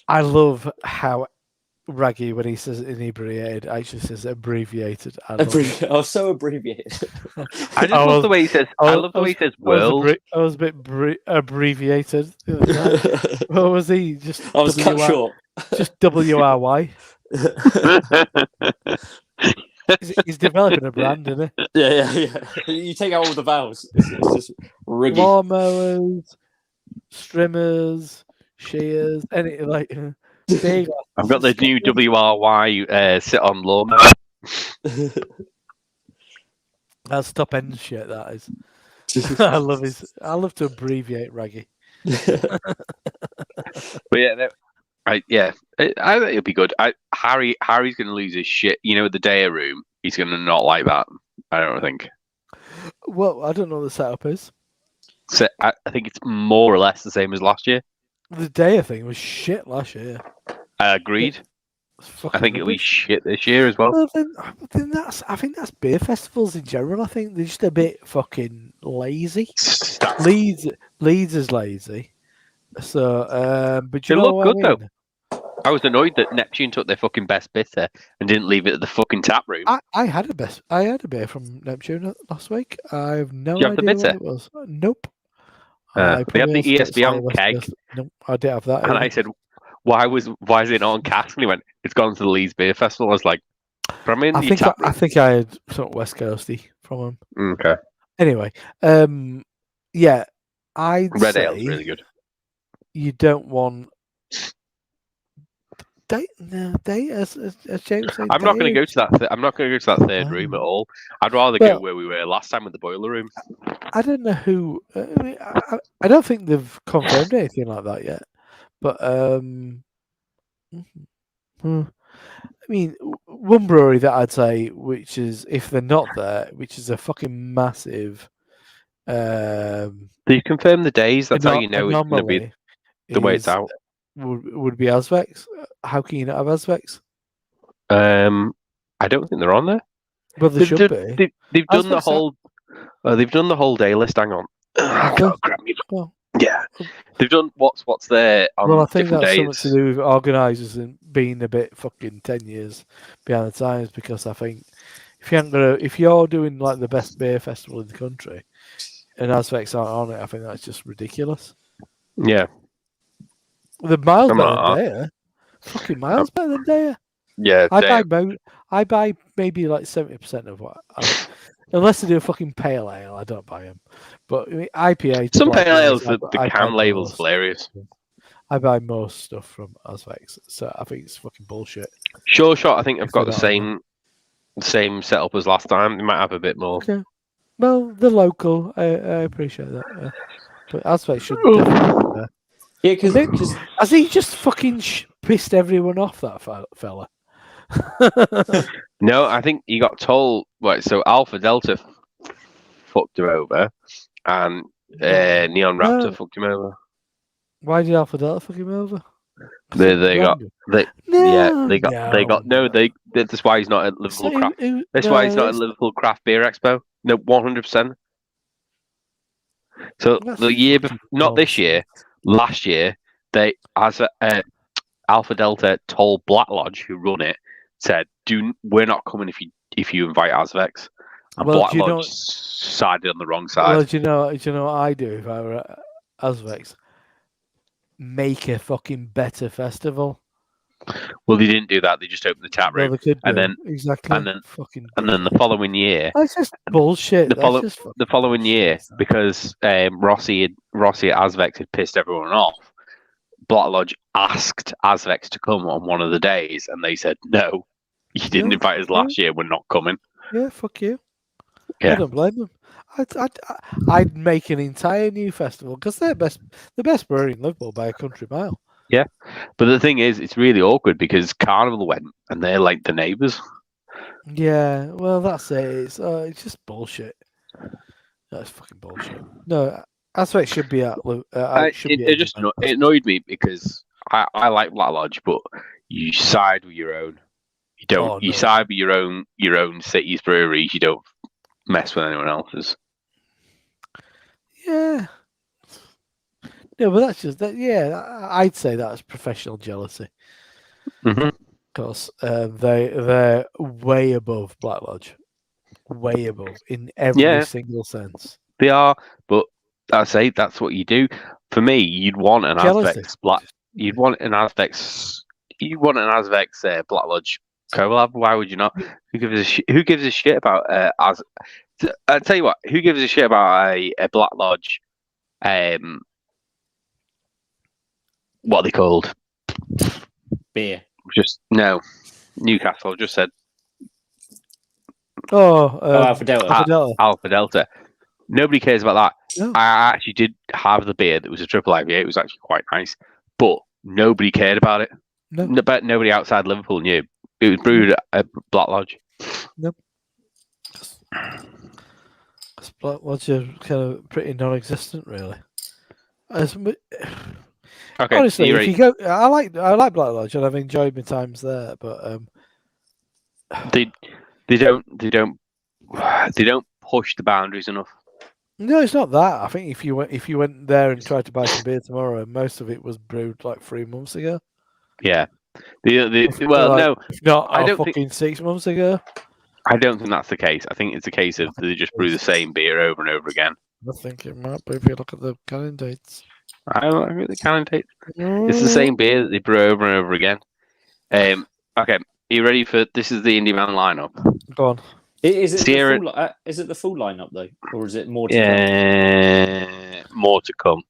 I love how Raggy, when he says inebriated, actually says abbreviated. I was so abbreviated. I just love the way he says. I love the way he says world. I was a bit abbreviated. What was he? I was cut short. Just WRY. He's developing a brand, isn't he? Yeah. You take out all the vowels. It's just riggy. Lawnmowers, strimmers, shears, anything like. Big. I've got the new WRY sit on lawnmower. That's top end shit. That is. I love to abbreviate Raggy. But yeah, I think it'll be good. Harry's going to lose his shit. You know, the day room. He's going to not like that. I don't think. Well, I don't know what the setup is. So I think it's more or less the same as last year. The day thing was shit last year. I agreed. I think it'll be shit this year as well. Well, then I think that's beer festivals in general. I think they're just a bit fucking lazy. Leeds is lazy. So, but you they know look what good I mean? though. I was annoyed that Neptune took their fucking best bitter and didn't leave it at the fucking tap room. I had a beer from Neptune last week. I have no Did you have the idea bitter? what it was. Nope. They had the ESBM keg. Nope, I didn't have that. And I said, "Why is it not on cask?" And he went, "It's gone to the Leeds Beer Festival." I was like, "From in your tap room." I think I had something West Coasty from him. Okay. Anyway, yeah, I'd Red say ale's really good. you don't want as James said. I'm not going to go to that. I'm not going to go to that third room at all. I'd rather go where we were last time with the boiler room. I don't know who. I don't think they've confirmed anything like that yet. But I mean, one brewery that I'd say, which is, if they're not there, which is a fucking massive. Do you confirm the days? That's how you know it's going to be the way it's out. Would be Asvex. How can you not have Asvex? I don't think they're on there. Well, they should be. They've done the whole. They've done the whole day list. Hang on. Yeah, they've done what's there on well, I think different that's days. something to do with organisers and being a bit fucking 10 years behind the times. Because I think if you're doing like the best beer festival in the country, and Asvex aren't on it, I think that's just ridiculous. Yeah. The miles better than Daya. Fucking miles better than Daya. Yeah, I buy maybe like 70% of what. Unless they do a fucking pale ale, I don't buy them. But I mean, IPA. Some pale ales, the can label's hilarious. I buy most stuff from Asvex, so I think it's fucking bullshit. Sure Shot, I think I've got the same setup as last time. They might have a bit more. Okay. Well, the local, I appreciate that. But Asvex should definitely be there. Yeah, because Has he just fucking pissed everyone off, that fella? No, I think he got told. Right, so Alpha Delta fucked him over, and Neon Raptor No. fucked him over. Why did Alpha Delta fuck him over? They got No, that's why he's not at Liverpool So Craft. who- That's no, why he's not at it's- Liverpool Craft Beer Expo. No, 100%. So That's the year fucking before, not this bullshit. year, last year, they as Alpha Delta told Black Lodge, who run it, said, we're not coming if you invite Azvex." And Well, Black do you Lodge know- sided on the wrong side. Well, do you know what I do if I were at Azvex? Make a fucking better festival. Well, they didn't do that. They just opened the tap Well, room, they could and do. then Exactly. and then- fucking and then the following year, That's just bullshit. the That's follow- just fucking the following year, bullshit. because Rossi at Azvex had pissed everyone off, Black Lodge asked Azvex to come on one of the days, and they said, "No, you didn't Yeah, invite us last year. We're not coming." Yeah, fuck you. I Yeah. don't blame them. I'd make an entire new festival because they're the best brewery in Liverpool by a country mile. But the thing is, it's really awkward because Carnival went, and they're like the neighbours. Yeah, well, that's it. It's just bullshit. That's fucking bullshit. No, that's what it should be at. It annoyed me because I like Black Lodge, but you side with your own. You don't. Oh, You no. side with your own city's breweries. You don't mess with anyone else's. Yeah. No, but that's just that. Yeah, I'd say that's professional jealousy Mm-hmm. because they're way above Black Lodge, way above in every Yeah. single sense. They are, but I say that's what you do. For me, you'd want an Jealousy. Azvex Black. You'd want an Azvex. You want an Azvex Black Lodge collab. Why would you not? Who gives a shit about I tell you what. Who gives a shit about a Black Lodge? What are they called? beer. Just no. Newcastle just said Alpha Delta. Alpha Delta. Alpha Delta. Nobody cares about that. No. I actually did have the beer that was a triple IPA. It was actually quite nice, but nobody cared about it. No. But nobody outside Liverpool knew. It was brewed at Black Lodge. Black Lodge are kind of pretty non-existent, really. Okay, Honestly, you if ready? you go, I like Black Lodge, and I've enjoyed my times there. But They don't push the boundaries enough. no, it's not that. I think if you went there and tried to buy some beer tomorrow, most of it was brewed like 3 months ago. Yeah. If not, I don't think- fucking 6 months ago. I don't think that's the case. I think it's a case of they just brew the same beer over and over again. I think it might be if you look at the canning dates. I really can't take. It's the same beer that they brew over and over again. Okay, are you ready for this? Is the Indie Man lineup? Go on. Is it Sierra- the full lineup though, or is it more? To come? Yeah, more to come.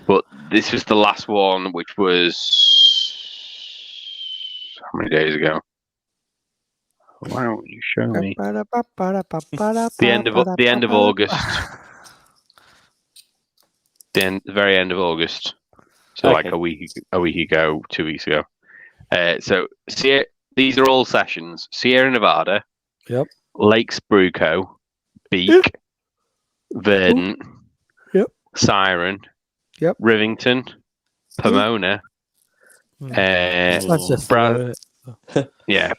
But this was the last one, which was how many days ago? Why don't you show me? The end of August. The very end of August. So like Okay. a week ago, 2 weeks ago. So these are all sessions: Sierra Nevada, Yep. Lakes Brew Co, Beak, Yep. Verdant, Yep. Siren, Yep. Rivington, Pomona, Manchester, yeah,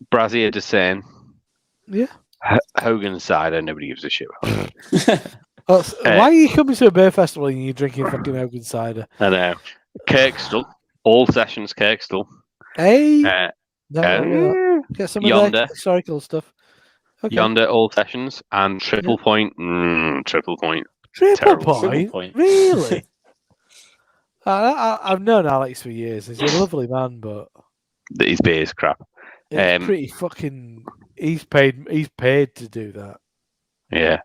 Brazier de Seine, Yeah. Hogan Cider. Nobody gives a shit about it. Why are you coming to a beer festival and you're drinking fucking Hogan cider? I know. Kirkstall, all sessions Kirkstall. Hey, Uh, get some of Yonder. that historical stuff. Okay. Yonder, all sessions, and Triple Point. Triple Point. Triple Terrible. point? Triple point. Really? I've known Alex for years. He's a lovely man, but His beer's crap. it's pretty fucking. He's paid to do that. Yeah.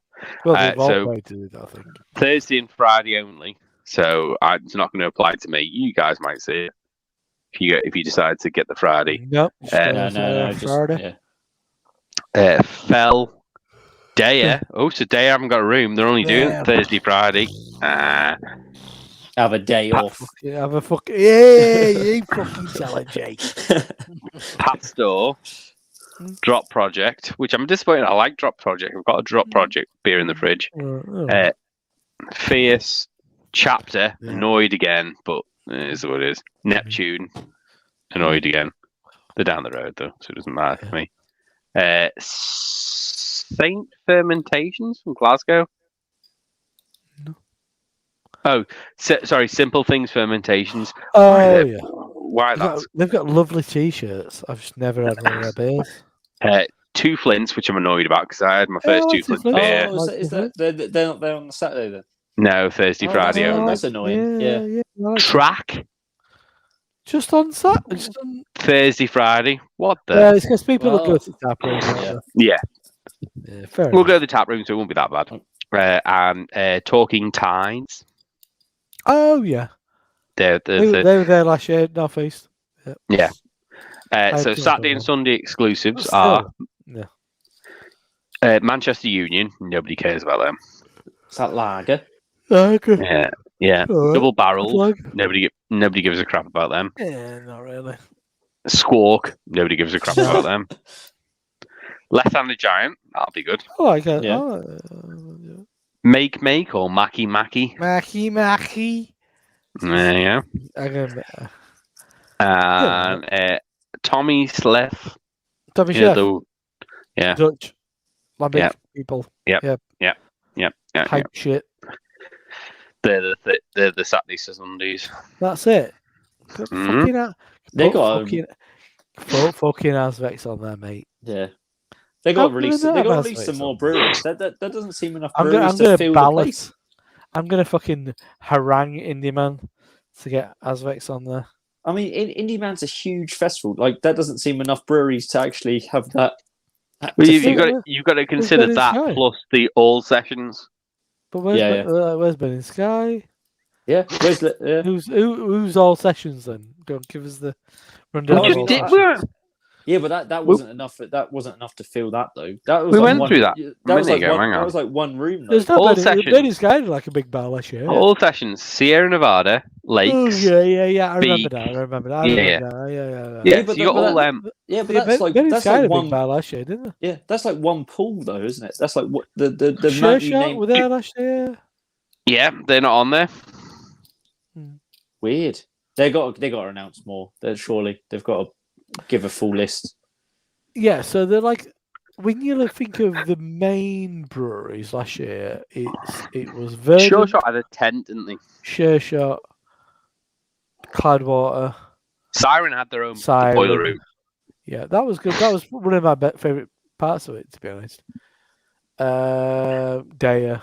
Well, they've all so- paid to do that, I think. Thursday and Friday only. So it's not going to apply to me. You guys might see it if you decide to get the Friday. Nope. No, Friday. yeah. Fell. Daya. Oh, so Daya haven't got a room. They're only doing Yeah. Thursday, Friday. Have a day off. Have a fucking you fucking tell it, Jake. Pat Store, Drop Project, which I'm disappointed. I like Drop Project. I've got a Drop Project beer in the fridge. Fierce, Chapter, annoyed again, but it is what it is. Neptune, annoyed again. They're down the road though, so it doesn't matter for me. Saint Fermentations from Glasgow. No. Oh, sorry, Simple Things Fermentations. Oh yeah. Why that? They've got lovely T-shirts. I've just never had one of their beers. Two Flints, which I'm annoyed about because I had my first Two Flints beer. Oh, is that they're not there on the Saturday then? No, Thursday, Friday only. That's annoying. Yeah. Track. Just on Saturday. Just on... Thursday, Friday. What the? Yeah, it's because people that go to the tap room. Yeah. Fair We'll enough. go to the tap room, so it won't be that bad. And Talking Tides. Oh yeah. They were there last year, North East. Yeah. So do Saturday and that. Sunday exclusives Still, are yeah. Manchester Union. Nobody cares about them. Is that lager? Okay. Yeah. All right. Double barrel. Flag. Nobody gives a crap about them. Yeah, not really. Squawk. Nobody gives a crap about them. Left-handed Giant. That'll be good. Oh, I get. Yeah. Make or Mackie. Mackie. There you I go. go. Tommy Sleth. Tommy You know, Chef. yeah. Dutch. Lambic Yep. people. Yep. Hype shit. They're the Saturdays to Sundays. That's it. Fucking They got fucking Azvex on there, mate. Yeah. They got to release some more breweries. That doesn't seem enough breweries to fill the place. I'm gonna fucking harangue Indie Man to get Azvex on there. I mean, Indie Man's a huge festival. Like that doesn't seem enough breweries to actually have that. Well, you've got to consider that Sky? plus the all sessions. But where's Burning Sky? Yeah. Who's all sessions then? Go on, give us the rundown. We of all just did. sessions. Yeah, but that wasn't enough. That wasn't enough to fill that though. That was We like went through that. That was like one room. Though. There's no All Burning, sessions. Burning Sky had like a big bar last year. All sessions: Sierra Nevada, Lakes. Oh, yeah. I remember Beach. that. Yeah, but so you got all them. Yeah, but Yeah, that's like Burning Sky had a one. big bar last year, didn't they? Yeah, that's like one pool though, isn't it? That's like what the Sure amount you Shot named. were there last year. Yeah, they're not on there. Weird. They got to announce more. Surely they've got to give a full list. Yeah, so they're like when you think of the main breweries last year, it was Verdant, Sure Shot had a tent, didn't they? Sure Shot, Cloudwater, Siren had their own Siren. boiler room. Yeah, that was good. That was one of my favourite parts of it, to be honest. Daya.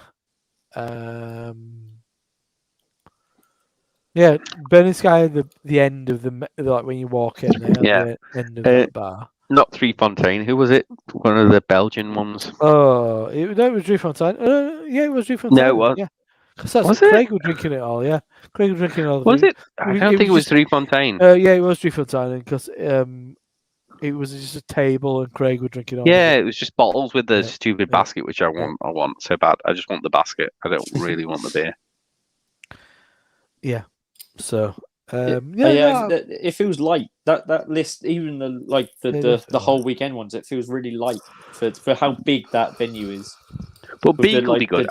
Yeah, Burning Sky at the end of the like when you walk in, they have the end of the bar. Not Three Fontaine. Who was it? One of the Belgian ones. Oh, it was Drew Fontaine. Yeah, it was Drew Fontaine. No, it was. Yeah, because that's Was Craig was drinking it all. Yeah, Craig was drinking all. Was it? I don't think it was Three Fontaine. Yeah, it was Drew Fontaine because it was just a table and Craig was drinking all. Yeah, it was just bottles with the Yeah, stupid yeah. basket, which I want so bad. I just want the basket. I don't really want the beer. Yeah. So it feels light. That list, even the whole weekend ones, it feels really light for how big that venue is. But Beak will be good.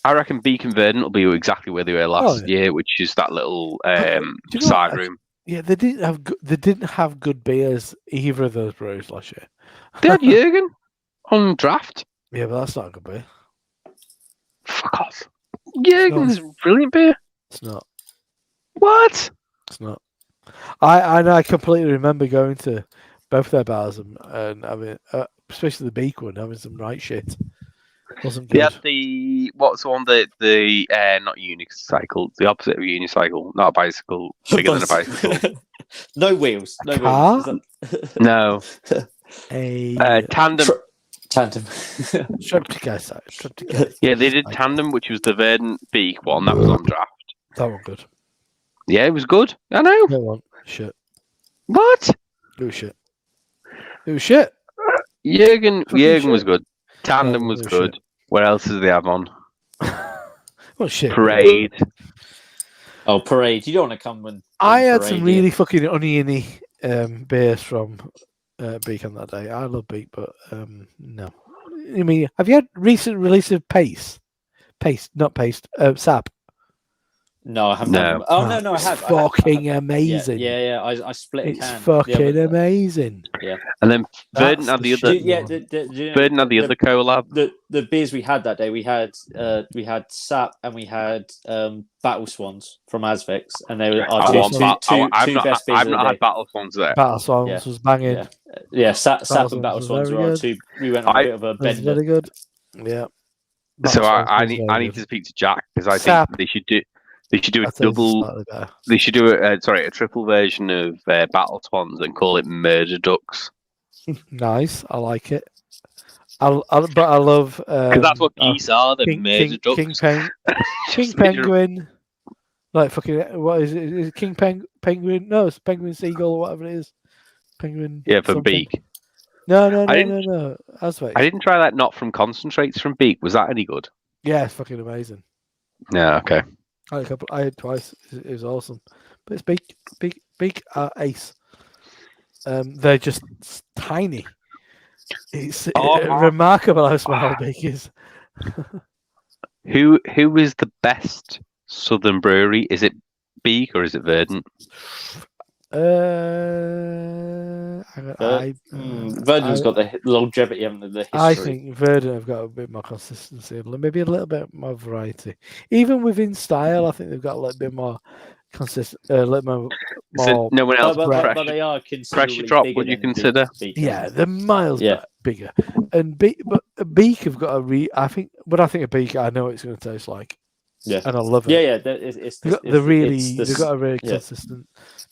I reckon Beak and Verdant will be exactly where they were last year, which is that little side room. Yeah, they didn't have good beers either of those breweries last year. They had Jürgen on draft. Yeah, but that's not a good beer. Fuck off. Jürgen's a brilliant beer. It's not. What? It's not. I completely remember going to both their bars and having, especially the Beak one, having some right shit. Wasn't good. They had what's the one the not unicycle, the opposite of a unicycle, not a bicycle, bigger than a bicycle. No wheels. No Car? wheels. No. A Tandem. Tandem. Streptococcus. Yeah, they did Tandem, which was the Verdant Beak one that was on draft. That one good. Yeah, it was good. I know. That one shit. What? It was shit. It was shit. Jürgen was good. Tandem Oh, was shit. good. What else did they have on? What shit? Parade. Oh, Parade! You don't want to come when I had Parade, some do you? really fucking oniony beers from Beak on that day. I love Beak, but no. I mean, have you had recent release of Paste, not Paste, Sap? No, I haven't. No. Had them. Oh no, It's I have. fucking I have. amazing. Yeah. I split a It's can. fucking amazing. And then Verdant That's had the the other. shit. Yeah, Verdant had the other collab. the beers we had that day. We had Sap and we had Battle Swans from Azvex, and they were I our want that. two best beers I've of the not day. had Battle Swans there. Battle Swans was banging. Yeah. Sap Swans and Battle was Swans very were our good. two. We went on a bit of a That was bender. very good. Yeah. So Battle Swans I was need very to good. speak to Jack because I Sap. think they should do a I think it's double. slightly better. They should do a triple version of Battle Swans and call it Murder Ducks Nice. I like it. But I love because that's what geese are. They're murder ducks. King Just a picture of- Penguin. Like fucking what is it? Is it King Penguin? No, it's Penguin Seagull or whatever it is. Penguin. Yeah, for something. Beak. No. That's right. I didn't try that. Not from concentrates from Beak. Was that any good? Yeah, it's fucking amazing. Yeah. Okay. I had twice. It was awesome. But it's Beak are ace. They're just tiny. It's remarkable how small Beak is. Who is the best Southern brewery? Is it Beak or is it Verdant? Verdant's got the longevity and the history. I think Verdant have got a bit more consistency, maybe a little bit more variety. Even within style, I think they've got a little bit more consistent, a little more. So no one else. but they are considerably pressure drop. bigger Would you than consider? Beak. Yeah, they're miles Yeah. bigger. And but Beak have got I think when I think of Beak, I know what it's going to taste like. Yeah, and I love it. Yeah. They've got a really consistent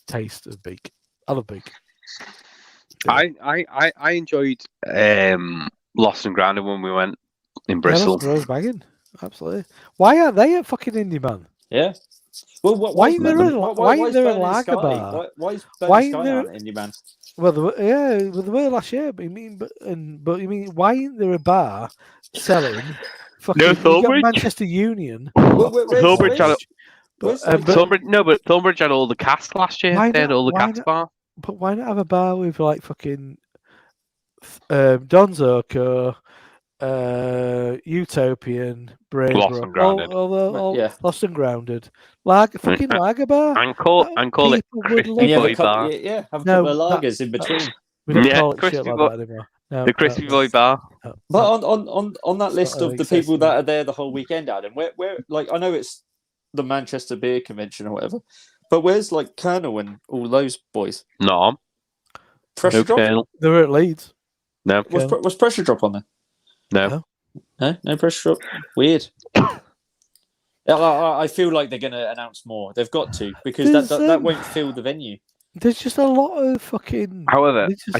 taste of Beak. I love Beak. Yeah. I enjoyed Lost and Grounded when we went in Bristol. Rose bagging, absolutely. Why aren't they at fucking Indie Man? Yeah. Well, why ain't there a lager bar? Why is Why Burning ain't Sky there- on Indie Man? Well, they were last year. But you mean, why ain't there a bar selling? Fucking, No, you got Thornbridge. Manchester Union. Thornbridge had Where's Thornbridge had all the cast last year. Why They had not- all the why cast not- bar. But why not have a bar with like fucking Donzoko, Utopian, Braybrook, Lost and Grounded. Yeah. Lost and Grounded, fucking lager bar. And call it People would Crispy love And you have Boy a couple, Bar. have a No, couple of lagers in between. We don't Yeah, call it Crispy shit like Boy- that anymore. No, The Crispy no, Boy Bar. no, But no. on that list not of the accessible. people that are there the whole weekend, Adam, where like I know it's the Manchester Beer Convention or whatever, but where's like Colonel and all those boys? No. Pressure No Drop? Colonel. They were at Leeds. No. Was Pressure Drop on there? No. No Pressure Drop. Weird. I feel like they're going to announce more. They've got to because There's, that won't fill the venue. There's just a lot of fucking. However, they just I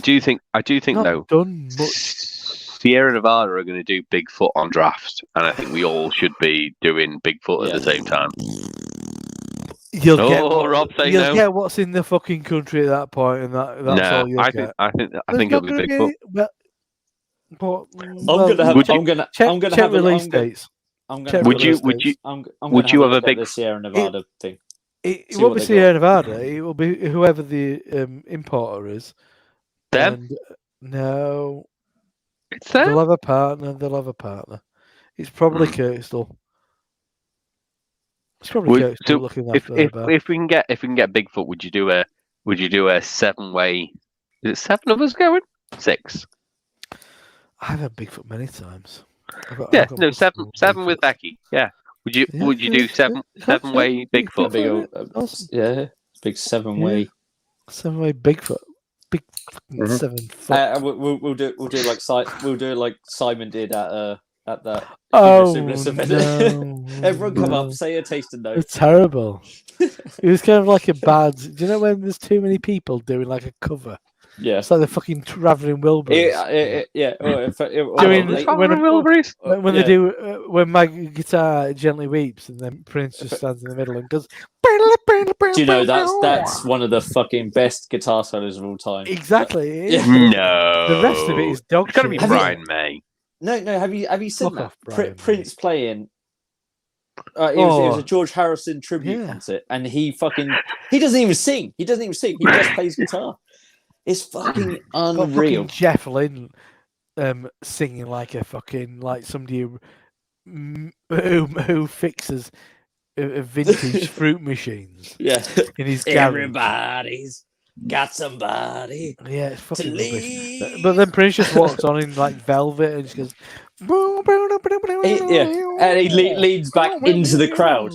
do think not though done much. Sierra Nevada are going to do Bigfoot on draft, and I think we all should be doing Bigfoot at the same time. You'll Rob, say you'll no. get what's in the fucking country at that point, and that's No, all you'll get. I think There's it'll not be gonna Bigfoot. I'm gonna check have release dates. Would you have a big the Sierra Nevada thing? It See won't what be they Sierra Nevada. It will be whoever the importer is. Them? And, no, It's them. they'll have a partner. It's probably Kirkstall. It's probably Kirkstall So looking if after their bar. we can get Bigfoot, would you do a 7-way? Is it 7 of us going? 6. I've had Bigfoot many times. I've got seven with Becky. Yeah. Would you do 7-way Bigfoot? Big old, Awesome. big 7-way. 7-way Bigfoot. Big fucking 7 foot. We'll do like Simon did at that. Oh, Superless event. no. Everyone come up, say a tasting note. It's terrible. It was kind of like a bad. Do you know when there's too many people doing like a cover? Yeah. It's like the fucking traveling Wilburys. When they do when my guitar gently weeps and then Prince just stands in the middle and goes. Do you know that's one of the fucking best guitar solos of all time? Exactly. It is. No. The rest of it is dog It's got to be shit. Brian May. No. Have you seen Fuck that off, Brian, Prince playing It was a George Harrison tribute concert, and he doesn't even sing. He just plays guitar. It's fucking unreal. Fucking Jeff Lynne singing like a fucking like somebody who fixes vintage fruit machines. Yeah, in his garage. Everybody's got somebody. Yeah, it's fucking rubbish. leave. But then Prince just walks on in like velvet and just goes. And he leans back into the crowd.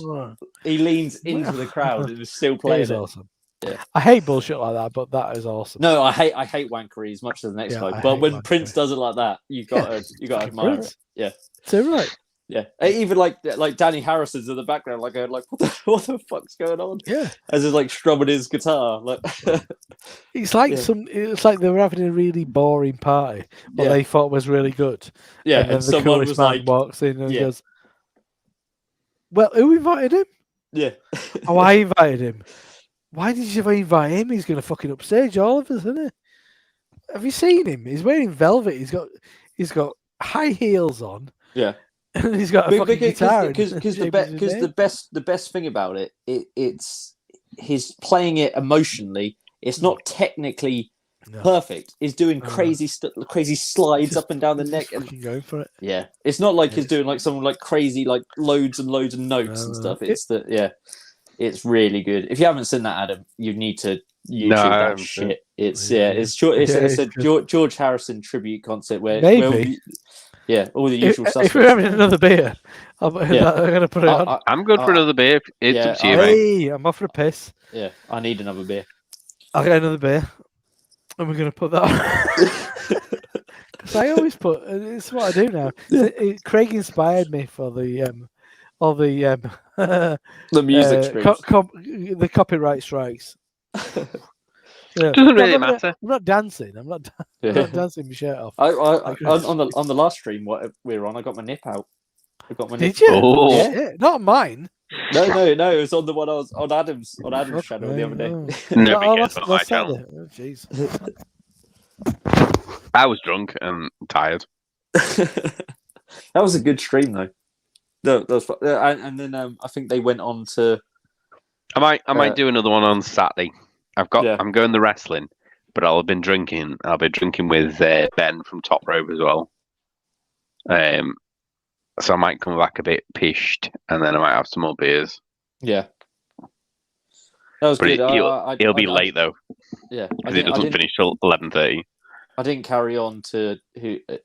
He leans into the crowd and is still playing. It is awesome. Yeah. I hate bullshit like that, but that is awesome. No, I hate wankery as much as the next guy. But when Prince does it like that, you got to admire it. Yeah. So right. Yeah. Even like Danny Harrison's in the background, like what the fuck's going on? Yeah. As he's like strumming his guitar. Like it's like it's like they were having a really boring party, but they thought was really good. Yeah. And then the someone coolest was man like, walks in and goes, well, who invited him? Yeah. Oh, I invited him. Why did you invite him? He's going to fucking upstage all of us, isn't he? Have you seen him? He's wearing velvet. He's got high heels on. Yeah. And he's got a fucking guitar. Because the best thing about it's he's playing it emotionally. It's not technically perfect. He's doing crazy slides up and down the neck and going for it. Yeah, it's not like he's doing like someone like crazy like loads and loads of notes and stuff. It's it's really good. If you haven't seen that, Adam, you need to YouTube that shit. It's a George Harrison tribute concert where maybe. All the usual stuff. If we're having another beer, I'm going to put it on. I'm good for another beer. It's up to you, mate. I'm off for a piss. Yeah, I need another beer. I'll get another beer. And we're going to put that on. Because I always put... It's what I do now. Craig inspired me for the music streams. The copyright strikes. Doesn't really matter. I'm not dancing. I'm not dancing my shirt off. On the last stream what we were on, I got my nip out. Did you? Oh. Yeah. Not mine. No. It was on the one I was on Adam's channel the other day. Nobody cares on my channel. Oh, jeez. I was drunk and tired. That was a good stream though. No, that was, and then I think they went on to. I might do another one on Saturday. I'm going the wrestling, but I'll be drinking with Ben from Top Rope as well. So I might come back a bit pished, and then I might have some more beers. Yeah, that was good. He'll be late though. Yeah, because it doesn't finish till 11:30. I didn't carry on to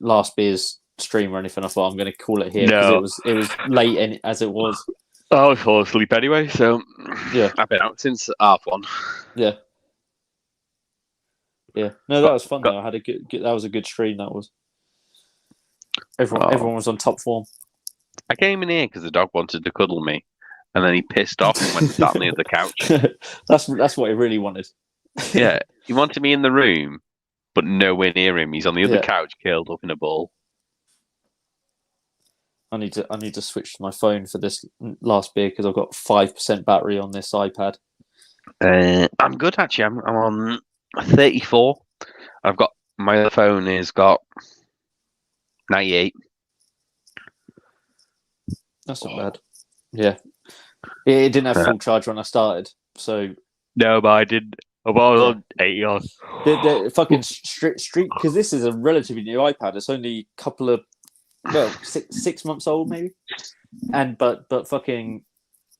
last beer's stream or anything. I thought I'm going to call it here because it was late as it was. I fall asleep anyway, so yeah, I've been out since 1:30. Yeah. No, that was fun though. I had a good. That was a good stream. That was. Everyone was on top form. I came in here because the dog wanted to cuddle me, and then he pissed off and went and sat near the couch. That's what he really wanted. Yeah, he wanted me in the room, but nowhere near him. He's on the other couch, curled up in a ball. I need to switch to my phone for this last beer because I've got 5% battery on this iPad. I'm good actually. I'm on 34. I've got my other phone has got 98. That's not bad. Yeah, it didn't have full charge when I started, so no, but I did. I was on 80 on. The fucking street because this is a relatively new iPad. It's only a couple of 6 months old maybe, but fucking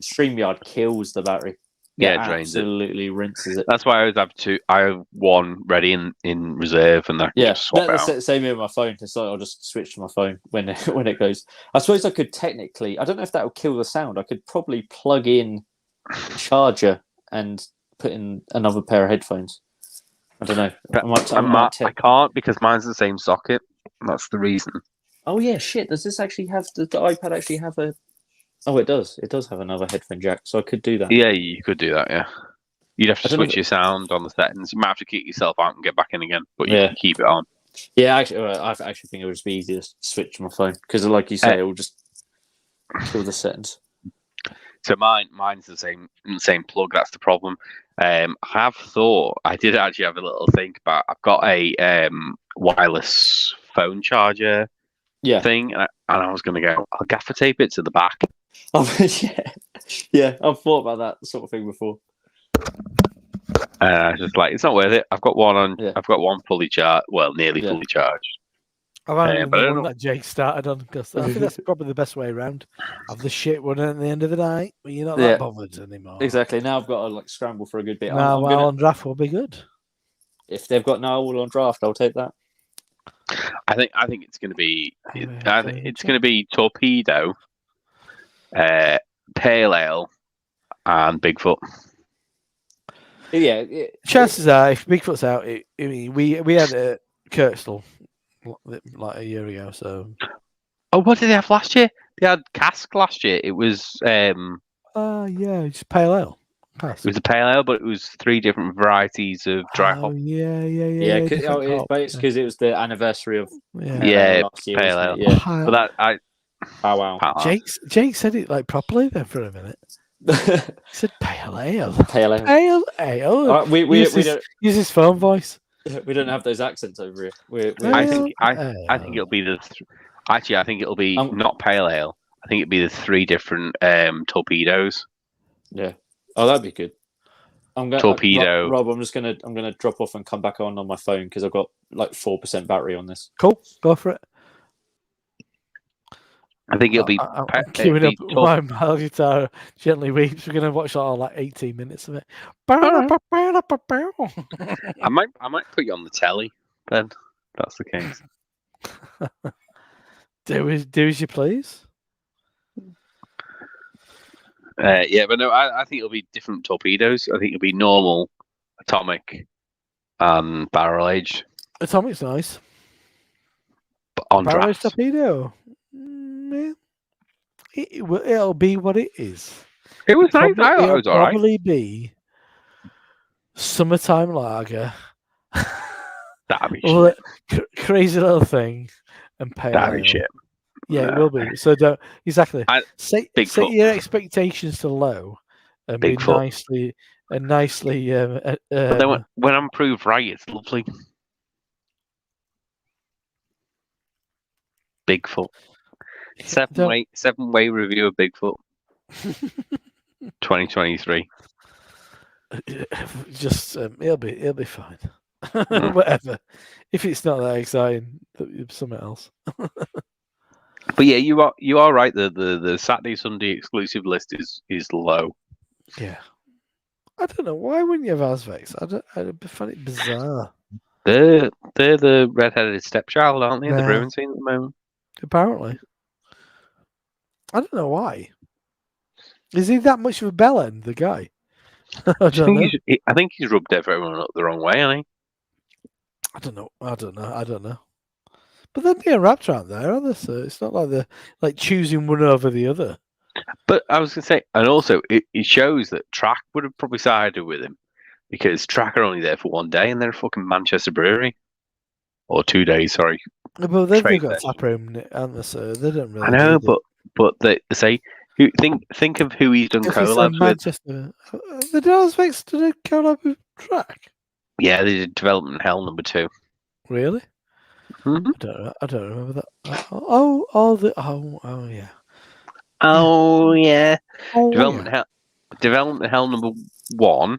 StreamYard kills the battery. Yeah, it drains absolutely rinses it. That's why I always have two. I have one ready in reserve, and I just swap it out. Same with my phone. So I'll just switch to my phone when it goes. I suppose I could technically. I don't know if that would kill the sound. I could probably plug in a charger and put in another pair of headphones. I don't know. I can't because mine's the same socket. That's the reason. Oh yeah, shit. Does this actually have the iPad actually have a? Oh, it does. It does have another headphone jack, so I could do that. Yeah, you could do that. Yeah, you'd have to switch your sound on the settings. You might have to kick yourself out and get back in again, but you can keep it on. Yeah, actually, I actually think it would just be easier to switch my phone because, like you say, it will just kill the settings. So mine's the same plug. That's the problem. I did actually have a little think about. I've got a wireless phone charger thing, and I was going to go. I'll gaffer tape it to the back Yeah, I've thought about that sort of thing before. I was just like, it's not worth it. I've got one on. Yeah. I've got one fully charged. Well, nearly Yeah. fully charged. I've only but I the don't one know. that Jake started on because I think that's probably the best way around. Have the shit one at the end of the night, but you're not Yeah. that bothered anymore. Exactly. Now I've got to like scramble for a good bit. Now, I'm while on draft will be good. If they've got Narwhal on draft, I'll take that. I think it's going to be. Yeah, I think it's going to be Torpedo, Pale Ale, and Bigfoot. Yeah. Chances are, if Bigfoot's out, we had a Kirkstle like a year ago. So, Oh, what did they have last year? They had Cask last year. It was yeah, it's pale ale. it was a pale ale, but it was 3 different varieties of dry hop. Yeah. It's because it was the anniversary of Yeah, last year, pale wasn't ale. it? Yeah. But that Oh wow. Jake said it like properly there for a minute. He said pale ale. Pale ale. Pale ale. We use don't his phone voice. we don't have those accents over here. I think it'll be the. Actually, I think it'll be not pale ale. I think it'll be the 3 different torpedoes. Yeah. Oh, that'd be good. Torpedo. Rob, I'm gonna drop off and come back on my phone because I've got like 4% battery on this. Cool. Go for it. I think it'll be. I'm queuing up my Miles guitar gently weeps. We're gonna watch like 18 minutes of it. I might put you on the telly then. That's the case. do as you please. Yeah, but no, I think it'll be different torpedoes. I think it'll be normal, atomic, and barrel aged. Atomic's nice. But on Barrel draft. torpedo. Yeah. It'll be what it is. It was nice. It'll It was all right. probably be summertime lager. That'd be shit. Crazy little thing and pale That'd ale. be shit. Yeah, No. it will be. So don't exactly set Bigfoot. your expectations to low and be Bigfoot. nicely. But then when I'm proved right, it's lovely. Bigfoot. 7-way review of Bigfoot. 2023. Just it'll be fine. Whatever. If it's not that exciting, something else. But yeah, you are right. The Saturday Sunday exclusive list is low. Yeah. I don't know why wouldn't you have Azvex? I find it bizarre. They're the red-headed stepchild, aren't they? In the Yeah. brewing scene at the moment. Apparently. I don't know why. Is he that much of a bellend, the guy? I think he's rubbed everyone up the wrong way, hasn't he? I don't know. But then the Raptor aren't there, are they? So it's not like they're like choosing one over the other. But I was going to say, and also it shows that Track would have probably sided with him because Track are only there for 1 day and they're a fucking Manchester brewery. Or 2 days, sorry. But they've got a tap room, aren't they? So they don't really. I know, but they say, think of who he's done collabs with. Manchester. The Azvex did a collab with Track. Yeah, they did Development Hell #2. Really? Mm-hmm. I don't remember that. Yeah. Oh yeah. Development Hell. Development Hell #1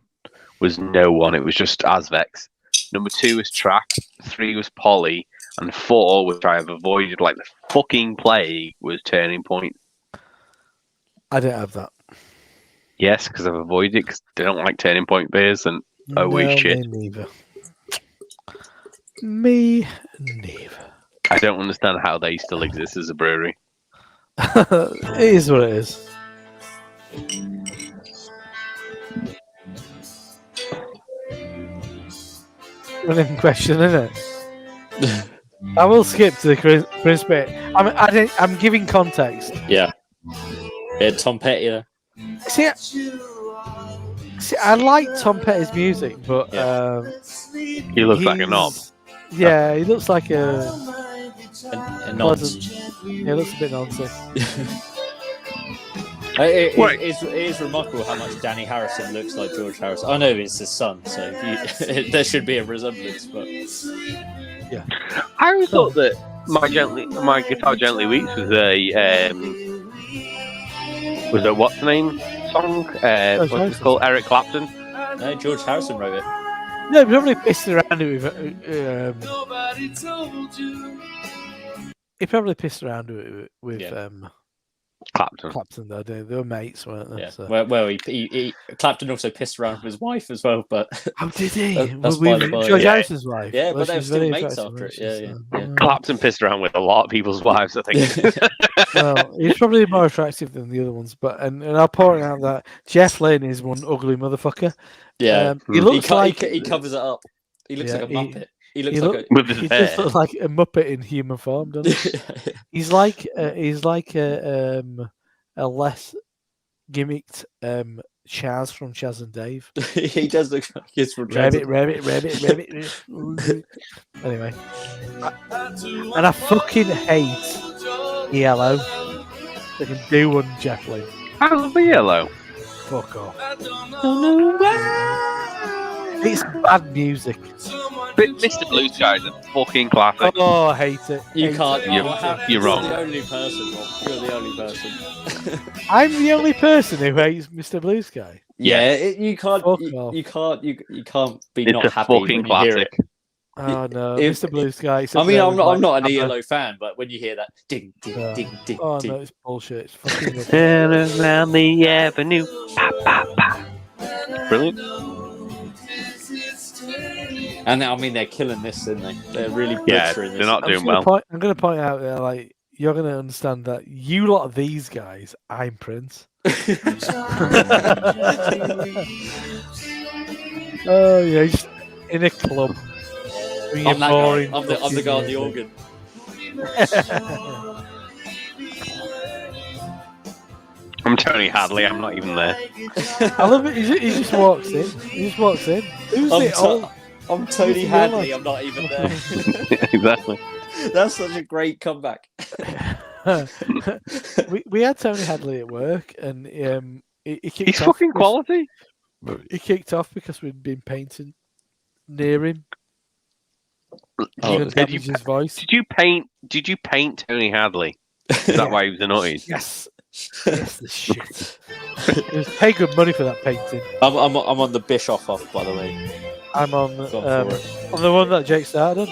was no one. It was just Azvex. #2 was Track. 3 was Polly, and 4, which I have avoided like the fucking plague, was Turning Point. I didn't have that. Yes, because I've avoided it because they don't like Turning Point beers, and shit. Me neither. I don't understand how they still exist as a brewery. It is what it is. Running question, isn't it? I will skip to the Chris bit. I'm giving context. Yeah. Tom Petty there. See, I like Tom Petty's music, but he looks like a knob. Yeah, he looks like a nonce. He looks a bit nonsense. It is remarkable how much Danny Harrison looks like George Harrison. I know it's his son, so there should be a resemblance. But yeah, I always thought that my Guitar Gently Weeps was Was it what's the name song? What's it called? Eric Clapton. No, George Harrison wrote it. No, he probably pissed around it with. Nobody told you. He probably pissed around with Yeah. Clapton. Clapton though. They were mates, weren't they? Yeah. So. Well, he Clapton also pissed around with his wife as well, but Oh, did he? That's by the by. George Yeah. Harrison's wife. yeah, Well, but they were she's still very mates attractive, after it. wasn't Yeah, she? yeah. So, Clapton pissed around with a lot of people's wives, I think. well, he's probably more attractive than the other ones, but and I'll point out that Jeff Lynne is one ugly motherfucker. Yeah. He He, looks like he covers it up. He looks Yeah, like a he- muppet. He looks he like look- With his he hair. just looks like a muppet in human form, doesn't he? He's like a less gimmicked Chaz from Chaz and Dave. he does look like he's from Rabbit. Anyway, and I fucking hate yellow. They can do one, Jeff Lynne. How's the yellow? Fuck off. It's bad music. But Mr. Blue Sky is a fucking classic. Oh, I hate it. You Hate can't. it. You're wrong. You're the only person, Rob. You're the only person. I'm the only person who hates Mr. Blue Sky. Yeah, you can't. Fuck You, off. you can't. You can't be It's not a happy when fucking you hear classic. it. Oh no, If- Mr. Blue Sky. I mean, I'm not an ELO. ELO fan, but when you hear that ding ding Yeah. ding ding Oh ding, no, it's bullshit. It's fucking rubbish. Around the avenue. Pa, pa, pa. Brilliant. and I mean they're killing this, aren't they? They're really Yeah, butchering this. they're not I'm doing just well. I'm going to point out there, like, you're going to understand that you lot of these guys, I'm Prince. Oh yeah, just in a club. Being I'm that boring guy. I'm the fucking guy on the music. organ. I'm Tony Hadley. I'm not even there. I love it. He just walks in. He just walks in. Who's I'm, it? To- I'm Tony Who's the Hadley. yellow? I'm not even there. Exactly. That's such a great comeback. we had Tony Hadley at work, and he kicked He's off fucking because- quality. He kicked off because we'd been painting near him. Oh, Gonna did damage you his voice. Did you paint Tony Hadley? Is that why he was annoyed? Yes. Yes, the shit. It was pay good money for that painting. I'm on the Bischoff off, by the way. I'm on Gone for it. on the one that Jake started.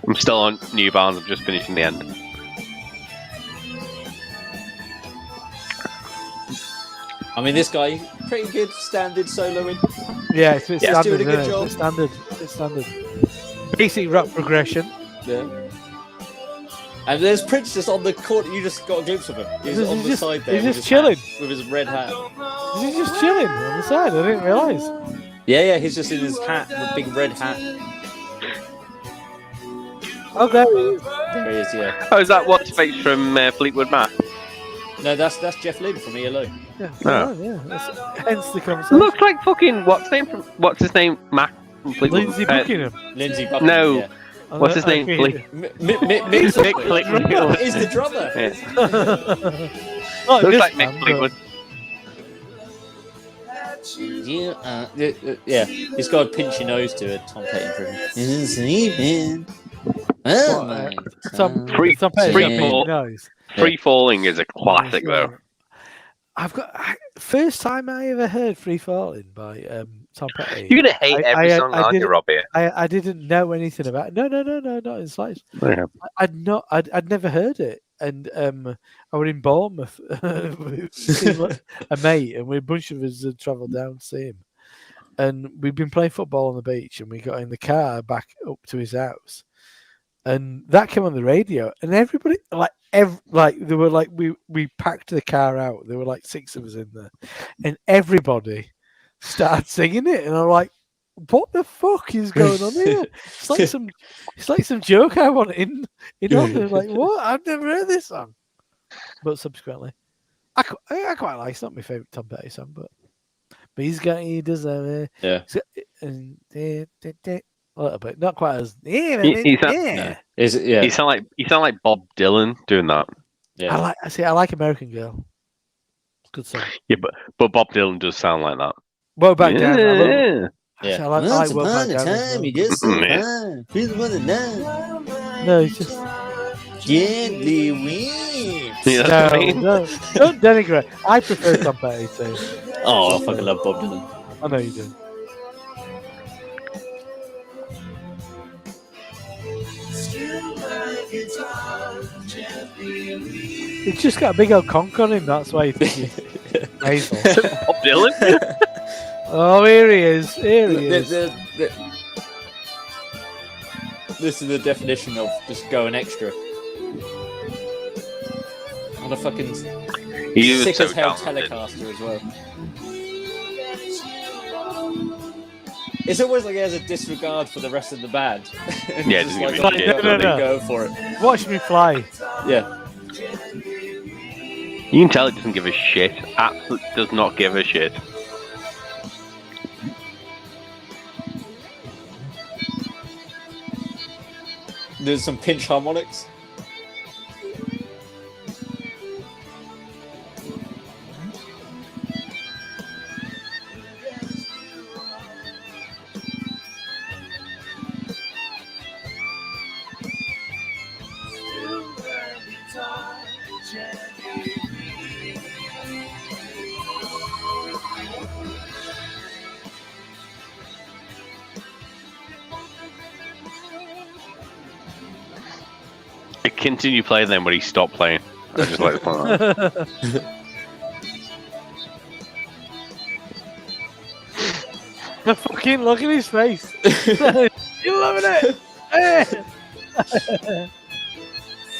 I'm still on New Barnes. I'm just finishing the end. I mean, this guy, pretty good standard soloing. Yeah, it's a bit Yeah, he's standard. doing a good isn't it? job. It's standard. It's standard. Basic rock progression. Yeah. And there's Prince just on the corner. You just got a glimpse of him. He's He's on the just- side there. he's with just his hat- chilling. with his red hat. Is he just chilling on the side? I didn't realise. Yeah, he's just in his hat, the big red hat. Okay. There he is. Yeah. Oh, is that what's face from Fleetwood Mac? No, that's Jeff Lynne from ELO. Yeah. Oh. Yeah. That's, hence the conversation. Looks like fucking what's his name? Mac from Fleetwood. Lindsay Buckingham. Lindsay Buckingham. No. Yeah. What's his name? Okay. Mick Fleetwood. is the drummer. Yeah. Not Looks this like man, Mick but- Fleetwood. Yeah, he's got a pinchy nose to it. Tom Petty impression. Some Free- some Petty's free got big fall. nose. Free Falling is a classic though. I've got first time I ever heard "Free Falling" by Tom Petty. You're gonna hate every I song, aren't you, didn't- Robbie? I didn't know anything about it. No, not in the slightest. Yeah. I'd never heard it, and I was in Bournemouth seeing a mate, and a bunch of us had travelled down to see him, and we'd been playing football on the beach, and we got in the car back up to his house, and that came on the radio, and everybody they were like we packed the car out. There were like 6 of us in there, and everybody started singing it, and I'm like, what the fuck is going on here? It's like some joke I want in London. Like, what? I've never heard this song. But subsequently, I quite like. It's not my favourite Tom Petty song, but he does that. Yeah. A little bit, not quite as. He's not- Yeah. Is it? Yeah. You sound like Bob Dylan doing that. Yeah. I like American Girl. Good song. Yeah, but Bob Dylan does sound like that. Well, back down. I love it. Yeah. Actually, I like Well Back Down as well. just Yeah. He's the one that knows. No, it's just Gently weep. Yeah, that's what I mean. Don't denigrate. I prefer Tom Petty too. Oh, I fucking love Bob Dylan. I know you do. He's just got a big old conch on him. That's why you think he's nasal. Bob Dylan. Oh, here he is. Here he is. This is the definition of just going extra. On a fucking He was sick so as hell talented. Telecaster as well. It's always like he has a disregard for the rest of the band. And Yeah, he's just just give a like, shit. No. go for it. Watch me fly. Yeah. You can tell it doesn't give a shit. Absolutely does not give a shit. There's some pinch harmonics. I continue playing them when he stopped playing. I just like that. The fucking look at his face. You're loving it.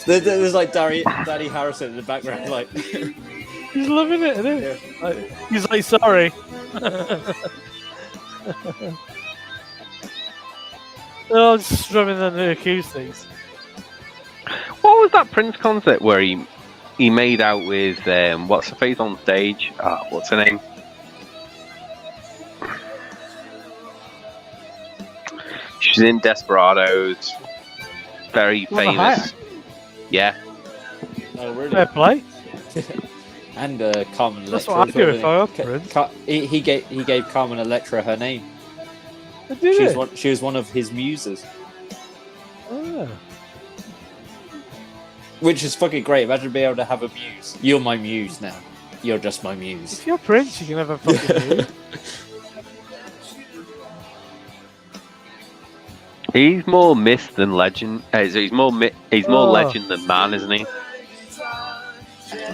There's like Danny Harrison in the background, like. He's loving it, isn't he? Yeah. Like, he's like, sorry. Oh, just strumming on the acoustics. What was that Prince concert where he made out with what's her face on stage? What's her name? She's in Desperados. Very Well, famous. Yeah. Oh, really? Fair play. And Carmen Electra. That's what I'd as well, do if I were didn't Prince. he gave Carmen Electra her name. Did She was one of his muses, Oh. which is fucking great. Imagine being able to have a muse. You're my muse now. You're just my muse. If you're Prince, you can have a fucking move. He's more myth than legend. He's more legend than man, isn't he?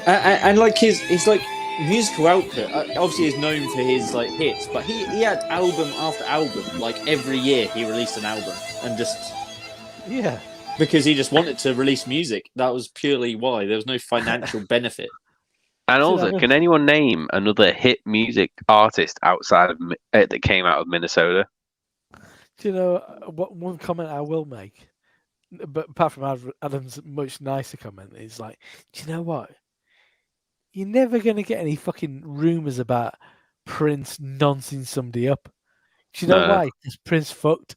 And like his like musical output, obviously is known for his like hits, but he had album after album. Like every year he released an album, and just Yeah. because he just wanted to release music. That was purely why. There was no financial benefit. And also, can anyone name another hit music artist outside of that came out of Minnesota? Do you know what one comment I will make? But apart from Adam's much nicer comment, is like, do you know what? You're never going to get any fucking rumours about Prince noncing somebody up. Do you know why? Because Prince fucked.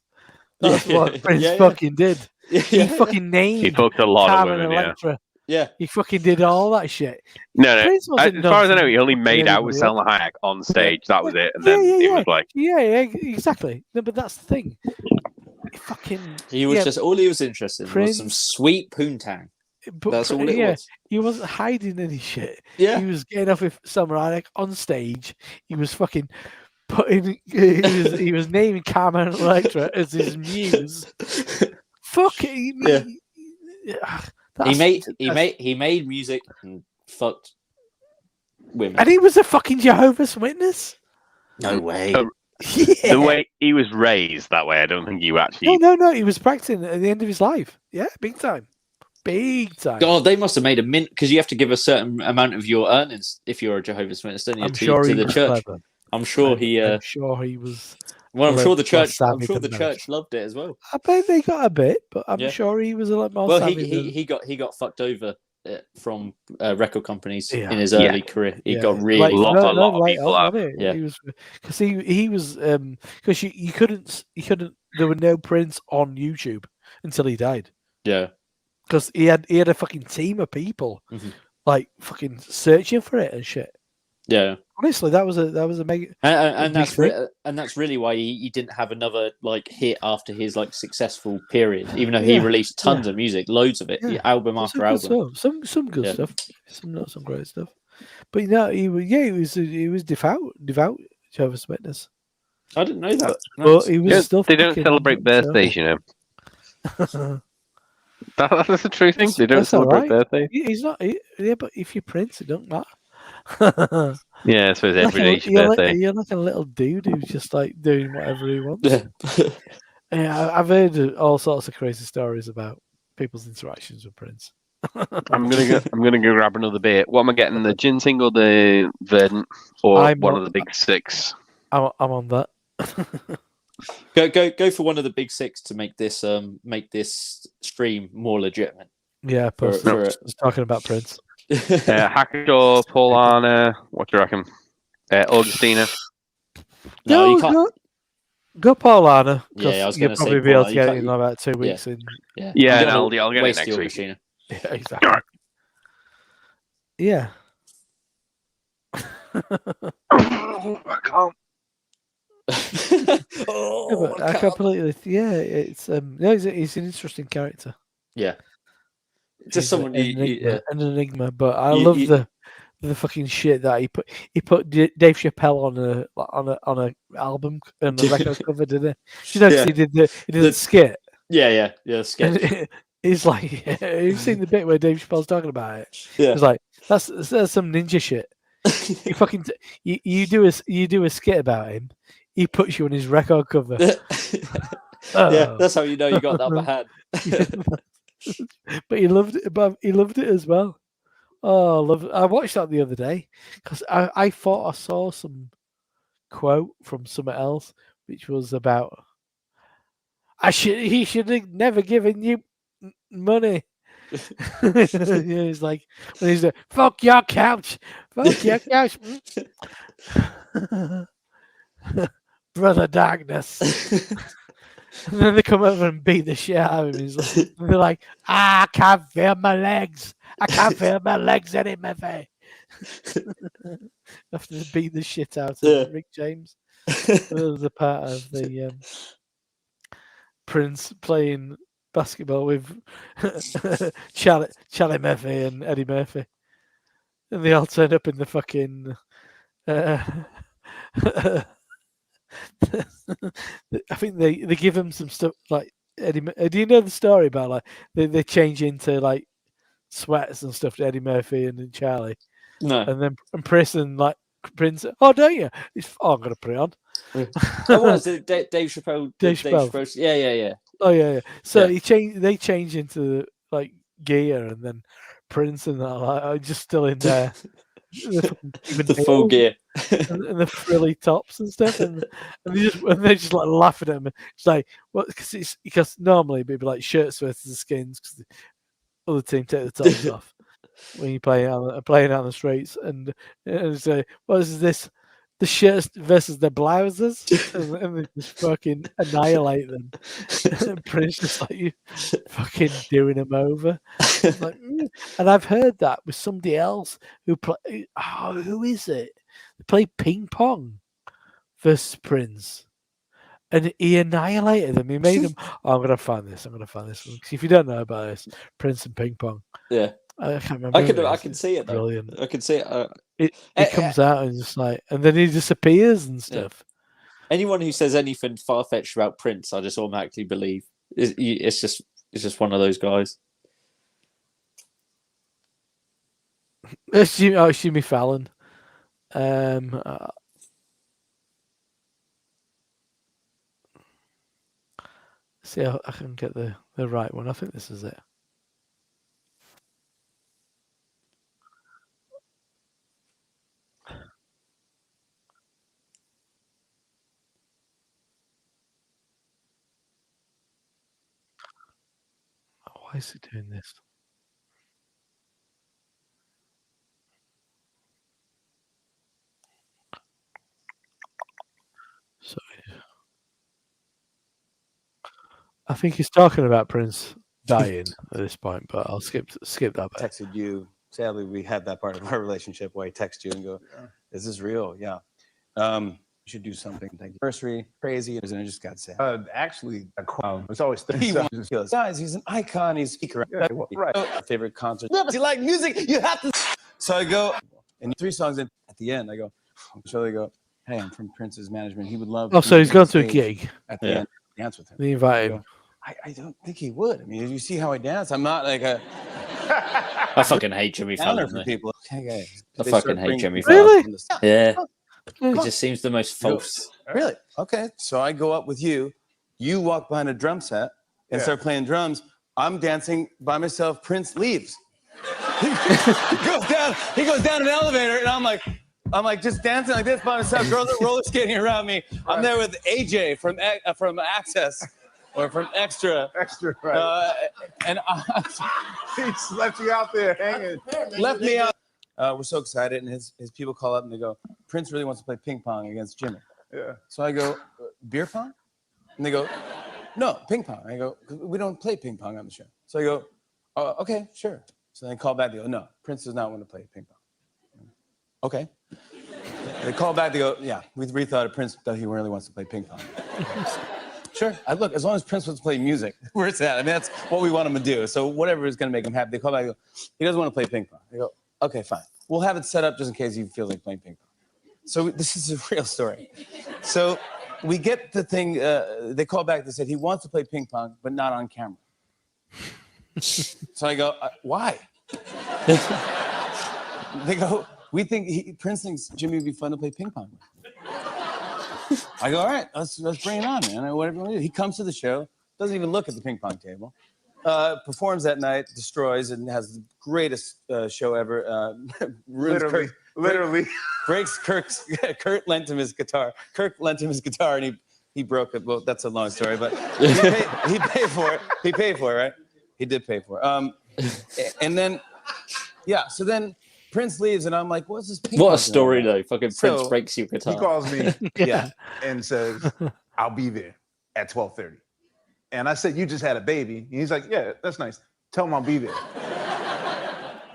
That's what Prince fucking did. He fucking named He fucked a lot of Carmen women, yeah. Electra. Yeah. He fucking did all that shit. No. Prince As wasn't far as I know, noncing he only made out with anybody up. Selma Hayek on stage. That was it. And then it was like, Yeah, exactly. No, but that's the thing. He was just all he was interested in Prince, was some sweet poontang. But That's all it was. He wasn't hiding any shit. Yeah. He was getting off with Summer Hayek on stage. He was fucking putting. He was naming Carmen Electra as his muse. Fuck it. He made music and fucked women. And he was a fucking Jehovah's Witness. No way. Yeah. the way he was raised that way, I don't think you actually. No. He was practicing at the end of his life. Yeah, big time. Big time. God, they must have made a mint because you have to give a certain amount of your earnings if you're a Jehovah's Witness, don't you? I'm to sure he the was church. clever. I'm sure he. I'm sure he was. Well, I'm sure the church. savvy I'm sure the than church loved it as well. I bet they got a bit, but I'm Yeah. sure he was a lot more. Well, savvy he got fucked over from record companies Yeah. in his early career. He got really. Like, lot of people have. Yeah. He was because he was because you couldn't there were no Prince on YouTube until he died Yeah. because he had a fucking team of people Mhm. like fucking searching for it and shit. Yeah, Honestly, that was a mega. and big thing. that's really why he didn't have another like hit after his like successful period. Even though he Yeah, released tons of music, loads of it, Yeah. album Some after good album. stuff. Some good Yeah. stuff. Some not some great stuff. But he was devout Jehovah's Witness. I didn't know that. But he was Yeah, still. they don't fucking celebrate birthdays, you know. so- That's the true thing. They don't That's all celebrate right. birthdays. He's not. Yeah, but if you're Prince, it don't matter. Yeah, I suppose You're every like day's your birthday. you're like a little dude who's just like doing whatever he wants. Yeah. Yeah, I've heard all sorts of crazy stories about people's interactions with Prince. I'm gonna go grab another beer. What am I getting? The ginseng or the verdant or I'm one on- of the big six? I'm on that. Go for one of the big six to make this stream more legitimate. Yeah, For, post for just talking about Prince. Hacksaw, Paulana. What do you reckon? Augustina. No, you can't. Go Paulana. Yeah, I was you'll gonna say probably be able Paulana. to You get it can't- in about 2 weeks. In Yeah, Yeah, You and don't I'll wanna get it waste next the week. Augustina. yeah, exactly. Yeah. I can't. Oh, Yeah, but I completely. Yeah, it's no, he's an interesting character. Yeah, just He's someone an enigma. But I You- love you- the fucking shit that he put Dave Chappelle on a album and the record cover, didn't he? You know, 'cause he did the skit. yeah, sketch. And he's like, you've seen the bit where Dave Chappelle's talking about it. Yeah, He's like, that's some ninja shit. You fucking you do a skit about him. He puts you on his record cover. yeah, Oh. that's how you know you got the upper hand. But he loved it. But he loved it as well. Oh, I love it. I watched that the other day because I thought I saw some quote from something else, which was about he should have never given you money. Yeah, he's like when he's like, fuck your couch, brother darkness. And then they come over and beat the shit out of him. They're like, I can't feel my legs. I can't feel my legs anymore. After they beat the shit out of Rick James. There was a part of the Prince playing basketball with Charlie Murphy and Eddie Murphy. And they all turn up in the fucking... I think they give him some stuff like Eddie. Do you know the story about like they change into like sweats and stuff to Eddie Murphy and Charlie, No, and then Prince oh don't you? I'm gonna put it on. oh, what is it? Dave Chappelle. Dave Chappelle. Yeah. Oh yeah. So Yeah. they change into like gear, and then Prince and that like, are just still in there. The full gear. and the frilly tops and stuff, and they're just like laughing at him. It's like, what? Because normally it'd be like shirts versus skins, because the other team take the tops off when you playing out on the streets, and so what is this? The shirts versus the blouses, and they just fucking annihilate them. And Prince just like you, fucking doing them over. Like, and I've heard that with somebody else who play. Oh, who is it? They play ping pong versus Prince, and he annihilated them. He made them. Oh, I'm gonna find this. Because if you don't know about this, Prince and ping pong. Yeah, I can't remember. I can see it. Though. Brilliant. I can see it. It comes out and just like, and then he disappears and stuff. Anyone who says anything far fetched about Prince, I just automatically believe. It's just one of those guys. It's Jimmy Fallon. See how I can get the right one. I think this is it. Why is he doing this? Sorry. I think he's talking about Prince dying at this point, but I'll skip that bit. Texted you. Sadly, we had that part of our relationship where I text you and go, Is this real? Yeah. You should do something. Thank you. Anniversary, crazy, and I just got sad. Actually, it's always He goes, guys, he's an icon. He's speaker. Yeah, well, right. Favorite concert. If you like music, you have to. So I go, and 3 songs in, at the end, I go, so they go, hey, I'm from Prince's management. He would love. Oh, so he's gone to a stage gig. at the end. Dance with him. They invite I him. go, I don't think he would. I mean, you see how I dance? I'm not like a I fucking hate Jimmy downer Fallon. for though. people. Okay, I they fucking start hate bringing Jimmy people Fallon. up on the- Yeah, Come it on. just seems the most false. Really? Okay. So I go up with you. You walk behind a drum set and start playing drums. I'm dancing by myself. Prince leaves. He goes down an elevator, and I'm like just dancing like this by myself. Girls are roller skating around me. I'm there with AJ from Access or from Extra. Extra, right. And He just left you out there hanging. left me out. We're so excited, and his people call up and they go, Prince really wants to play ping pong against Jimmy. Yeah. So I go, beer pong? And they go, no, ping pong. I go, we don't play ping pong on the show. So I go, okay, sure. So they call back, they go, no, Prince does not want to play ping pong. Okay. They call back, they go, yeah, we rethought it. Prince, he really wants to play ping pong. Sure. Look, as long as Prince wants to play music, where's that? I mean, that's what we want him to do. So whatever is going to make him happy. They call back, they go, he doesn't want to play ping pong. They go, okay, fine. We'll have it set up just in case he feels like playing ping pong. So this is a real story. So we get the thing, they call back, they said he wants to play ping pong, but not on camera. So I go, why? They go, we think Prince thinks Jimmy would be fun to play ping pong with. I go, all right, let's bring it on, man. Whatever you want to do. He comes to the show, doesn't even look at the ping pong table, performs that night, destroys, and has the greatest show ever. Literally. Breaks Kurt lent him his guitar. Kirk lent him his guitar, and he broke it. Well, that's a long story, but he paid for it. He paid for it, right? He did pay for it. And then, so then Prince leaves, and I'm like, what's this ping What pong a story, about? though. Fucking So, Prince breaks your guitar. He calls me Yeah. and says, I'll be there at 12:30. And I said, you just had a baby. And he's like, yeah, that's nice. Tell him I'll be there.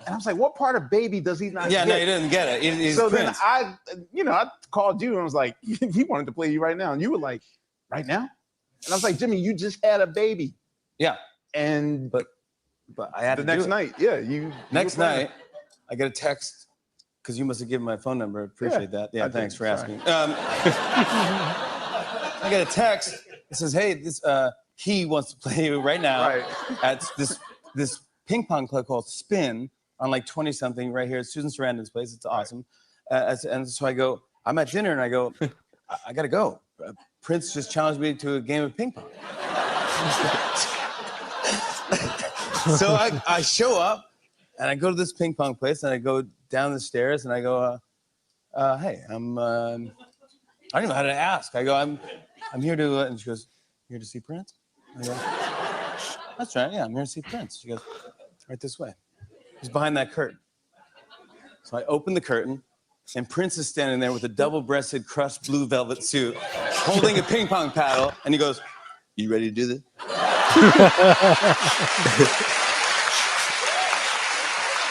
And I was like, what part of baby does he not Yeah, get? no, he didn't get it. He's So Prince. then I called you and was like, he wanted to play you right now. And you were like, right now? And I was like, Jimmy, you just had a baby. Yeah. And But I had the to next do it. night, you Next were playing. night, I get a text because you must have given my phone number. Appreciate that. Yeah, I thanks did. for Sorry. asking. I get a text. It says, "Hey, he wants to play you right now Right. at this ping pong club called Spin on like 20 something right here at Susan Sarandon's place. It's awesome." And so I go, I'm at dinner and I go, I gotta go. Prince just challenged me to a game of ping pong. So I show up and I go to this ping pong place and I go down the stairs and I go, hey, I don't even know how to ask. I go, I'm here to, and she goes, here to see Prince? I go, that's right, yeah, I'm here to see Prince. She goes, right this way. He's behind that curtain. So I open the curtain and Prince is standing there with a double-breasted crushed blue velvet suit, holding a ping pong paddle, and he goes, you ready to do this?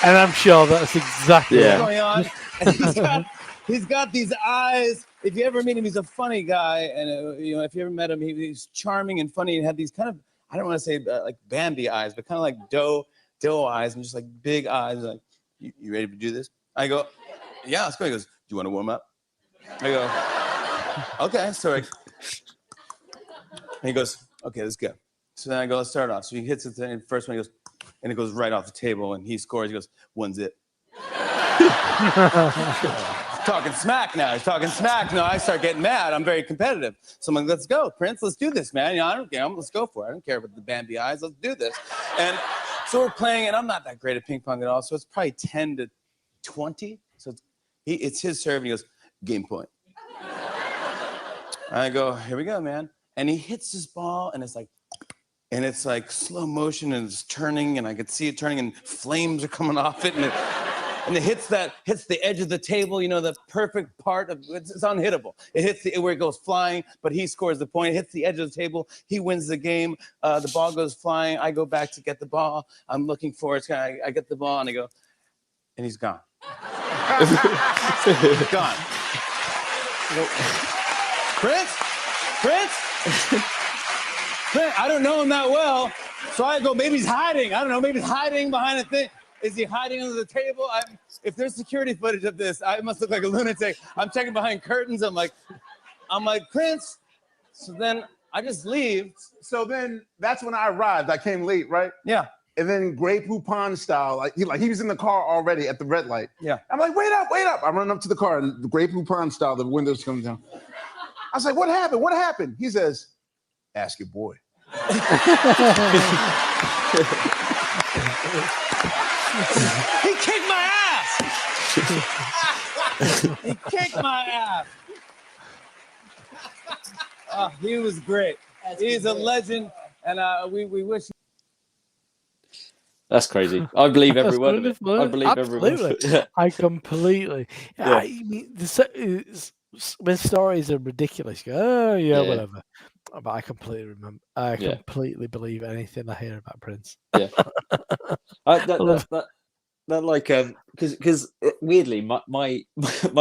And I'm sure that's exactly Yeah. What's going on? And he's got these eyes. If you ever meet him, he's a funny guy. And if you ever met him, he's charming and funny and had these kind of, I don't want to say like Bambi eyes, but kind of like doe eyes and just like big eyes. Like, you ready to do this? I go, yeah, let's go. He goes, do you want to warm up? I go, okay. So and he goes, okay, let's go. So then I go, let's start off. So he hits it, the first one, he goes, and it goes right off the table, and he scores. He goes, 1-0. Talking smack now. He's talking smack. No, I start getting mad. I'm very competitive. So I'm like, let's go, Prince. Let's do this, man. You know, I don't care. Let's go for it. I don't care about the Bambi eyes. Let's do this. And so we're playing, and I'm not that great at ping pong at all. So it's probably 10-20. So it's his serve, and he goes, game point. I go, here we go, man. And he hits his ball, and it's like slow motion, and it's turning, and I could see it turning, and flames are coming off it, and it hits the edge of the table, you know, the perfect part of it's unhittable. It hits where it goes flying, but he scores the point. It hits the edge of the table. He wins the game. The ball goes flying. I go back to get the ball. I'm looking for it. I get the ball, and I go, and he's gone. Gone. Prince? Prince? I don't know him that well, so I go, maybe he's hiding. I don't know, maybe he's hiding behind a thing. Is he hiding under the table? If there's security footage of this, I must look like a lunatic. I'm checking behind curtains. I'm like, Prince. So then I just leave. So then that's when I arrived. I came late, right? Yeah. And then Grey Poupon style, he was in the car already at the red light. Yeah. I'm like, wait up. I run up to the car and the Grey Poupon style, the windows coming down. I was like, what happened? What happened? He says, ask your boy. He kicked my ass. He kicked my ass. He was great. He's a legend, and we wish. That's crazy. I believe every That's word of it. wonderful. I believe every word of it. Yeah. I completely. Yeah. I mean, when stories are ridiculous, you go, oh yeah, Yeah. whatever. But I completely remember. I Yeah. completely believe anything I hear about Prince. Yeah. That like because weirdly my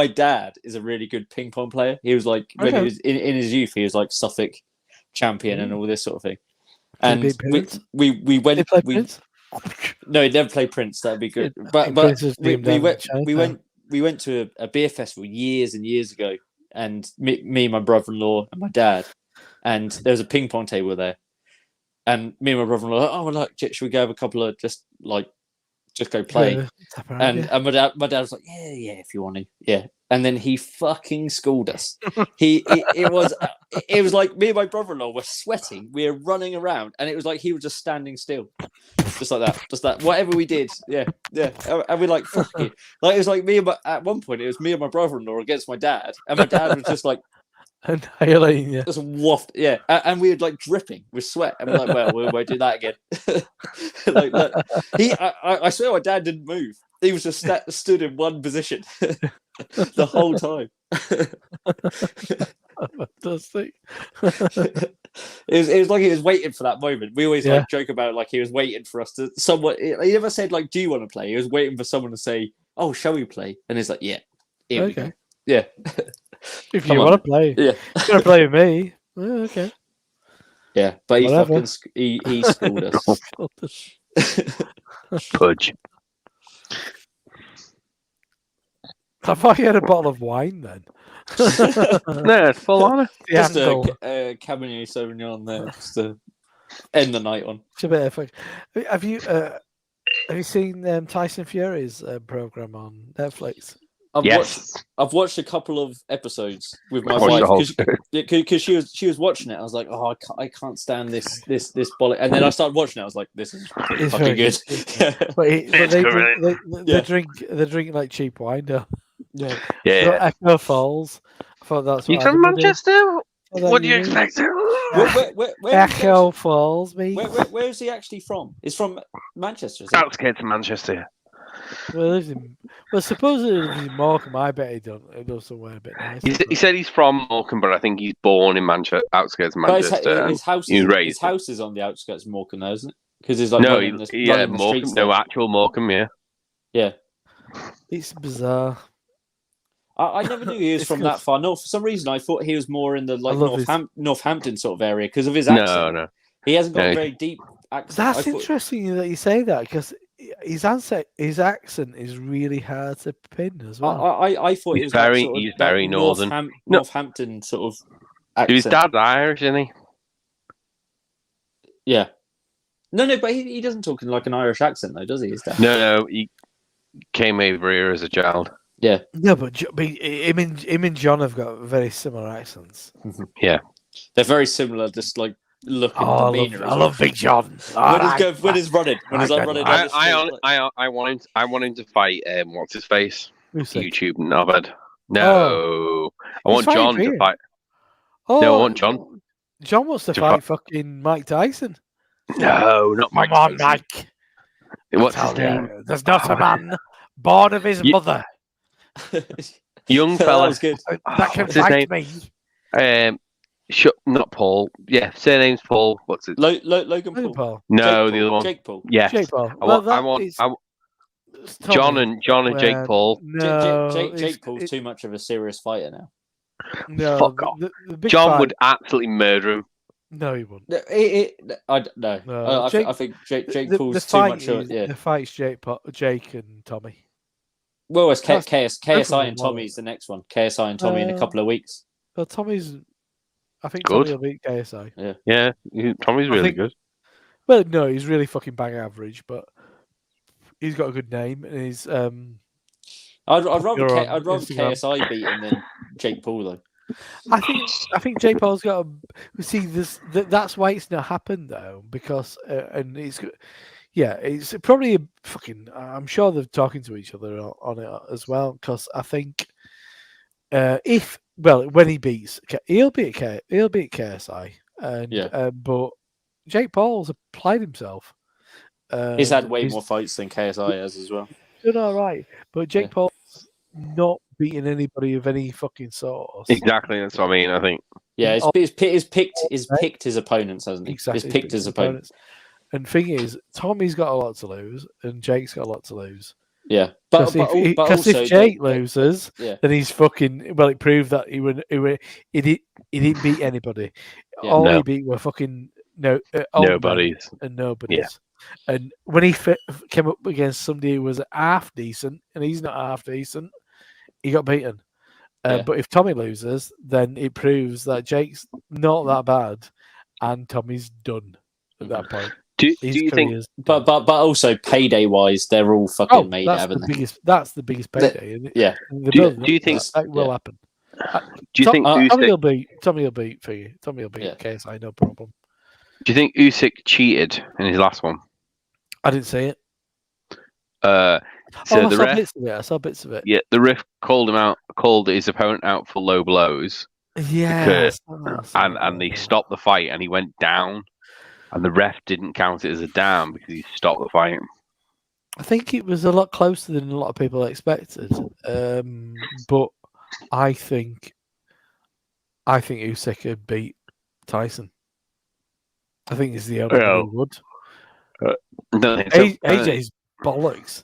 dad is a really good ping pong player. He was like when he was in his youth, he was like Suffolk champion and all this sort of thing. And we went. Prince? No, he never played Prince. That'd be good. But we went to a beer festival years and years ago, and me, my brother-in-law, and my dad, and there was a ping pong table there, and me and my brother-in-law, were like, oh look, should we go have a couple of just go play? And my dad was like, yeah, if you want to, yeah. And then he fucking schooled us. It was like me and my brother-in-law were sweating. We were running around, and it was like he was just standing still, just like that, just that. Whatever we did, yeah. And we're like, fuck it. Like it was like at one point it was me and my brother-in-law against my dad, and my dad was just like annihilating you. Just waft, yeah. And we were like dripping with sweat, and we're like, well, we won't do that again. I swear my dad didn't move. He was just stood in one position the whole time. Fantastic. It was like he was waiting for that moment. We always like joke about it, like he was waiting for us to he never said like, do you want to play? He was waiting for someone to say, oh, shall we play? And he's like, yeah. Here we go. Yeah. If you want to play, you're gonna play with me. Oh, okay. Yeah, but he schooled us. Pudge. I thought you had a bottle of wine then. No, it's full on it. Just a Cabernet Sauvignon there, just to end the night on. It's a bit of fun. Have you seen Tyson Fury's program on Netflix? I've watched a couple of episodes with my wife because she was watching it. I was like, oh, I can't stand this bollock. And then I started watching it. I was like, this is fucking good. They drink like cheap wine, though. Yeah. So Echo Falls. I thought that's what you from Manchester? What do you expect? Where Echo Falls, mate. Where is he actually from? He's from Manchester. Outskirts of Manchester. Well, supposedly he lives in Morecambe. I bet he does somewhere a bit nice. He said he's from Morecambe, but I think he's born in Manchester, outskirts of Manchester. His house is on the outskirts of Morecambe, though, isn't it? Because there's like Morecambe, actual Morecambe, yeah. Yeah. It's bizarre. I never knew he was from that far north. For some reason, I thought he was more in the Northampton sort of area because of his accent. No. He hasn't got a very deep accent. That's interesting that you say that because his accent is really hard to pin as well. I thought he's very northern. Northampton sort of accent. His dad's Irish, isn't he? Yeah. No, but he doesn't talk in like an Irish accent though, does he? His dad? No, he came over here as a child. Yeah. No, but him and John have got very similar accents. Yeah. They're very similar, just like look and demeanor. I love Big John. When he's running. I want him to fight what's his face? YouTube knobhead. No. Oh. I want John to fight. Oh, no, I want John. John wants to fight fucking Mike Tyson. No, not Mike. Come on, Mike. What's his name? There's not a man born of his mother. Young fella. That can fight me. Not Paul. Yeah, surname's Paul. What's it? Logan Paul. No, the other one. Jake Paul. Yeah. Jake Paul. John and Jake Paul. No, Jake Paul's too much of a serious fighter now. No, Fuck off. The big John fight, would absolutely murder him. No, he wouldn't. No. I think Jake Paul's the too fight much. The fight's Jake and Tommy. Well, it's That's KSI and one. Tommy's the next one. KSI and Tommy in a couple of weeks. Well, Tommy's. I think Good. Tommy will beat KSI. Yeah, Tommy's really good. Well, no, he's really fucking bang average, but he's got a good name, and he's. I'd rather Instagram. KSI beat him than Jake Paul though. I think Jake Paul's got to see this. That's why it's not happened though, because and it's probably a fucking. I'm sure they're talking to each other on it as well, because I think when he beats, he'll beat KSI, and but Jake Paul's applied himself. He's had way more fights than KSI has as well. Doing all right, but Jake Paul's not beating anybody of any fucking sort. Exactly, that's what I mean. I think. Yeah, he's picked his opponents, hasn't he? Exactly, He's picked his opponents. And thing is, Tommy's got a lot to lose, and Jake's got a lot to lose. Yeah, Because if Jake loses, then he's fucking. Well, it proved that he didn't beat anybody. Yeah, All he beat were fucking nobodies and nobodies. Yeah. And when he came up against somebody who was half decent, and he's not half decent, he got beaten. But if Tommy loses, then it proves that Jake's not that bad, and Tommy's done at that point. Do you think? But also payday wise, they're all fucking made, haven't they? That's the biggest payday. Isn't it? Yeah. Do you think that will happen? Do you think Tommy will beat for you? Tommy will beat KSI, no problem. Do you think Usyk cheated in his last one? I didn't see it. I saw bits of it. Yeah, the ref called his opponent out for low blows. Yeah, and they stopped the fight, and he went down, and the ref didn't count it as a down because he stopped the fight. I think it was a lot closer than a lot of people expected. But I think Usyk could beat Tyson. I think he's the only one who would. AJ's bollocks.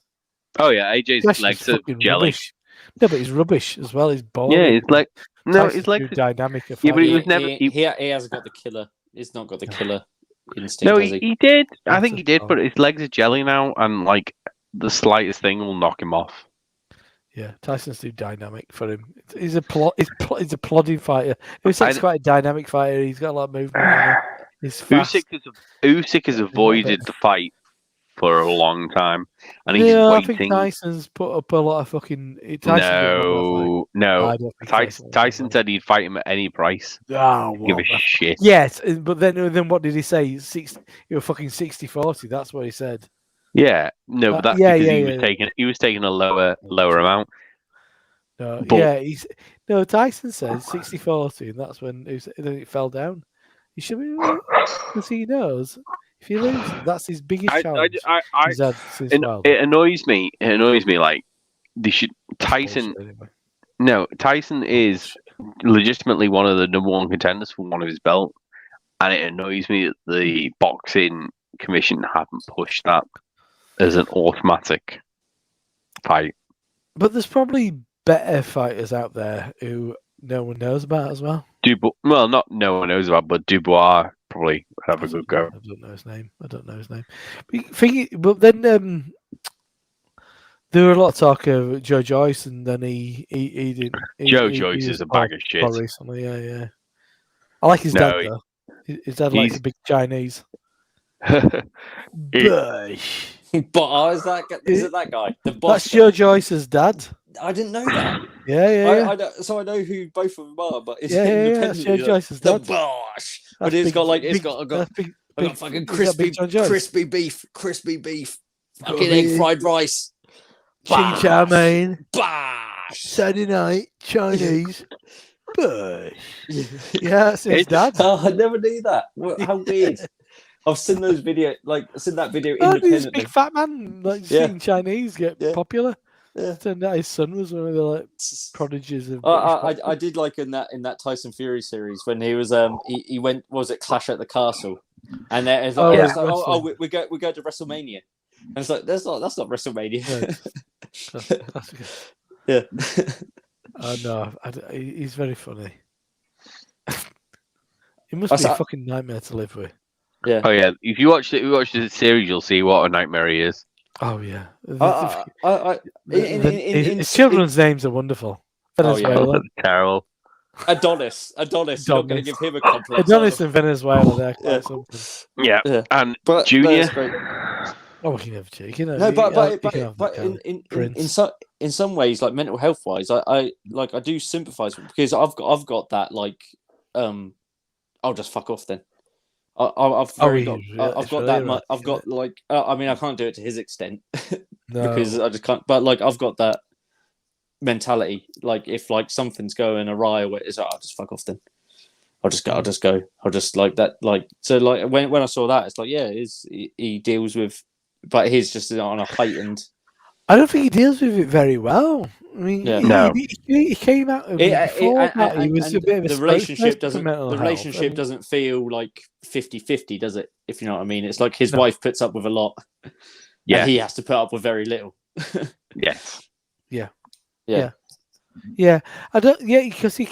Oh yeah, AJ's legs are jelly. Rubbish. No, but he's rubbish as well. He's boring. Yeah, his legs. No, his legs are dynamic. Yeah, but he was never. He hasn't got the killer. He's not got the killer instinct. No, he did. I think he did, but his legs are jelly now, and like the slightest thing will knock him off. Yeah, Tyson's too dynamic for him. He's a plodding fighter. Usyk's quite a dynamic fighter. He's got a lot of movement. He's fast. Usyk has avoided the fight for a long time, and he's I waiting. think Tyson's put up a lot of fucking. No. Tyson said he'd fight him at any price. Oh, give a shit. Yes, but then what did he say? You were fucking 60-40. That's what he said. Yeah, no, but that's because he was taking a lower amount. Tyson said 60-40, and that's when then it fell down. He should be because he knows if he loses, that's his biggest challenge. It annoys me. It annoys me. Like they should Tyson. Anyway. No, Tyson is legitimately one of the number one contenders for one of his belt, and it annoys me that the boxing commission haven't pushed that as an automatic fight. But there's probably better fighters out there who no one knows about as well. Not no one knows about, but Dubois probably would have a good go. I don't know his name. But then there were a lot of talk of Joe Joyce, and then he didn't. Joe Joyce is a bag of shit. Recently, yeah. I like his dad though. His dad likes a big Chinese. Bush. But is it that guy? That's Joe Joyce's dad. I didn't know that. Yeah. I know who both of them are, but it's that's Joe Joyce's dad. The Bosh. But it's got fucking crispy beef, fucking egg fried rice, ching chow mein, Bosh. Saturday night Chinese. Bush. Yeah, that's his dad. Oh, I never knew that. How weird. I've seen those videos, seen that video independently. He's a big fat man, seeing Chinese get popular. Yeah. Turned out his son was one of the prodigies of. I did like in that Tyson Fury series when he was he went, was it Clash at the Castle, and we go to WrestleMania, And it's like that's not WrestleMania. That's good. Yeah. No, he's very funny. He must be a fucking nightmare to live with. Yeah. Oh yeah, if you watch the series, you'll see what a nightmare he is. Oh yeah. In Children's names are wonderful. Oh, yeah. Venezuela. Terrible. Adonis. You're not going to give him a complex. Adonis and Venezuela, they're quite something. Yeah. Yeah. And But Junior. that's great. Oh, we can have Jake. You know, No, but in in some ways, like mental health wise, I do sympathise because I've got that like I'll just fuck off then. I've got that much. I've got like I mean I can't do it to his extent because I just can't. But like I've got that mentality. Like if like something's going awry or it's like, I'll just fuck off then. I'll just go. I'll just like that. Like so. Like when I saw that, it's like yeah, he deals with, but he's just on a heightened. I don't think he deals with it very well. I mean, No. he came out of before that. He was a bit of a the relationship spokesperson for doesn't feel like 50-50, does it? If you know what I mean, it's like his No. wife puts up with a lot, Yeah. and he has to put up with very little. Yes. Yeah, I don't. Yeah, because he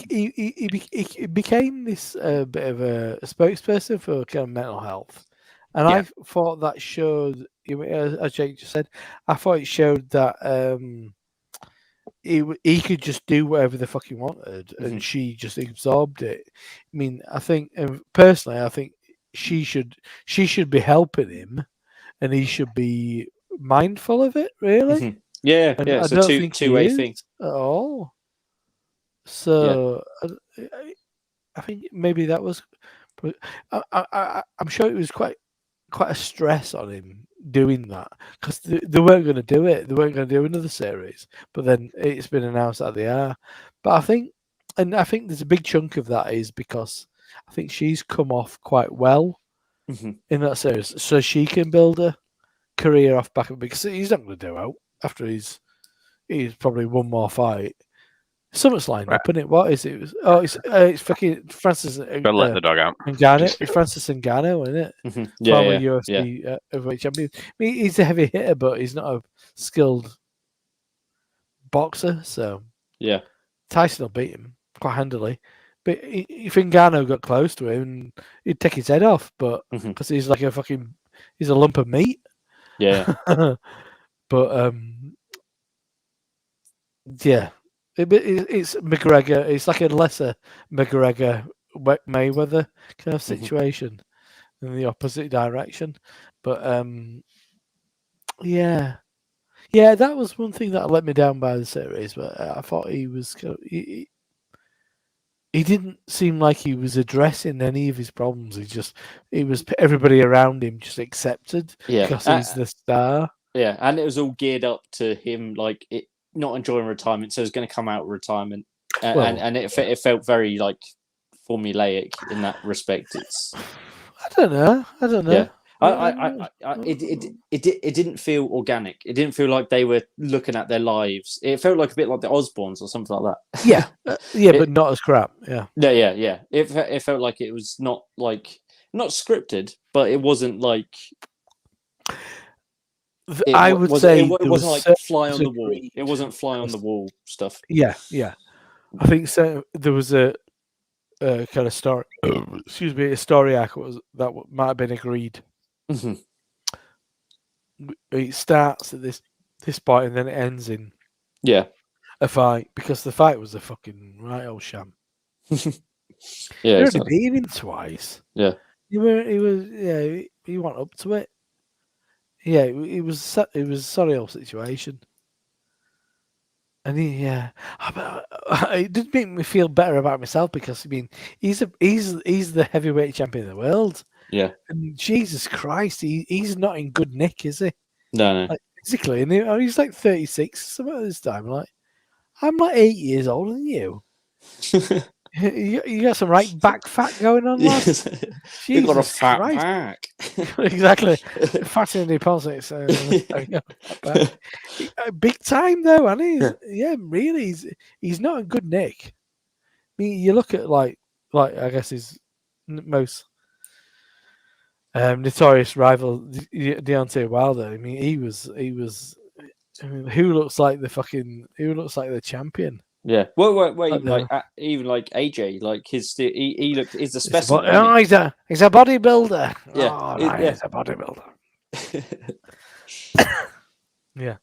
became this bit of a spokesperson for kind of mental health, and Yeah. I thought that showed. As Jake just said, I thought it showed that he could just do whatever the fuck he wanted, and she just absorbed it. I mean, I think personally, I think she should be helping him, and he should be mindful of it. Really. Yeah, And yeah. I It's a don't think he two-way is thing. at all. So I think maybe that was. I'm sure it was quite a stress on him doing that because they weren't going to do it. They weren't going to do another series, but then it's been announced that they are. But I think there's a big chunk of that is because I think she's come off quite well in that series, so she can build a career off back of because he's not going to do out after he's probably one more fight. Something's lined up, isn't it? What is it? It's fucking Francis. Gotta let the dog out. Ngannou. It's Francis Ngannou, isn't it? Former UFC heavyweight champion. I mean, he's a heavy hitter, but he's not a skilled boxer. So Yeah. Tyson will beat him quite handily. But if Ngannou got close to him, he'd take his head off. But because he's like he's a lump of meat. Yeah. But yeah. It's McGregor. It's like a lesser McGregor Mayweather kind of situation in the opposite direction. But yeah, that was one thing that let me down by the series. But I thought he was he didn't seem like he was addressing any of his problems. It was everybody around him just accepted because he's the star. Yeah, and it was all geared up to him like it. Not enjoying retirement, so it's going to come out of retirement, and it felt very like formulaic in that respect. It's I don't know. Yeah, it didn't feel organic. It didn't feel like they were looking at their lives. It felt like a bit like the Osbournes or something like that. Yeah, but not as crap. Yeah. It felt like it was not scripted, but it wasn't like. I would say it wasn't like fly on the wall. It wasn't fly on the wall stuff. Yeah. I think so. There was a kind of story. Excuse me, a story arc that might have been agreed. It starts at this point and then it ends in a fight because the fight was a fucking right old sham. Yeah, you already beat him twice. Yeah, he went up to it. Yeah, it was a sorry old situation, and it did make me feel better about myself because I mean he's the heavyweight champion of the world. Yeah, and Jesus Christ, he's not in good nick, is he? No. Like, physically, and he's like 36 something at this time. I'm like 8 years older than you. You got some right back fat going on, lad. You've got a fat back. Exactly. Fat in deposits. Big time, though, and yeah, really, he's not in good nick. I mean, you look at like I guess his most notorious rival Deontay Wilder. I mean, he was. I mean, who looks like the champion? Yeah. Well, Like even like AJ, like he looked he's a He's a specimen. he's a bodybuilder. Yeah, Oh, yeah. he's a bodybuilder. Yeah.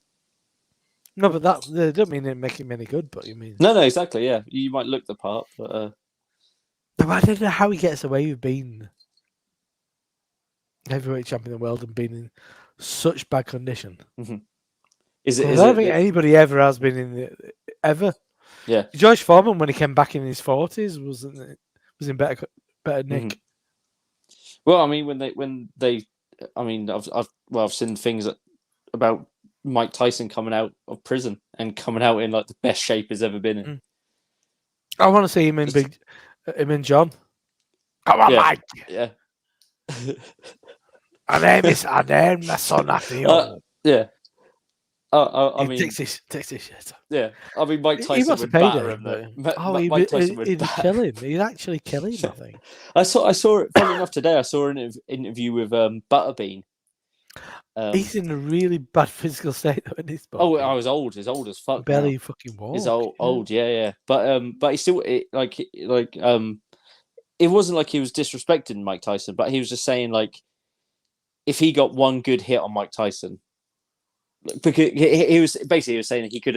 No, but that they don't mean it make him any good. But you mean No, exactly. Yeah, you might look the part, but I don't know how he gets away with being heavyweight champion of the world and being in such bad condition. is I it? don't think anybody ever has been in ever. Yeah. George Foreman, when he came back in his 40s, was in better nick. Well, I mean, when they, I mean, I've seen things about Mike Tyson coming out of prison and coming out in like the best shape he's ever been in. I want to see him in him and John. Come on, Mike. Yeah. I named my son after you. Yeah. I mean, takes his shirt off. Yeah. I mean, Mike Tyson He must would have paid batter him. him. Mike Tyson would kill him. He'd actually kill him, I think. I saw it. Funny enough, today I saw an interview with Butterbean. He's in a really bad physical state though, isn't he? Oh, I was old. He's old as fuck. Barely now. fucking walk. He's old. Yeah. But he still it wasn't like he was disrespecting Mike Tyson, but he was just saying like if he got one good hit on Mike Tyson, because he was saying that he could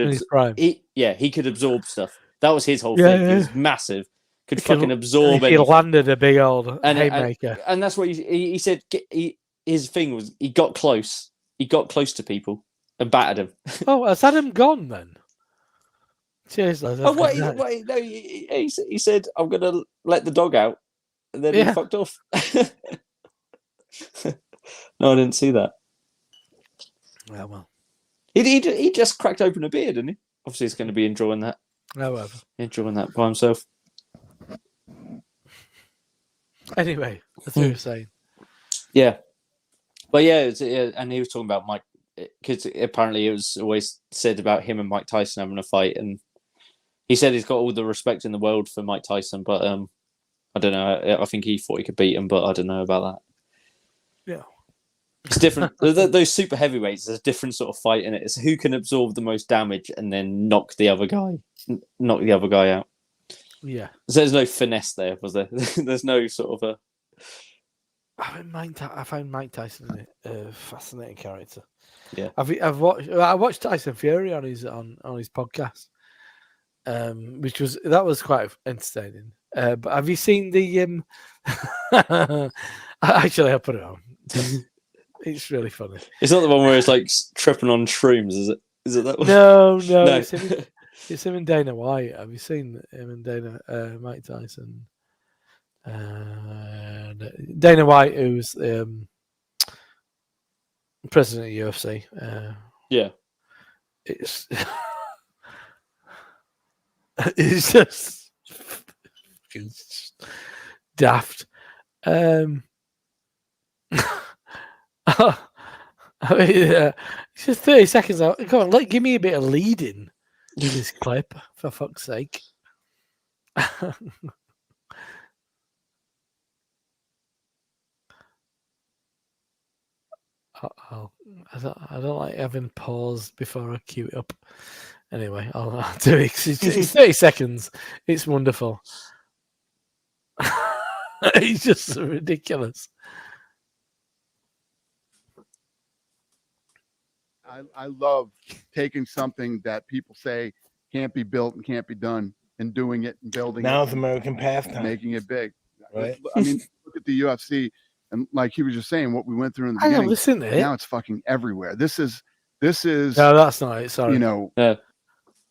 he could absorb stuff. That was his whole thing. He was massive, could fucking absorb it. He landed a big old haymaker, and that's what he said. His thing was he got close. He got close to people and battered them. Oh, has Adam gone then? Seriously. Oh, wait, no, he said, I'm going to let the dog out. And then he fucked off. No, I didn't see that. Yeah, well. He just cracked open a beer, didn't he? Obviously, he's going to be enjoying that. However. Enjoying that by himself. Anyway, that's what you were saying. Yeah. But yeah, and he was talking about Mike, because apparently it was always said about him and Mike Tyson having a fight, and he said he's got all the respect in the world for Mike Tyson, but I don't know. I think he thought he could beat him, but I don't know about that. Yeah, it's different. Those super heavyweights, there's a different sort of fight in it. It's who can absorb the most damage and then knock the other guy out. Yeah, so there's no finesse there, was there? There's no sort of a. I find Mike Tyson a fascinating character. Yeah, I watched Tyson Fury on his podcast, which was quite entertaining. But have you seen the? Actually, I'll put it on. It's really funny. It's not the one where it's like tripping on shrooms, is it? Is it that one? No. It's him and Dana White. Have you seen him and Dana Mike Tyson? Dana White, who's president of UFC. Yeah, it's it's just daft. I mean, it's just 30 seconds out. Come on, give me a bit of leading in this clip, for fuck's sake. I don't like having pause before I cue it up. Anyway, I'll do it. It's 30 seconds. It's wonderful. It's just so ridiculous. I love taking something that people say can't be built and can't be done and doing it and building now it. it's American pastime. Making it big. Right. I mean, look at the UFC. And like he was just saying, what we went through in the I beginning, listen to it. now it's fucking everywhere. This is. No, that's not it. Sorry. You know,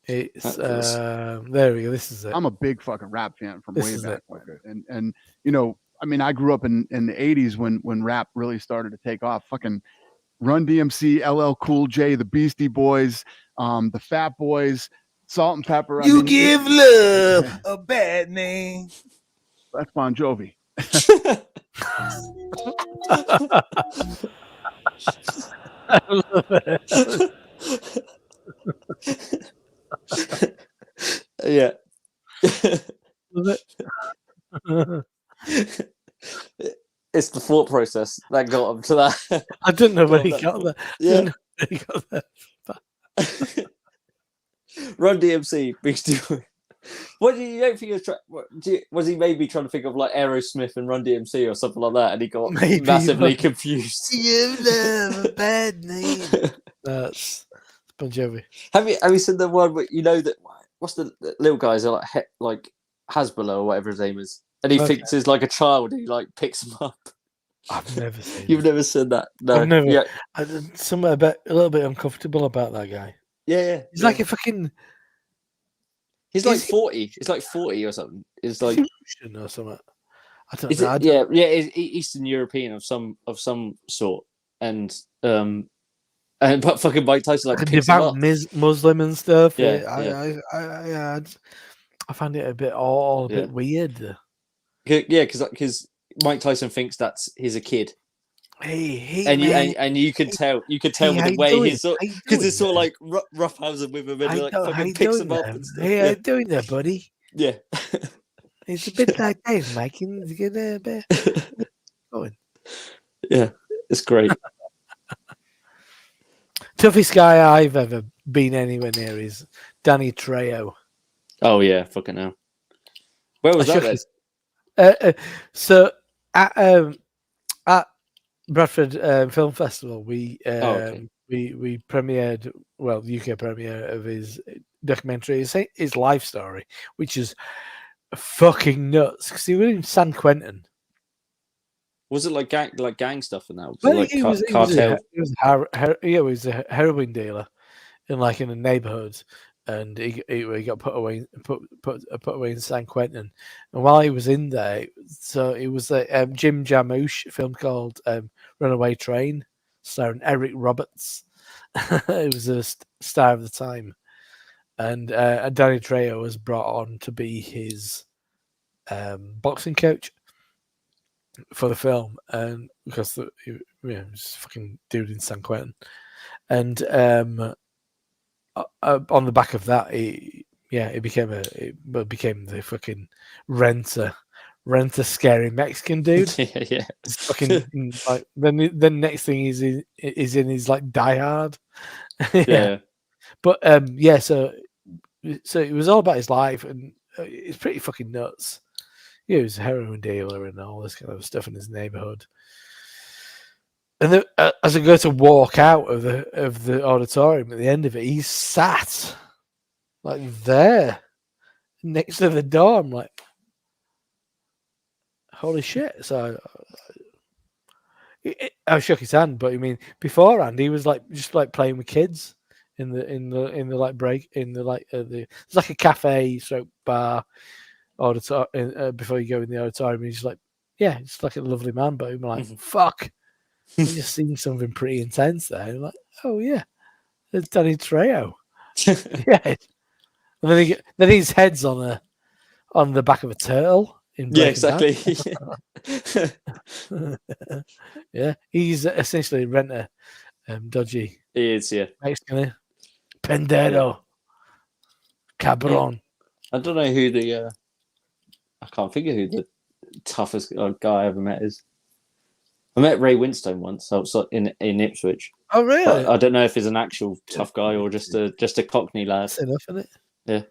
it's there we go. This is it. I'm a big fucking rap fan from This way is back it. when, and you know, I mean, I grew up in the '80s when rap really started to take off. Fucking Run DMC, LL Cool J, the Beastie Boys, the Fat Boys, Salt and Pepper. You give love a bad name. That's Bon Jovi. I love it. Yeah. Love it. It's the thought process that got him to that. I don't know where Got he that got thought. that. Yeah. Don't know where he got that. Run DMC, Beastie Boys. What do you don't think he was was he maybe trying to think of like Aerosmith and Run DMC or something like that, and he got Maybe, massively but- confused? You love a bad name. That's Bon Jovi. Have you seen the one where you know that what's the little guys are like Hasbulla or whatever his name is, and he Okay. thinks he's like a child. And he like picks him up. I've never seen. You've it. never seen that? No. I've never. Yeah, I'm somewhere a little bit uncomfortable about that guy. yeah. He's like a fucking He's like is he- 40. He's like 40 or something. It's like Russian or something. I don't is know. it, yeah. It's Eastern European of some sort, and but fucking Mike Tyson like Like a picks him devout up. Muslim and stuff. Yeah, I find it a bit all a Yeah. bit weird. Yeah, because Mike Tyson thinks he's a kid, Hey, and man. you could tell Hey, with how the you way doing? he's How you because it's doing, sort of like roughhousing with him and How he you like do- how fucking you picks doing him up there? and stuff. Hey, how Yeah, you doing there, buddy? yeah. It's a bit like that, Mike. You get a bit going. Yeah, it's great. Toughest guy I've ever been anywhere near is Danny Trejo. Oh yeah, fucking hell. Where was I that? shook Then? his- So at Bradford Film Festival, we okay. we premiered the UK premiere of his documentary, his life story, which is fucking nuts because he was in San Quentin. Was it like gang stuff and that? Was Well, it like he was cartel? he was a heroin dealer in a neighborhood, and he got put away in San Quentin. And while he was in there, so it was a Jim Jarmusch film called Runaway Train, starring Eric Roberts. It was a star of the time, and Danny Trejo was brought on to be his boxing coach for the film, and because he was a fucking dude in San Quentin, and on the back of that, it became the fucking renter scary Mexican dude. Yeah. It's fucking like then next thing is in his like Die Hard. Yeah. But so it was all about his life, and it's pretty fucking nuts. He was a heroin dealer and all this kind of stuff in his neighborhood. And then, as I go to walk out of the auditorium at the end of it, he's sat like there next to the door. I'm like, holy shit! So I shook his hand, but I mean, beforehand he was like just like playing with kids in the like break in the like it's like a cafe stroke bar auditorium before you go in the auditorium. He's like, yeah, it's like a lovely man, but I'm like, fuck. I just seen something pretty intense there. I'm like, oh yeah, it's Danny Trejo. Yeah, and then his head's on the back of a turtle. Yeah, exactly. Yeah, he's essentially Renter, dodgy. He is, yeah. Mexican, Pendero, Cabron. I don't know who the I can't figure who the toughest guy I ever met is. I met Ray Winstone once. I was in Ipswich. Oh really? But I don't know if he's an actual tough guy or just a Cockney lad. That's enough, isn't it?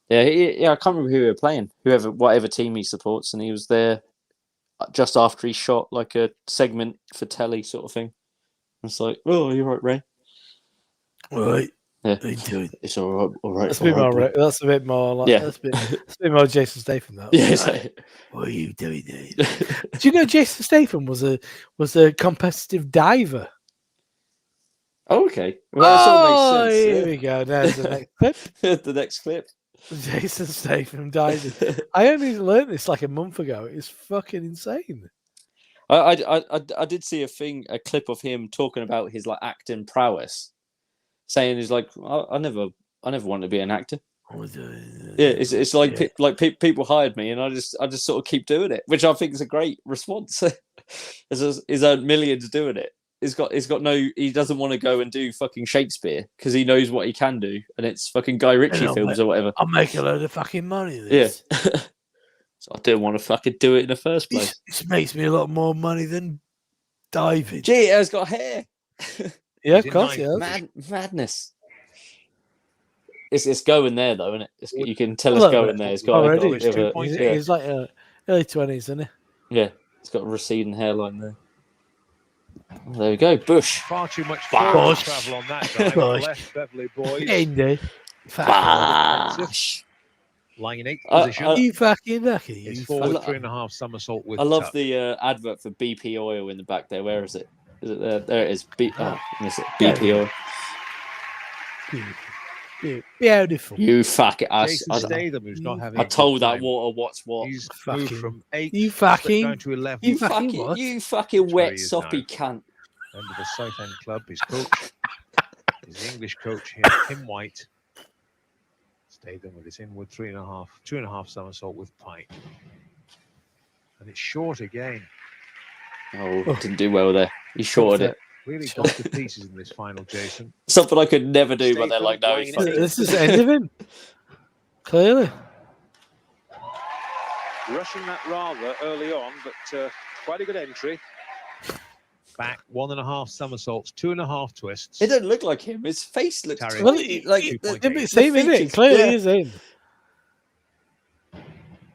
Yeah. I can't remember who we were playing. Whatever team he supports, and he was there just after he shot like a segment for telly sort of thing. It's like, oh, you're right, Ray. All right. Yeah, How you doing? it's all right. That's a bit more. That's a bit more like. Yeah. That's a bit more Jason Statham. That. Yeah, it's like, What are you doing there? Do you know Jason Statham was a competitive diver? oh, okay. Well, that sort of makes Here sense. we go. There's the next clip. Yeah. The next clip. Jason Statham diving. I only learned this like a month ago. It's fucking insane. I did see a clip of him talking about his like acting prowess, saying he's like, I never wanted to be an actor. Yeah, it's like people hired me, and I just sort of keep doing it, which I think is a great response. He's earned millions doing it. He doesn't want to go and do fucking Shakespeare because he knows what he can do, and it's fucking Guy Ritchie films or whatever. I'll make a load of fucking money. Yeah. So I didn't want to fucking do it in the first place. This makes me a lot more money than diving. Gee, it has got hair. Yeah, He's of in course, ninth. yeah. Madness. It's going there though, isn't it? You can tell A it's little going bit. there. It's got Already, a bit of a, he's, yeah, he's like early 20s, isn't he? yeah. It's got a receding hairline there. Well, there we go. Bush. Far too much Bosh. forward travel on that dive. Bosh. Left Beverly boys. Indeed. Bash. Lying in 8th I- position. I- You fucking lucky. It's You forward lo- 3.5 somersault with I love tuck. the advert for BP oil in the back there. Where is it? Is it there? There it is. Is it BP oil? Beautiful. You fuck it. Jason Statham, who's not having I a good told that time. water what's what. He's Fucking- moved from 8th You fucking. down to 11th. You fucking what? You fucking That's where wet he is soppy now. cunt. Under the Southend club, his coach, his English coach here, Tim White. Statham with his inward 2.5 somersault with pike. And it's short again. Oh, didn't do well there. He shorted it. Really gone to pieces in this final, Jason. Something I could never do, but they're like, no, Statham fuck it. This is the end of him. Clearly. Rushing that rather early on, but quite a good entry. Back 1.5 somersaults, 2.5 twists. It doesn't look like him. His face looks Tarry. Well, like it's him, isn't it? features, Clearly yeah. is him.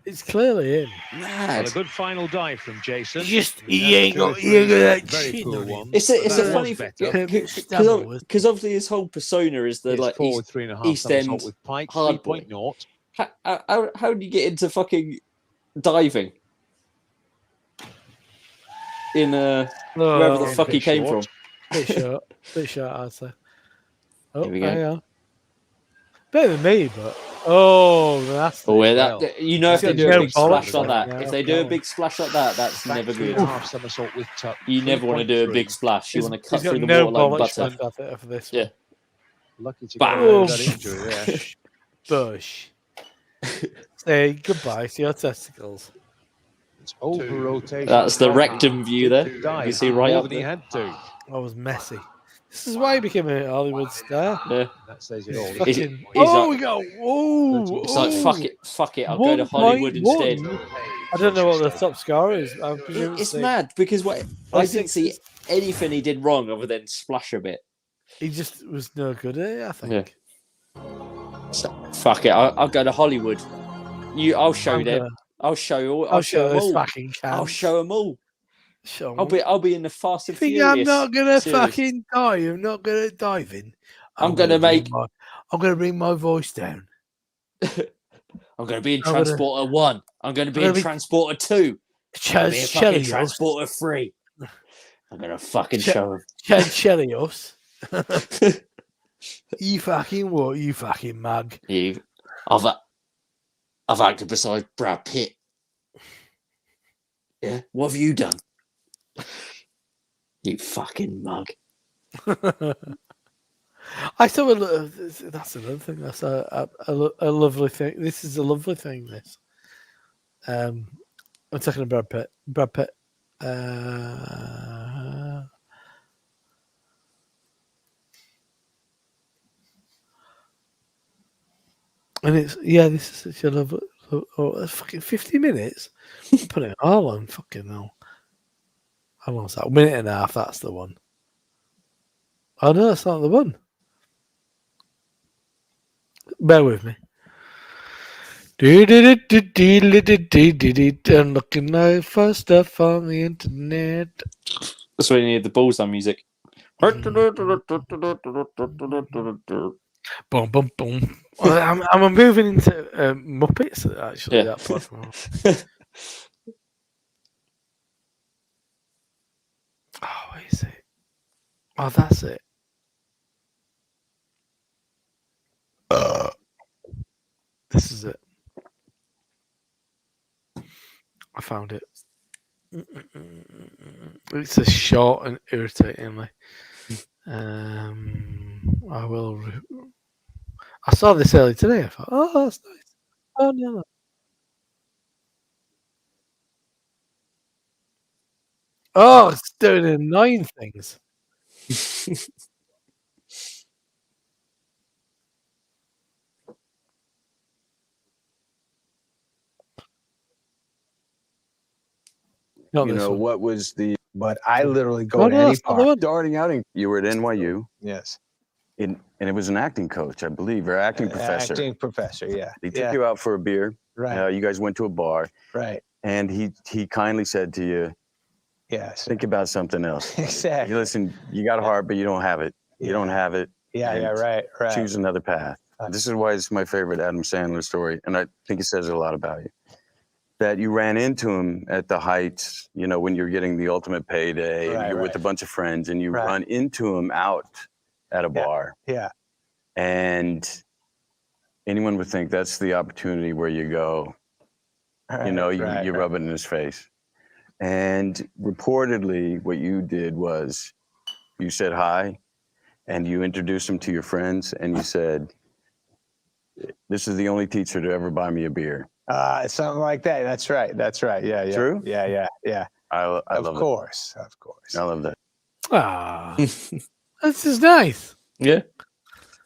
It's clearly him. Well, mad. a good final dive from Jason. He ain't got that very chin poor on him. one. It's But a that funny was better. because obviously his whole persona is the It's like forward 3.5 East somersault End with pike, hard boy. 3.0. How do you get into fucking diving in wherever the Oh, fuck he bit came short. from? bit short, I'd say. Oh, Here we go. hang on. Better than me, but that's Oh, yeah, Well, you know, if he's they got do no a big bollocks splash like right that, now, if they do a come on. big splash like that, that's Back never good. 3.5 somersault with tuck. You never want to do a 3.3. big splash. You want to cut He's got through the no water like bollocks butter. left after this Yeah. one. Lucky to Bang. get over that injury there. Bush. Say goodbye to your testicles. It's over rotation. That's the from rectum view there. the You dive. can see right More up than he there. had to. That was messy. This is why he became a Hollywood star. Yeah. That says it all. Is it- Fucking, is oh, that- we go. Oh, It's like fuck it. I'll go to Hollywood 1.1. instead. I don't know what the top score is. I presume It's the- mad because I Like didn't see anything he did wrong other than splash a bit. He just was no good at it, I think. So, fuck it. I'll go to Hollywood. I'll show I'm them. gonna- I'll show you. I'll show them this all. fucking can. I'll show them all. Show I'll be in the Fast You and think Furious. I'm not gonna series. fucking dive? I'm not good at diving. I'm gonna bring make- I'm gonna bring my voice down. I'm going to be in I'm gonna- Transporter 1. I'm going to be I'm in gonna be- Transporter 2. I'm going to be in fucking Chelios. Transporter 3. I'm going to fucking Che- show him. Chelios. You fucking what? You fucking mug. I've acted beside Brad Pitt. Yeah? What have you done? You fucking mug. I thought that's another thing. That's a lovely thing. This is a lovely thing. This. I'm talking about Brad Pitt. Brad Pitt. And it's this is such a lovely. Oh, that's fucking 50 minutes. Put it all on fucking hell. How long is that? A minute and a half. That's the one. Oh no, that's not the one. Bear with me. I'm looking out for stuff on the internet. That's why you need the bullseye music. Boom, boom, boom. Well, I'm moving into Muppets, actually. Yeah. That platform. Oh, where is it? Oh, that's it. This is it. I found it. It's a short and irritatingly. I will. I saw this earlier today. I thought, oh, that's nice. Oh no. Oh, it's doing annoying things. Not you this know, one. what was the? But I literally go Oh, to no, any that's not the park. one. Starting out, you were at NYU, Yes. and it was an acting coach, I believe, or acting professor. Acting professor, yeah. He took you out for a beer. Right. You guys went to a bar, Right. and he kindly said to you, Yes. think about something else. Exactly. You listen, you got a heart, but you don't have it. You don't have it. Yeah, and right. Choose another path. This is why it's my favorite Adam Sandler story, and I think it says a lot about you. That you ran into him at the Heights, you know, when you're getting the ultimate payday, and you're with a bunch of friends, and you run into him out at a bar. Yeah. And anyone would think that's the opportunity where you go, you know, you rub it in his face. And reportedly, what you did was you said hi, and you introduced him to your friends, and you said, this is the only teacher to ever buy me a beer. Something like that. That's right. Yeah. True? Yeah. I love that. Of course. I love that. Ah, this is nice. Yeah.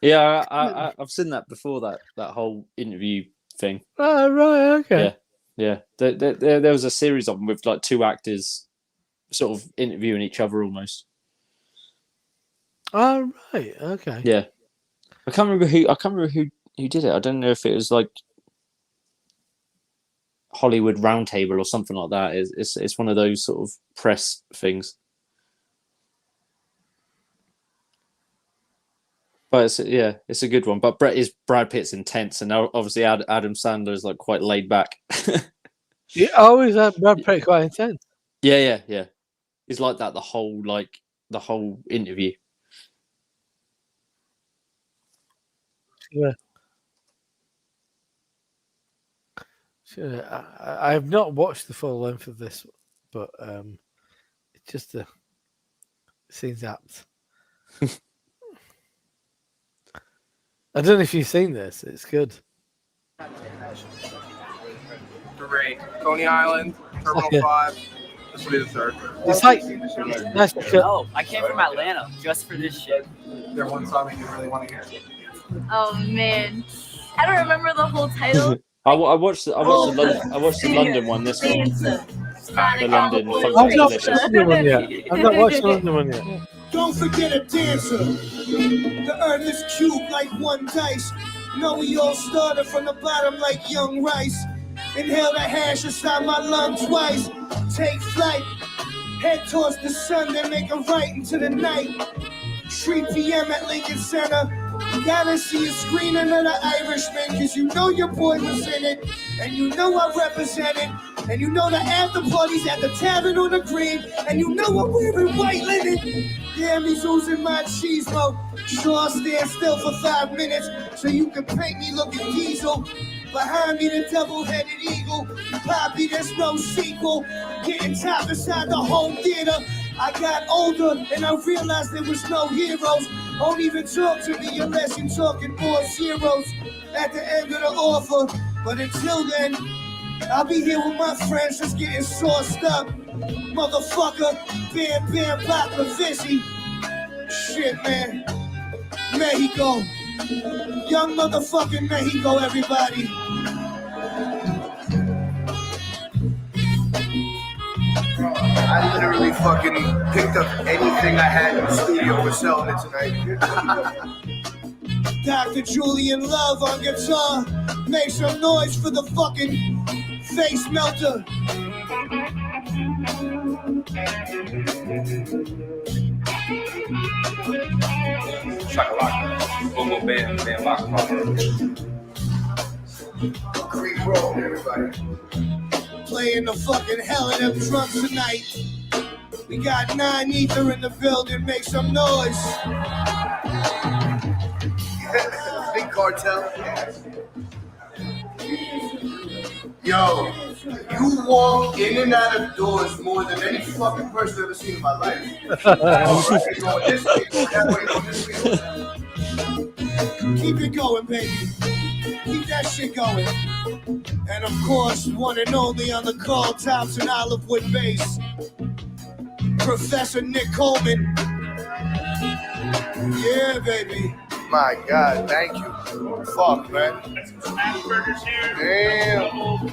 Yeah, I've seen that before, that whole interview thing. Oh, right, okay. Yeah. There was a series of them with like two actors sort of interviewing each other almost. Oh, right, okay. Yeah. I can't remember who did it. I don't know if it was like Hollywood Roundtable or something like that. It's one of those sort of press things. But it's a good one. But Brad Pitt's intense, and obviously Adam Sandler is like quite laid back. You always had Brad Pitt quite intense. Yeah. He's like that the whole interview. Yeah. Sure. I have not watched the full length of this, but it's just it seems apt. I don't know if you've seen this. It's good. Great. Coney Island, Terminal 5. This will be the third. It's like nice because No, I came from Atlanta just for this shit. Is there one song that you really want to hear? Oh man, I don't remember the whole title. I watched the London one. This one, the London I've not watched Funky the London one yet. I've not watched the London one yet. Don't forget a dancer. The earth is cubed like one dice. No, we all started from the bottom like young rice. Inhale the hash inside my lungs twice. Take flight. Head towards the sun, then make a right into the night. 3 p.m. at Lincoln Center. Gotta see a screening of The Irishman, cause you know your boy was in it, and you know I represent it, and you know the after parties at the tavern on the green, and you know I'm wearing white linen. Yeah, me's oozing my cheese, bro. Sure, I'll stand still for 5 minutes, so you can paint me looking diesel. Behind me, the double-headed eagle. Poppy, there's no sequel. Getting top inside the home theater. I got older, and I realized there was no heroes. Don't even talk to me unless you're talking more zeros at the end of the offer. But until then, I'll be here with my friends just getting sauced up. Motherfucker, bam, bam, pop, Vizzy. Shit, man. Mexico. Young motherfucking Mexico, everybody. I literally fucking picked up anything I had in the studio. We're selling it tonight. Dr. Julian Love on guitar. Make some noise for the fucking face melter. Shakalaka. Boom, boom, bam, bam, box, Creek Road, everybody. Playing the fucking hell out of drums tonight. We got 9 ether in the building. Make some noise. Big cartel. Yo, you walk in and out of doors more than any fucking person I've ever seen in my life. Keep it going, baby. Keep that shit going. And of course, one and only on the call tops and Olivewood bass, Professor Nick Coleman. Yeah, baby. My God, thank you. Fuck, man. Smash burgers here. Damn.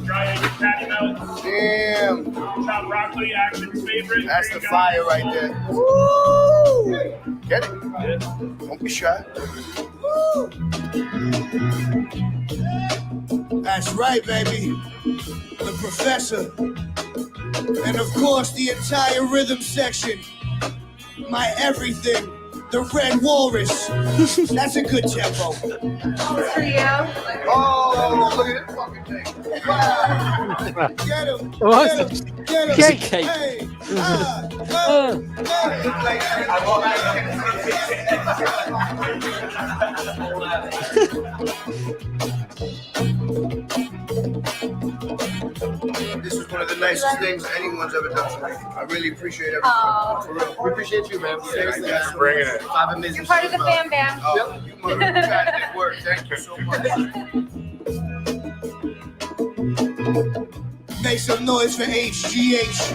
Dry egg and patty melt. Damn. Chopped broccoli, Acton's favorite. That's There the you fire go. right there. Woo! Get it? Don't be shy. That's right, baby. The professor. And of course, the entire rhythm section. My everything. The Red Walrus. That's a good tempo. For you. Oh, look at this fucking thing. Wow. Get him. Get him. Get him. Cake. Cake. Hey. This is one of the nicest things anyone's ever done for me. I really appreciate everything. For real. We appreciate you, man. Seriously, guys. Bringing it. 5 amazing. You're part of the fan band. Oh, you guys did work. Thank you so much. Make some noise for HGH.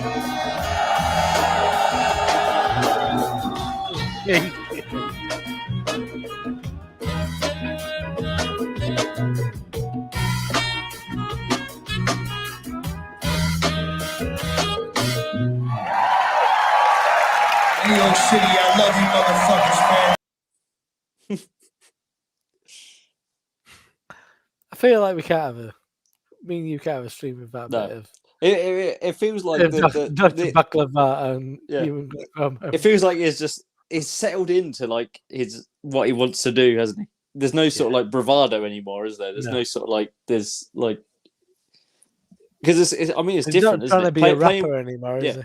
New York City, I love you motherfuckers, man. I feel like we can't have a. Me and you can't have a stream of that No. bit of. It feels like Dr. Baklava and yeah. human. It feels like he's settled into like what he wants to do, hasn't he? There's no sort of like bravado anymore, is there? There's no sort of like there's like because it's I mean it's He's different. not trying to be a rapper anymore, is he?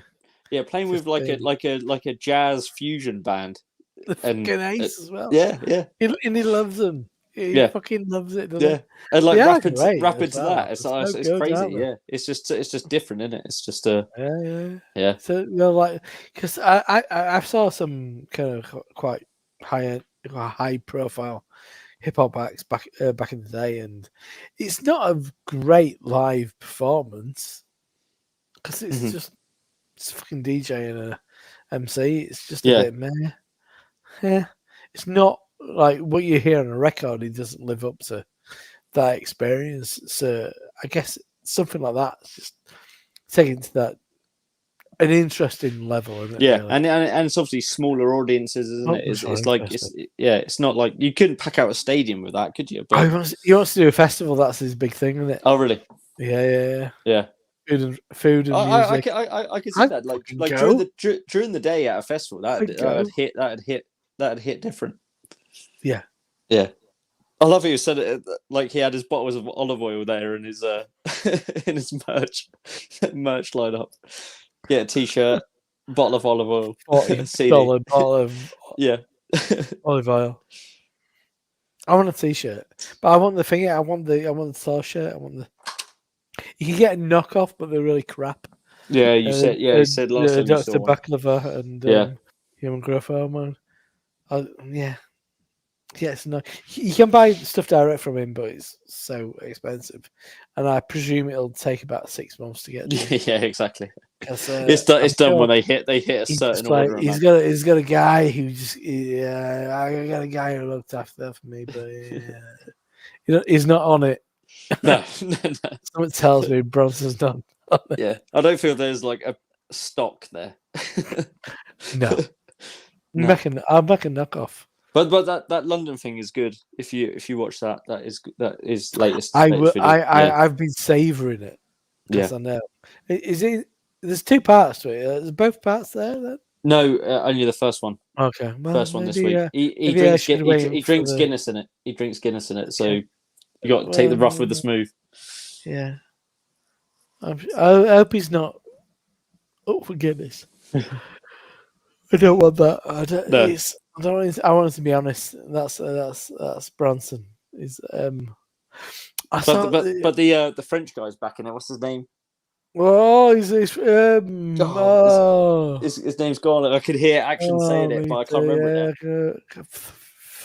Yeah, playing with like a jazz fusion band. The And fucking ace as well. Yeah, yeah. And he loves them. He fucking loves it. Doesn't Yeah, he? and like They are rapping great to as well. that, it's so it's good, crazy. aren't they? Yeah, it's just different, isn't it? It's just a yeah. So you know, like, because I saw some kind of quite high profile hip hop acts back in the day, and it's not a great live performance because it's just it's fucking DJ and a MC. It's just a bit meh. Yeah, it's not like what you hear on a record. It doesn't live up to that experience. So I guess something like that is just taking to that an interesting level, isn't it? Yeah, really? and it's obviously smaller audiences, isn't it? Much It's more like it's not like you couldn't pack out a stadium with that, could you? He wants to do a festival. That's his big thing, isn't it? Oh, really? Yeah. Food and I music. I can see that. Like during the day at a festival, that'd hit different. Yeah. Yeah. I love how you said it. Like he had his bottles of olive oil there in his in his merch lineup. Get a t-shirt, bottle of olive oil, $40 bottle of olive oil. I want a t-shirt, but I want the thing. I want the tall shirt. I want the. You can get a knockoff, but they're really crap. Yeah, you said last time. Dr. Baklava and Human Growth Hormone. Yeah, it's not. You can buy stuff direct from him, but it's so expensive, and I presume it'll take about 6 months to get. Yeah, exactly. It's done when they hit a certain order. He's got a guy who just I got a guy who looked after that for me, but he's not on it. No. Someone tells me Bronson's not on it. Yeah, I don't feel there's like a stock there. No. I'm back a knockoff. But that London thing is good. If you watch that is latest. I've been savouring it because I know. Is it? There's 2 parts to it. Is both parts there then? No, only the first one. Okay, well, first one this maybe, week. He drinks Guinness in it. He drinks Guinness in it. So you got to take the rough with the smooth. Yeah, I hope he's not. Oh, for Guinness. I don't want that. I want to be honest. That's Bronson. But the French guy's back in it. What's his name? Oh, his name's gone. I could hear Action saying it, but I can't remember it now.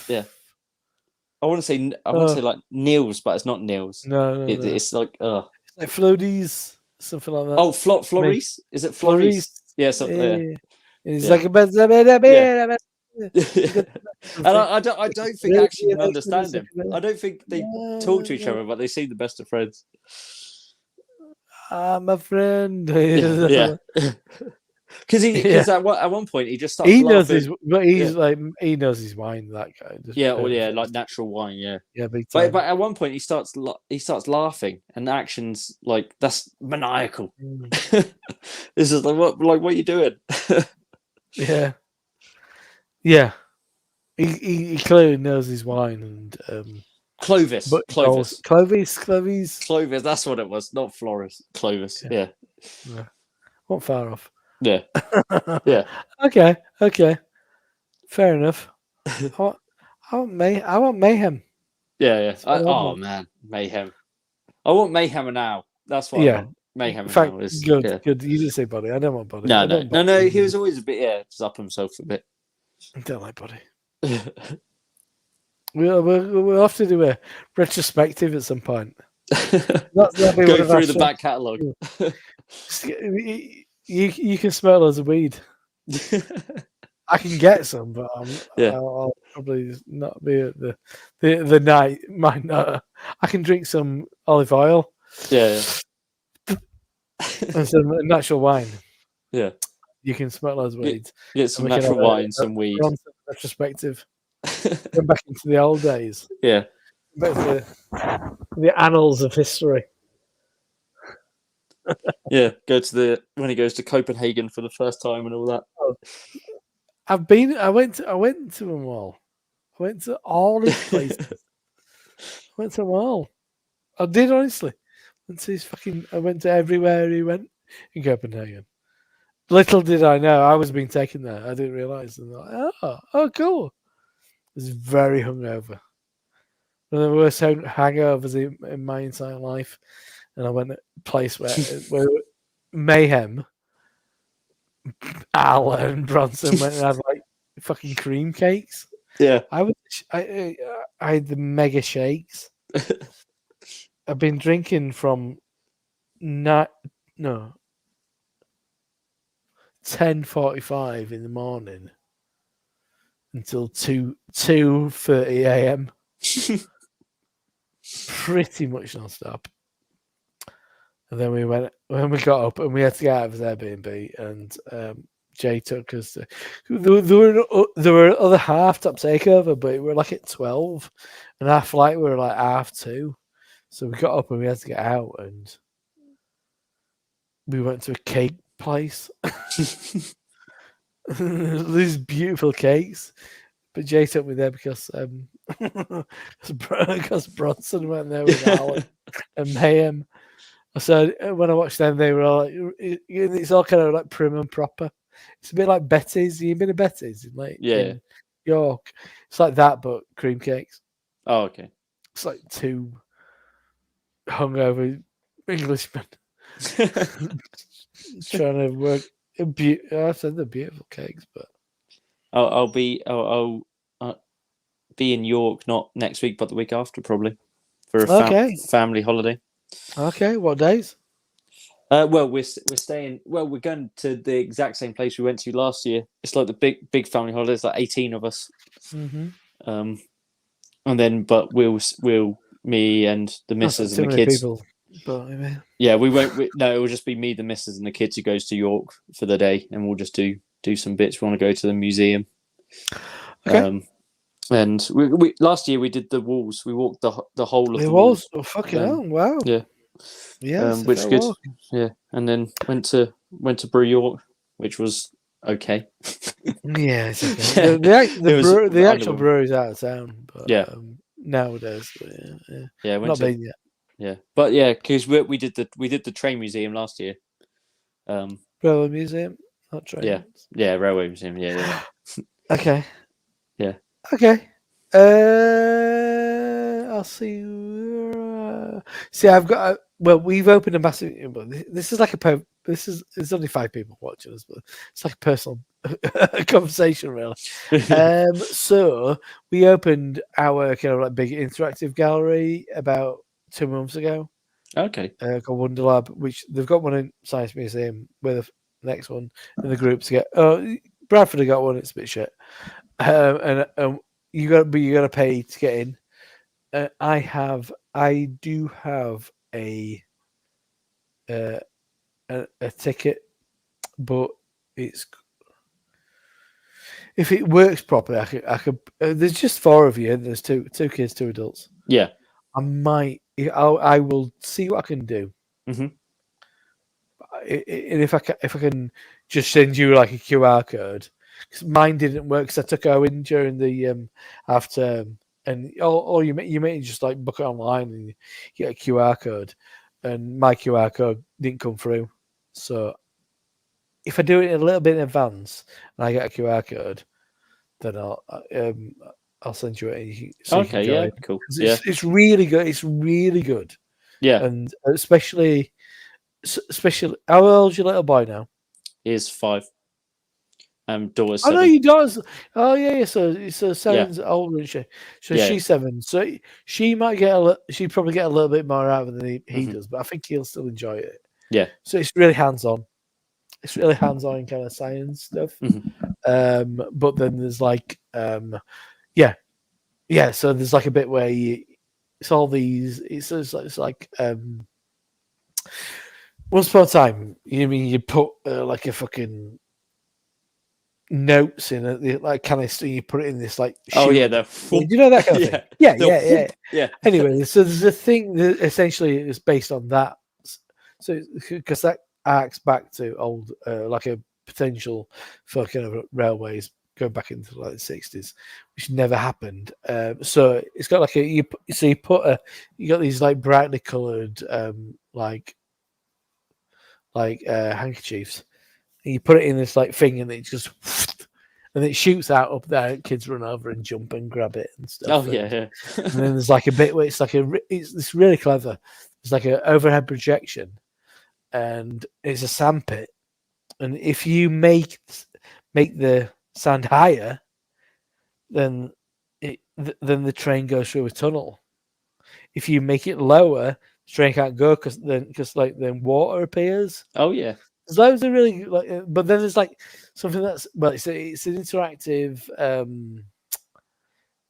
Yeah. I want to say like Niels, but it's not Niels. No. It's like It's like Flodies, something like that. Oh, Floris? Is it Floris? Yeah, something. Yeah. It's like And I don't think Action can understand him. I don't think they talk to each other, but they seem the best of friends. I'm a friend. Yeah. Because at one point he just starts He knows laughing. his, but he's like he knows his wine. That guy. Just like natural wine. Yeah, big but time. at one point he starts laughing, and Action's like, that's maniacal. This is like what are you doing? Yeah. He clearly knows his wine and Clovis. But Clovis. Clovis. That's what it was, not Floris. Clovis. Yeah. Not far off. Yeah. Yeah. Okay. Fair enough. I want mayhem. Yeah. Man, mayhem. I want mayhem now. That's what I want. Mayhem now is good. You didn't say Buddy. I don't want Buddy. No. He was always a bit just up himself a bit. I don't like Buddy. We'll have to do a retrospective at some point. Go through the back catalogue. You can smell as a weed. I can get some, but I'll probably not be at the night. Might not. I can drink some olive oil. Yeah. And some natural wine. Yeah. You can smell as weeds. Get some natural wine, some weed. Retrospective. Going back into the old days. Yeah. Back to the annals of history. Yeah, when he goes to Copenhagen for the first time and all that. I went to them all. I went to all these places. I went to them all. I did, honestly. I went to everywhere he went in Copenhagen. Little did I know I was being taken there. I didn't realise. And like, oh, cool. I was very hungover. One of the worst hangovers in my entire life. And I went to a place where Mayhem, Al and Bronson went and had like fucking cream cakes. Yeah. I had the mega shakes. I've been drinking from 10:45 in the morning until 2:30 a.m. Pretty much non-stop. And then when we got up and we had to get out of his Airbnb, and Jay took us to, there were other half-top takeover, but we were like at 12, and our flight we were like 2:30. So we got up and we had to get out, and we went to a cake place. These beautiful cakes. But Jay took me there because Bronson went there with Alan and Mayhem. So when I watched them, they were all like, it's all kind of like prim and proper. It's a bit like Betty's. You've been to Betty's in York. It's like that, but cream cakes. Oh, okay. It's like two hungover Englishmen trying to work. I said they're beautiful cakes, but I'll be in York not next week, but the week after, probably for a family holiday. Okay, what days? Well, we're staying. Well, we're going to the exact same place we went to last year. It's like the big family holiday. It's like 18 of us. Mm-hmm. And then, but me and the missus and the kids. People, but, yeah, we won't. No, it will just be me, the missus, and the kids who goes to York for the day, and we'll just do some bits. We want to go to the museum. Okay. And we last year we did the walls. We walked the whole of the walls. Oh, fucking hell! Wow. Yeah. Yeah. Which good. Walk. Yeah, and then went to Brew York, which was okay. Yeah, it's okay. The actual brewery's out of town. But, yeah. Nowadays. Yeah. Not been yet. Yeah, but yeah, because we did the train museum last year. Railway museum, not train. Yeah, railway museum. Yeah. Okay. Yeah. Okay. I'll see. See, I've got. We've opened a massive. This is like there's only 5 people watching us, but it's like a personal conversation, really. So we opened our kind of like big interactive gallery about 2 months ago. Okay. Called Wonder Lab, which they've got one in Science Museum with the next one in the group to get. Bradford have got one. It's a bit shit. and you got to pay to get in. I do have a ticket, but it's if it works properly, I could. There's just 4 of you, and there's two kids, 2 adults. Yeah. I will see what I can do. Mm-hmm. And if I can just send you like a QR code, because mine didn't work because I took Owen during the half term, and all you may just like book it online and you get a QR code, and my QR code didn't come through. So if I do it a little bit in advance and I get a QR code, then I'll send you it. And you can Yeah, join. cool. It's really good. It's really good. Yeah, and especially how old's your little boy now? He is 5. Daughter's Oh 7. no, your daughter's. Oh yeah. So Seven's older than she. So Yeah. she's 7. So she might get she'd probably get a little bit more out of it than he does, but I think he'll still enjoy it. Yeah. So it's really hands on. It's really hands on kind of science stuff. But then there's like yeah. So there's like a bit where it's all these. It's like once upon a time. You mean you put like a fucking notes in it, like canister, you put it in this like Oh yeah, you know that kind of thing. Yeah. Yeah. Anyway, so there's a thing that essentially is based on that. So because that arcs back to old, like a potential for kind of railways going back into like the 60s, which never happened. So it's got like you got these like brightly coloured handkerchiefs. And you put it in this like thing, and it just and it shoots out up there. And kids run over and jump and grab it and stuff. Oh yeah. And then there's like a bit where it's really clever. It's like an overhead projection, and it's a sandpit. And if you make the sand higher, then the train goes through a tunnel. If you make it lower, the train can't go because then water appears. Oh yeah. Those are really but then there's like something that's it's an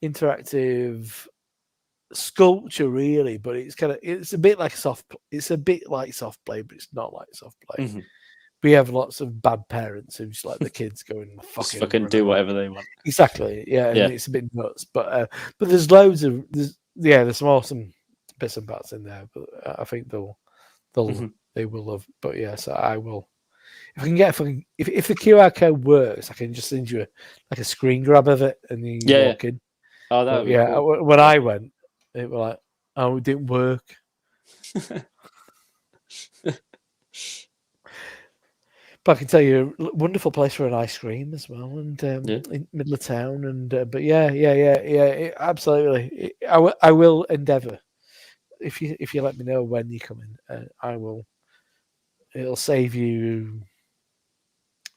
interactive sculpture really, but it's a bit like soft play, but it's not like soft play. Mm-hmm. We have lots of bad parents who just like the kids going fucking do whatever they want. Exactly, yeah. And it's a bit nuts, but there's loads of there's some awesome bits and bats in there, but I think they will love. But yeah, so I will. If I can get if the QR code works, I can just send you a screen grab of it and you walk in. Oh, that would be cool. When I went, it was like, oh, it didn't work. But I can tell you, a wonderful place for an ice cream as well, and in middle of town, and absolutely. I will endeavour. If you let me know when you come in, I will. It'll save you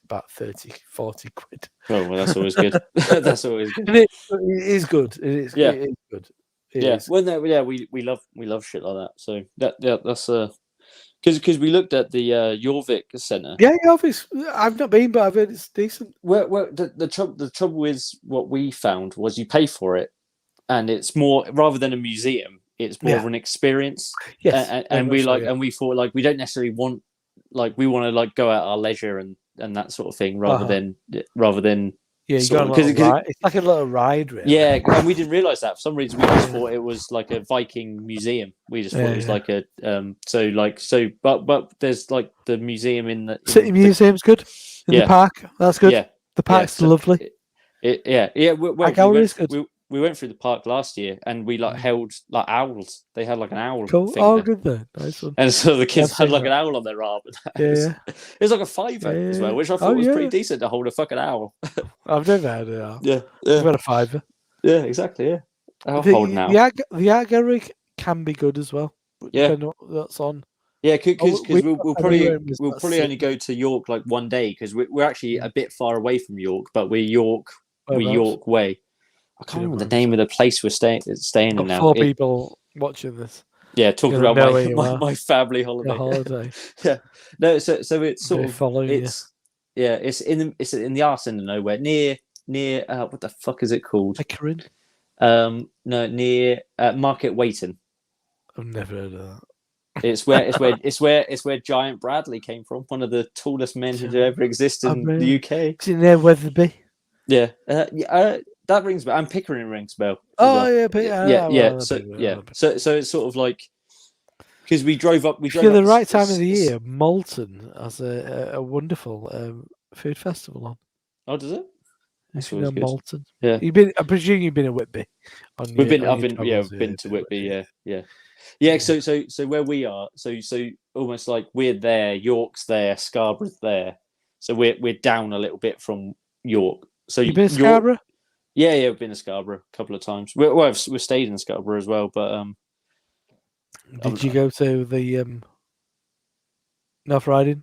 about 30-40 quid. Oh well, that's always good. That's always good. And it is good. It is good. It is. Well, no, we love shit like that. So that's because we looked at the Jorvik Centre. Yeah, obviously I've not been, but I've heard it's decent. Well, the trouble is what we found was you pay for it, and it's more rather than a museum. It's more of an experience. Yes, and we thought like we don't necessarily want we want to like go at our leisure and that sort of thing rather than you got it's like a little ride, really. Yeah, and we didn't realise that for some reason. We just thought it was like a Viking museum. We just thought it was like a but there's like the museum in the City Museum's good. In the park, that's good. Yeah, the park's lovely. We went through the park last year and we held like owls. They had like an owl. Cool. Thing Oh, there. good then. Nice one. And so the kids had like an owl on their arm. It was like a £5 as well, which I thought was pretty decent to hold a fucking owl. I've never had an owl. Yeah. I've got a £5. Yeah, exactly. Yeah. I'll hold an owl. The art gallery can be good as well. Yeah. That's on. Yeah, because we'll probably only go to York like one day because we're actually a bit far away from York, but we're York way. I can't remember the name of the place we're staying in now. 4 people watching this. Yeah, talking about my family holiday. Yeah, no, so it's sort of following it's in the arse end of nowhere near near what the fuck is it called? Pickering? No, near Market Waiting. I've never heard of that. It's where Giant Bradley came from, one of the tallest men who ever existed in the UK. Is it near Weatherby? Yeah, that rings bell. And Pickering rings bell. Oh well. yeah, So it's sort of like because we drove up. If you're the right time of the year, Malton has a wonderful food festival on. Oh, does it? If you know Malton, yeah. I presume you've been at Whitby. I've been to Whitby. Yeah. So where we are, so almost like we're there, York's there, Scarborough's there. So we're down a little bit from York. So you've been to Scarborough? Yeah, we've been to Scarborough a couple of times. We've stayed in Scarborough as well, but did you go to the North Riding?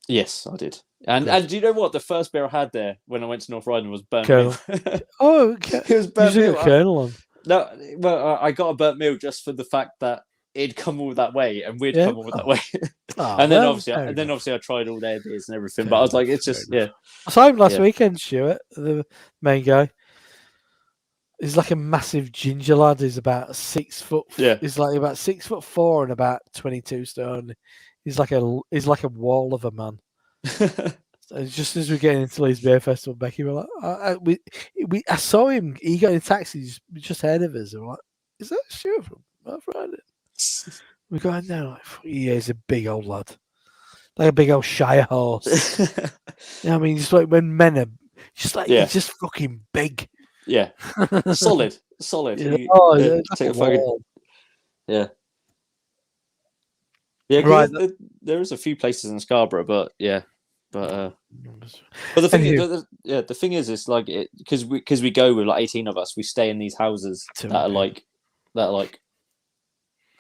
Yes, I did. And do you know what? The first beer I had there when I went to North Riding was burnt Colonel. milk. Oh, it was burnt you milk. got Colonel on. No, well, I got a burnt milk just for the fact that it'd come all that way and we'd come all that way. And then obviously I tried all their beers and everything. But I was like, it's just I saw him last weekend, Stuart, the main guy. He's like a massive ginger lad. He's about 6 foot. Yeah. He's like about 6'4" and about 22 stone. He's like a wall of a man. Just as we're getting into Leeds Beer Festival, Becky, we're like, I saw him. He got in a taxi just ahead of us. And we're like, is that Stuart from North Riding? We're going down like, yeah, he's a big old lad, like a big old Shire horse. You know what I mean? Just like when men are just like he's just fucking big. Yeah, solid. Yeah. Take a fucking, yeah. Right. There is a few places in Scarborough, but the thing is like because we go with like 18 of us, we stay in these houses that are like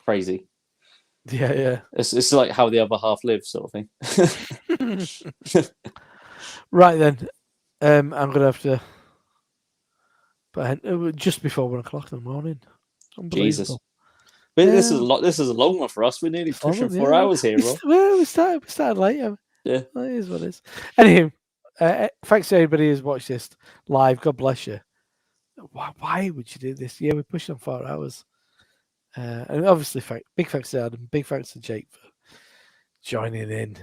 crazy. Yeah. It's like how the other half lives, sort of thing. Right then, I'm gonna have to. But just before 1 o'clock in the morning. Jesus. But this is a lot. This is a long one for us. We're nearly pushing 4 hours here, Rob. We started late. Yeah, that is what it is. Anywho, thanks to everybody who's watched this live. God bless you. Why would you do this? Yeah, we pushed on 4 hours. And obviously, big thanks to Adam. Big thanks to Jake for joining in.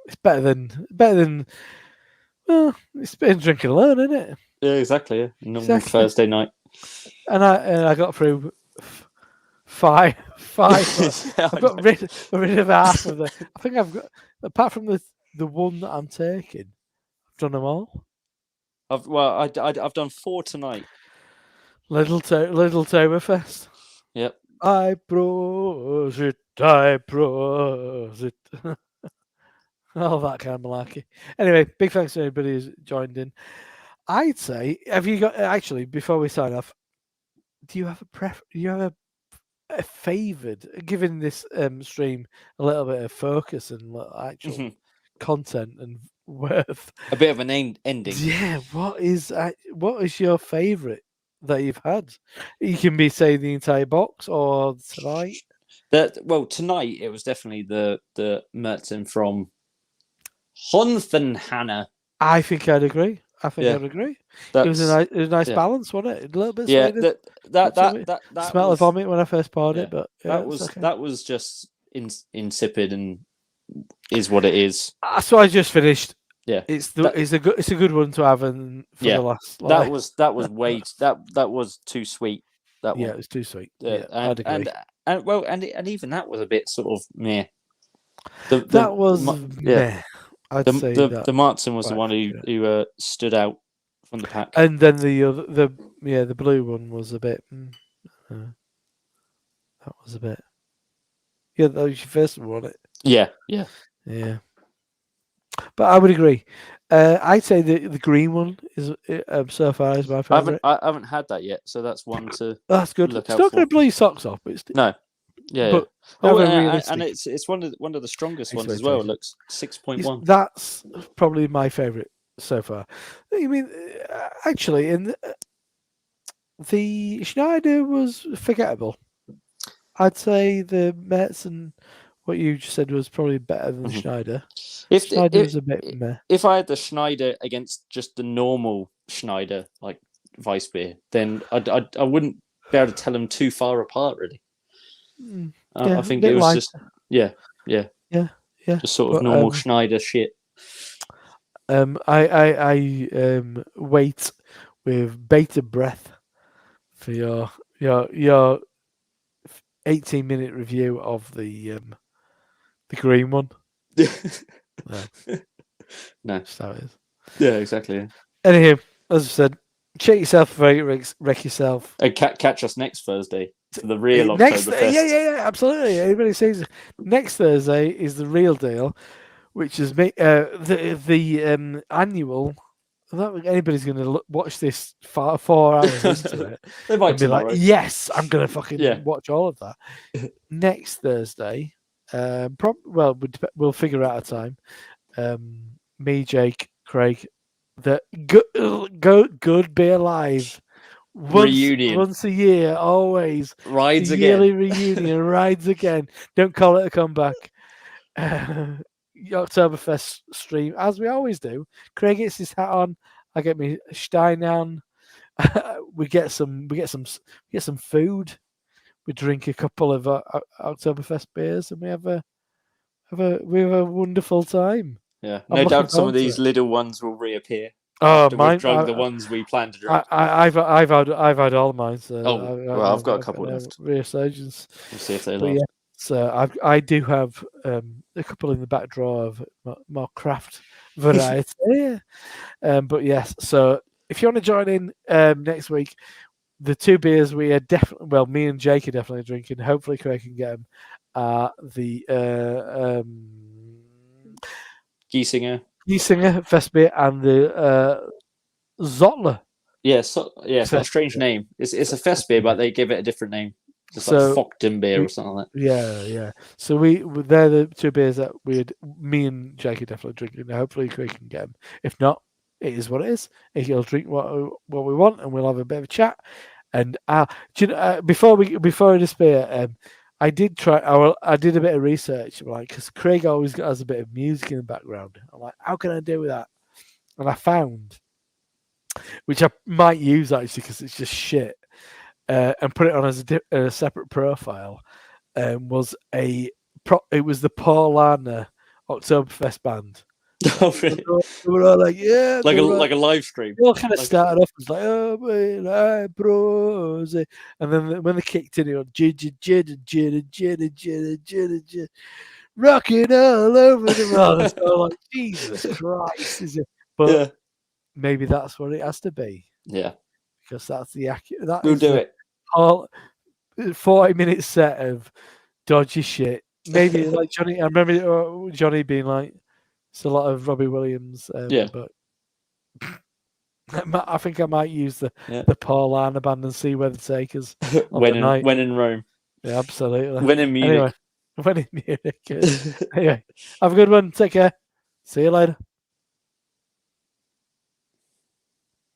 It's better than. Well, it's better than drinking alone, isn't it? Yeah, exactly. Yeah. Normal Thursday night. And I got through five. I've got rid of half of the. I think I've got, apart from the one that I'm taking, I've done them all. I've done 4 tonight. LIDL-Tober Fest. Yep. I bros it. All that kind of malarkey. Anyway, big thanks to everybody who's joined in. I'd say, have you got actually before we sign off? Do you have a favoured, giving this stream a little bit of focus and actual content and worth? A bit of an ending. Yeah. What is your favourite that you've had? You can say the entire box or tonight. Tonight it was definitely the Mertzen from Honfenhanna. I think I'd agree. I'd agree. It was a nice balance, wasn't it? A little bit. Yeah, sweeter. that smell of vomit when I first poured it, but that was just insipid and is what it is. That's what I just finished. Yeah, it's a good one to have for the last. That was too sweet. That one. Yeah, it was too sweet. And even that was a bit sort of meh. Meh. I'd say the Martin was the one who stood out from the pack, and then the blue one was a bit. That was a bit. Yeah, that was your first one, wasn't it? Yeah. But I would agree. I'd say the green one is so far is my favorite. I haven't had that yet, so that's one to. That's good. Look it's out not going for. to blow your socks off, but it's no. Yeah, but and it's one of the strongest ones as well. It looks 6.1. That's probably my favorite so far. I mean, actually, the Schneider was forgettable. I'd say the Metz and what you just said was probably better than Schneider. Schneider was a bit meh. If I had the Schneider against just the normal Schneider, like Weiss beer, then I wouldn't be able to tell them too far apart, really. Yeah, I think bit it was lighter. just yeah, just sort of but, normal Schneider shit. I wait with bated breath for your 18-minute review of the green one. No, that's how it is. Yeah, exactly. Yeah. Anywho, as I said, check yourself, wreck yourself. And catch us next Thursday for the real Oktoberfest. Yeah, absolutely. Everybody says next Thursday is the real deal, which is the annual. I don't think anybody's going to watch this 4 hours into it. They might and be like, tomorrow. yes, I'm going to fucking watch all of that. Next Thursday, we'll figure out a time. Me, Jake, Craig, the good beer live Reunion. once a year, always rides the again. yearly reunion rides again. Don't call it a comeback. Oktoberfest stream as we always do. Craig gets his hat on. I get my Stein on. we get some food. We drink a couple of Oktoberfest beers, and we have a wonderful time. Yeah, I'm no looking doubt some forward of to these it. little ones will reappear. Oh, after mine! we've drunk the ones we plan to drink. I've had all mine. So I've got a couple left. Resurgence. We'll see if they But last. yeah, so I do have a couple in the back drawer of more craft variety. But yes, so if you want to join in next week, the 2 beers we are definitely, me and Jake are definitely drinking. Hopefully, Craig can get them. The Giesinger Fest beer and the Zottler. Yeah, it's got a strange name. It's a fest beer, but they give it a different name. Just like Fochten beer or something like that. Yeah. So they're the 2 beers that me and Jake are definitely drinking. Hopefully, Craig can get them. If not, it is what it is. He'll drink what we want, and we'll have a bit of a chat. And before this beer, I did I did a bit of research, like, because Craig always has a bit of music in the background. I'm like, how can I do that? And I found, which I might use actually because it's just shit, and put it on as a separate profile. It was the Paulaner Oktoberfest band. Oh, really? They were all like, yeah, like a live stream. They all kind of started off as like, oh man, hi, bros, and then when they kicked in, it was rocking all over the world. So like, Jesus Christ, is it? But maybe that's what it has to be. Yeah, because that's the accurate. We'll do it. All 40-minute set of dodgy shit. Maybe like Johnny. I remember Johnny being like, it's a lot of Robbie Williams. But I think I might use the Paulaner band and see where they take us. when in Rome. Yeah, absolutely. When in Munich. Anyway, when in Munich. Anyway, have a good one. Take care. See you later.